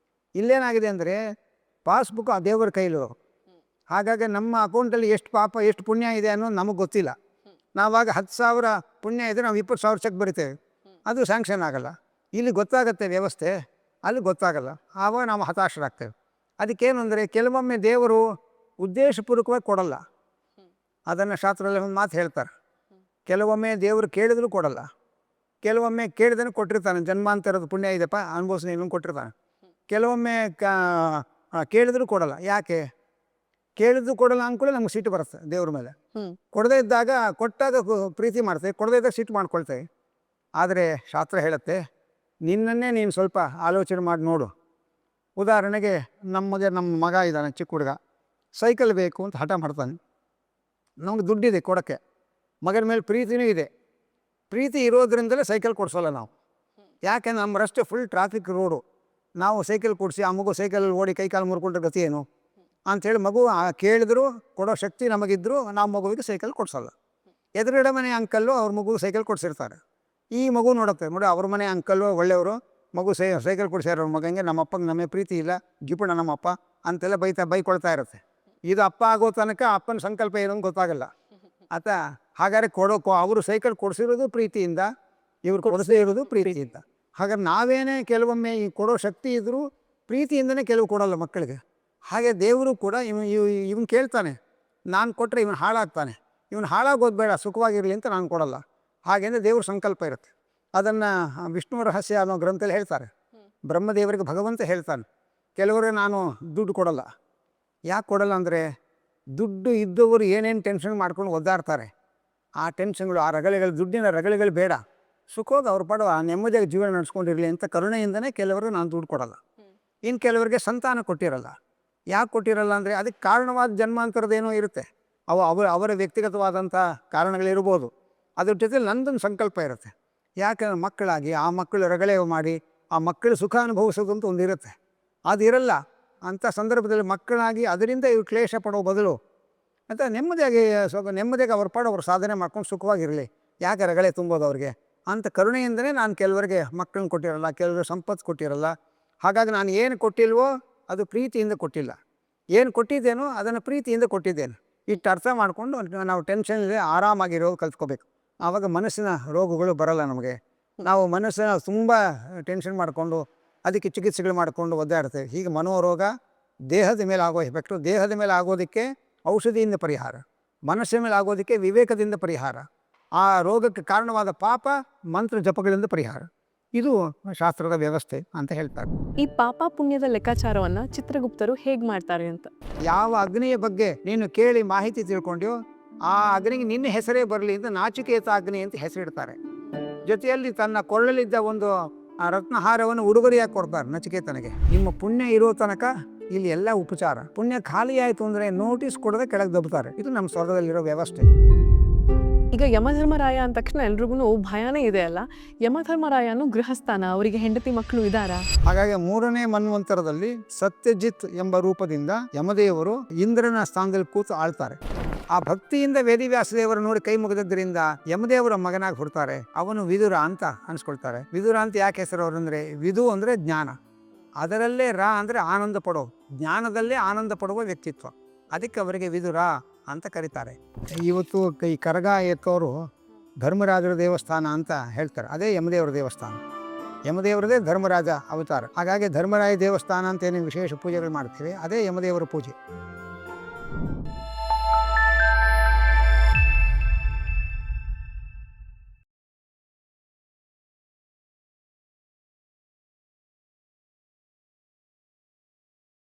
ಇಲ್ಲೇನಾಗಿದೆ ಅಂದರೆ ಪಾಸ್ಬುಕ್ ಆ ದೇವರ ಕೈಲು. ಹಾಗಾಗಿ ನಮ್ಮ ಅಕೌಂಟಲ್ಲಿ ಎಷ್ಟು ಪಾಪ ಎಷ್ಟು ಪುಣ್ಯ ಇದೆ ಅನ್ನೋದು ನಮಗೆ ಗೊತ್ತಿಲ್ಲ. ನಾವಾಗ 10,000 ಪುಣ್ಯ ಇದ್ದರೆ ನಾವು 20,000 ಚೆಕ್ ಬರಿತೇವೆ, ಅದು ಸ್ಯಾಂಕ್ಷನ್ ಆಗಲ್ಲ. ಇಲ್ಲಿ ಗೊತ್ತಾಗುತ್ತೆ ವ್ಯವಸ್ಥೆ, ಅಲ್ಲಿ ಗೊತ್ತಾಗಲ್ಲ. ಆವಾಗ ನಾವು ಹತಾಶರಾಗ್ತೇವೆ. ಅದಕ್ಕೇನು ಅಂದರೆ, ಕೆಲವೊಮ್ಮೆ ದೇವರು ಉದ್ದೇಶಪೂರ್ವಕವಾಗಿ ಕೊಡಲ್ಲ. ಅದನ್ನು ಶಾಸ್ತ್ರದಲ್ಲಿ ಒಂದು ಮಾತು ಹೇಳ್ತಾರೆ, ಕೆಲವೊಮ್ಮೆ ದೇವರು ಕೇಳಿದ್ರು ಕೊಡಲ್ಲ, ಕೆಲವೊಮ್ಮೆ ಕೇಳಿದನು ಕೊಟ್ಟಿರ್ತಾನೆ. ಜನ್ಮಾಂತರದ ಪುಣ್ಯ ಇದೆಪ್ಪ ಅನುಭವಿಸಿ ಇನ್ನೊಂದು ಕೊಟ್ಟಿರ್ತಾನೆ. ಕೆಲವೊಮ್ಮೆ ಕೇಳಿದ್ರು ಕೊಡಲ್ಲ. ಯಾಕೆ ಕೇಳಿದ್ರು ಕೊಡಲ್ಲ ಅಂದ್ಕೊಳ್ಳಿ ನಮ್ಗೆ ಸಿಟ್ಟು ಬರುತ್ತೆ ದೇವ್ರ ಮೇಲೆ. ಕೊಡದೇ ಇದ್ದಾಗ ಕೊಟ್ಟಾಗ ಪ್ರೀತಿ ಮಾಡ್ತೇವೆ, ಕೊಡದೇ ಇದ್ದಾಗ ಸಿಟ್ಟು ಮಾಡ್ಕೊಳ್ತೇವೆ. ಆದರೆ ಶಾಸ್ತ್ರ ಹೇಳುತ್ತೆ, ನಿನ್ನನ್ನೇ ನೀನು ಸ್ವಲ್ಪ ಆಲೋಚನೆ ಮಾಡಿ ನೋಡು. ಉದಾಹರಣೆಗೆ ನಮ್ಮ ಮಗ ಇದ್ದಾನೆ, ಚಿಕ್ಕ ಹುಡುಗ, ಸೈಕಲ್ ಬೇಕು ಅಂತ ಹಠ ಮಾಡ್ತಾನೆ. ನಮ್ಗೆ ದುಡ್ಡಿದೆ ಕೊಡೋಕ್ಕೆ, ಮಗನ ಮೇಲೆ ಪ್ರೀತಿನೂ ಇದೆ. ಪ್ರೀತಿ ಇರೋದ್ರಿಂದಲೇ ಸೈಕಲ್ ಕೊಡಿಸೋಲ್ಲ ನಾವು. ಯಾಕೆ, ನಮ್ಮ ರಸ್ತೆ ಫುಲ್ ಟ್ರಾಫಿಕ್ ರೋಡು, ನಾವು ಸೈಕಲ್ ಕೊಡಿಸಿ ಆ ಮಗು ಸೈಕಲಲ್ಲಿ ಓಡಿ ಕೈಕಾಲು ಮುರ್ಕೊಂಡ್ರೆ ಗತಿ ಏನು ಅಂಥೇಳಿ ಮಗು ಕೇಳಿದ್ರು ಕೊಡೋ ಶಕ್ತಿ ನಮಗಿದ್ದರೂ ನಾವು ಮಗುವಿಗೆ ಸೈಕಲ್ ಕೊಡಿಸಲ್ಲ. ಎದುರುಗಡೆ ಮನೆ ಅಂಕಲ್ಲು ಅವ್ರ ಮಗು ಸೈಕಲ್ ಕೊಡಿಸಿರ್ತಾರೆ. ಈ ಮಗು ನೋಡುತ್ತೆ, ನೋಡಿ ಅವ್ರ ಮನೆ ಅಂಕಲ್ಲು ಒಳ್ಳೆಯವರು, ಮಗು ಸೈಕಲ್ ಕೊಡಿಸ್ಯಾರ ಮಗಂಗೆ, ನಮ್ಮಪ್ಪಗೆ ನಮಗೆ ಪ್ರೀತಿ ಇಲ್ಲ, ಜಿಪುಣ ನಮ್ಮಪ್ಪ ಅಂತೆಲ್ಲ ಬೈಕೊಳ್ತಾ ಇರುತ್ತೆ. ಇದು ಅಪ್ಪ ಆಗೋ ತನಕ ಅಪ್ಪನ ಸಂಕಲ್ಪ ಏನೋ ಗೊತ್ತಾಗಲ್ಲ ಆತ. ಹಾಗಾದ್ರೆ ಅವರು ಸೈಕಲ್ ಕೊಡಿಸಿರೋದು ಪ್ರೀತಿಯಿಂದ, ಇವ್ರು ಕೊಡಿಸದೇ ಇರೋದು ಪ್ರೀತಿಯಿಂದ. ಹಾಗಾದ್ರೆ ನಾವೇನೇ ಕೆಲವೊಮ್ಮೆ ಈ ಕೊಡೋ ಶಕ್ತಿ ಇದ್ದರೂ ಪ್ರೀತಿಯಿಂದನೇ ಕೆಲವು ಕೊಡೋಲ್ಲ ಮಕ್ಕಳಿಗೆ. ಹಾಗೆ ದೇವರು ಕೂಡ ಇವನು ಕೇಳ್ತಾನೆ, ನಾನು ಕೊಟ್ಟರೆ ಇವನು ಹಾಳಾಗ್ತಾನೆ, ಇವನು ಹಾಳಾಗೋದು ಬೇಡ ಸುಖವಾಗಿರಲಿ ಅಂತ ನಾನು ಕೊಡಲ್ಲ. ಹಾಗೆಂದರೆ ದೇವ್ರ ಸಂಕಲ್ಪ ಇರುತ್ತೆ. ಅದನ್ನು ವಿಷ್ಣು ರಹಸ್ಯ ಅನ್ನೋ ಗ್ರಂಥದಲ್ಲಿ ಹೇಳ್ತಾರೆ. ಬ್ರಹ್ಮದೇವರಿಗೆ ಭಗವಂತ ಹೇಳ್ತಾನೆ, ಕೆಲವರಿಗೆ ನಾನು ದುಡ್ಡು ಕೊಡಲ್ಲ. ಯಾಕೆ ಕೊಡಲ್ಲ ಅಂದರೆ, ದುಡ್ಡು ಇದ್ದವರು ಏನೇನು ಟೆನ್ಷನ್ ಮಾಡ್ಕೊಂಡು ಒದ್ದಾಡ್ತಾರೆ. ಆ ಟೆನ್ಷನ್ಗಳು, ಆ ರಗಳೆಗಳು, ದುಡ್ಡಿನ ರಗಳೆಗಳು ಬೇಡ, ಸುಖೋದು ಅವ್ರ ಪಡುವ ನೆಮ್ಮದಿಯಾಗಿ ಜೀವನ ನಡೆಸ್ಕೊಂಡಿರಲಿ ಅಂತ ಕರುಣೆಯಿಂದನೇ ಕೆಲವರು ನಾನು ದುಡ್ಡು ಕೊಡಲ್ಲ. ಇನ್ನು ಕೆಲವರಿಗೆ ಸಂತಾನ ಕೊಟ್ಟಿರಲ್ಲ. ಯಾಕೆ ಕೊಟ್ಟಿರಲ್ಲ ಅಂದರೆ, ಅದಕ್ಕೆ ಕಾರಣವಾದ ಜನ್ಮಾಂತರದ್ದೇನೋ ಇರುತ್ತೆ. ಅವರ ವ್ಯಕ್ತಿಗತವಾದಂಥ ಕಾರಣಗಳಿರ್ಬೋದು. ಅದ್ರ ಜೊತೆಲಿ ನಂದೊಂದು ಸಂಕಲ್ಪ ಇರುತ್ತೆ. ಯಾಕಂದ್ರೆ ಮಕ್ಕಳಾಗಿ ಆ ಮಕ್ಕಳು ರಗಳೆ ಮಾಡಿ ಆ ಮಕ್ಕಳು ಸುಖ ಅನುಭವಿಸೋದು ಅಂತ ಒಂದಿರುತ್ತೆ. ಅದಿರಲ್ಲ. ಅಂಥ ಸಂದರ್ಭದಲ್ಲಿ ಮಕ್ಕಳಾಗಿ ಅದರಿಂದ ಇವ್ರು ಕ್ಲೇಶ ಪಡೋ ಬದಲು ಅಂತ ನೆಮ್ಮದಿಯಾಗಿ ಅವ್ರ ಪಾಡು ಅವ್ರು ಸಾಧನೆ ಮಾಡ್ಕೊಂಡು ಸುಖವಾಗಿರಲಿ, ಯಾಕೆ ರಗಳೆ ತುಂಬೋದು ಅವ್ರಿಗೆ ಅಂತ ಕರುಣೆಯಿಂದನೇ ನಾನು ಕೆಲವರಿಗೆ ಮಕ್ಕಳನ್ನ ಕೊಟ್ಟಿರಲ್ಲ, ಕೆಲವರು ಸಂಪತ್ತು ಕೊಟ್ಟಿರಲ್ಲ. ಹಾಗಾಗಿ ನಾನು ಏನು ಕೊಟ್ಟಿಲ್ವೋ ಅದು ಪ್ರೀತಿಯಿಂದ ಕೊಟ್ಟಿಲ್ಲ, ಏನು ಕೊಟ್ಟಿದ್ದೇನೋ ಅದನ್ನು ಪ್ರೀತಿಯಿಂದ ಕೊಟ್ಟಿದ್ದೇನೆ. ಇಷ್ಟು ಅರ್ಥ ಮಾಡಿಕೊಂಡು ನಾವು ಟೆನ್ಷನ್ನಿದೆ ಆರಾಮಾಗಿರೋದು ಕಲ್ತ್ಕೋಬೇಕು. ಆವಾಗ ಮನಸ್ಸಿನ ರೋಗಗಳು ಬರಲ್ಲ ನಮಗೆ. ನಾವು ಮನಸ್ಸನ್ನ ತುಂಬ ಟೆನ್ಷನ್ ಮಾಡಿಕೊಂಡು ಅದಕ್ಕೆ ಚಿಕಿತ್ಸೆಗಳು ಮಾಡಿಕೊಂಡು ಒದ್ದಾಡ್ತೇವೆ. ಹೀಗೆ ಮನೋರೋಗ ದೇಹದ ಮೇಲೆ ಆಗೋ ಎಫೆಕ್ಟು. ದೇಹದ ಮೇಲೆ ಆಗೋದಕ್ಕೆ ಔಷಧಿಯಿಂದ ಪರಿಹಾರ, ಮನಸ್ಸಿನ ಮೇಲೆ ಆಗೋದಕ್ಕೆ ವಿವೇಕದಿಂದ ಪರಿಹಾರ, ಆ ರೋಗಕ್ಕೆ ಕಾರಣವಾದ ಪಾಪ ಮಂತ್ರ ಜಪಗಳಿಂದ ಪರಿಹಾರ. ಇದು ಶಾಸ್ತ್ರದ ವ್ಯವಸ್ಥೆ ಅಂತ ಹೇಳ್ತಾರೆ. ಈ ಪಾಪ ಪುಣ್ಯದ ಲೆಕ್ಕಾಚಾರವನ್ನ ಚಿತ್ರಗುಪ್ತರು ಹೇಗೆ ಮಾಡ್ತಾರೆ ಅಂತ? ಯಾವ ಅಗ್ನಿಯ ಬಗ್ಗೆ ನೀನು ಕೇಳಿ ಮಾಹಿತಿ ತಿಳ್ಕೊಂಡ್ಯೋ ಆ ಅಗ್ನಿಗೆ ನಿನ್ನ ಹೆಸರೇ ಬರಲಿ ಅಂತ ನಾಚಿಕೇತ ಅಗ್ನಿ ಅಂತ ಹೆಸರಿಡ್ತಾರೆ. ಜೊತೆಯಲ್ಲಿ ತನ್ನ ಕೊಳ್ಳಲಿದ್ದ ಒಂದು ಆ ರತ್ನಹಾರವನ್ನು ಉಡುಗೊರೆಯಾಗಿ ಕೊಡ್ತಾರೆ ನಚಿಕೇತನಿಗೆ. ನಿಮ್ಮ ಪುಣ್ಯ ಇರೋ ತನಕ ಇಲ್ಲಿ ಎಲ್ಲ ಉಪಚಾರ, ಪುಣ್ಯ ಖಾಲಿ ಆಯಿತು ಅಂದರೆ ನೋಟಿಸ್ ಕೊಡದೆ ಕೆಳಗೆ ದಬ್ಬುತ್ತಾರೆ. ಇದು ನಮ್ಮ ಸ್ವರ್ಗದಲ್ಲಿರೋ ವ್ಯವಸ್ಥೆ. ಈಗ ಯಮಧರ್ಮರಾಯ ಅಂದ ತಕ್ಷಣ ಎಲ್ರಿಗೂ ಭಯನೇ ಇದೆ ಅಲ್ಲ. ಯಮಧರ್ಮರಾಯನು ಗೃಹಸ್ಥಾನ, ಅವರಿಗೆ ಹೆಂಡತಿ ಮಕ್ಕಳು ಇದ್ದಾರಾ? ಹಾಗಾಗಿ 3ನೇ ಮನ್ವಂತರದಲ್ಲಿ ಸತ್ಯಜಿತ್ ಎಂಬ ರೂಪದಿಂದ ಯಮದೇವರು ಇಂದ್ರನ ಸ್ಥಾನದಲ್ಲಿ ಕೂತು ಆಳ್ತಾರೆ. ಆ ಭಕ್ತಿಯಿಂದ ವೇದಿವ್ಯಾಸದೇವರು ನೋಡಿ ಕೈ ಮುಗಿದದ್ದರಿಂದ ಯಮದೇವರ ಮಗನಾಗಿ ಹುಡ್ತಾರೆ. ಅವನು ವಿದುರ ಅಂತ ಅನ್ಸ್ಕೊಳ್ತಾರೆ. ವಿದುರ ಅಂತ ಯಾಕೆ ಹೆಸರು ಅವರು ಅಂದರೆ, ವಿದು ಅಂದರೆ ಜ್ಞಾನ, ಅದರಲ್ಲೇ ರಾ ಅಂದರೆ ಆನಂದ ಪಡೋ, ಜ್ಞಾನದಲ್ಲೇ ಆನಂದ ಪಡುವ ವ್ಯಕ್ತಿತ್ವ. ಅದಕ್ಕೆ ಅವರಿಗೆ ವಿದುರ ಅಂತ ಕರೀತಾರೆ. ಇವತ್ತು ಈ ಕರಗ ಎತ್ತೋರು ಧರ್ಮರಾಜರ ದೇವಸ್ಥಾನ ಅಂತ ಹೇಳ್ತಾರೆ. ಅದೇ ಯಮದೇವರ ದೇವಸ್ಥಾನ. ಯಮದೇವರದೇ ಧರ್ಮರಾಜ ಅವತಾರ. ಹಾಗಾಗಿ ಧರ್ಮರಾಯ ದೇವಸ್ಥಾನ ಅಂತ ಏನೇನು ವಿಶೇಷ ಪೂಜೆಗಳು ಮಾಡ್ತೀವಿ, ಅದೇ ಯಮದೇವರ ಪೂಜೆ.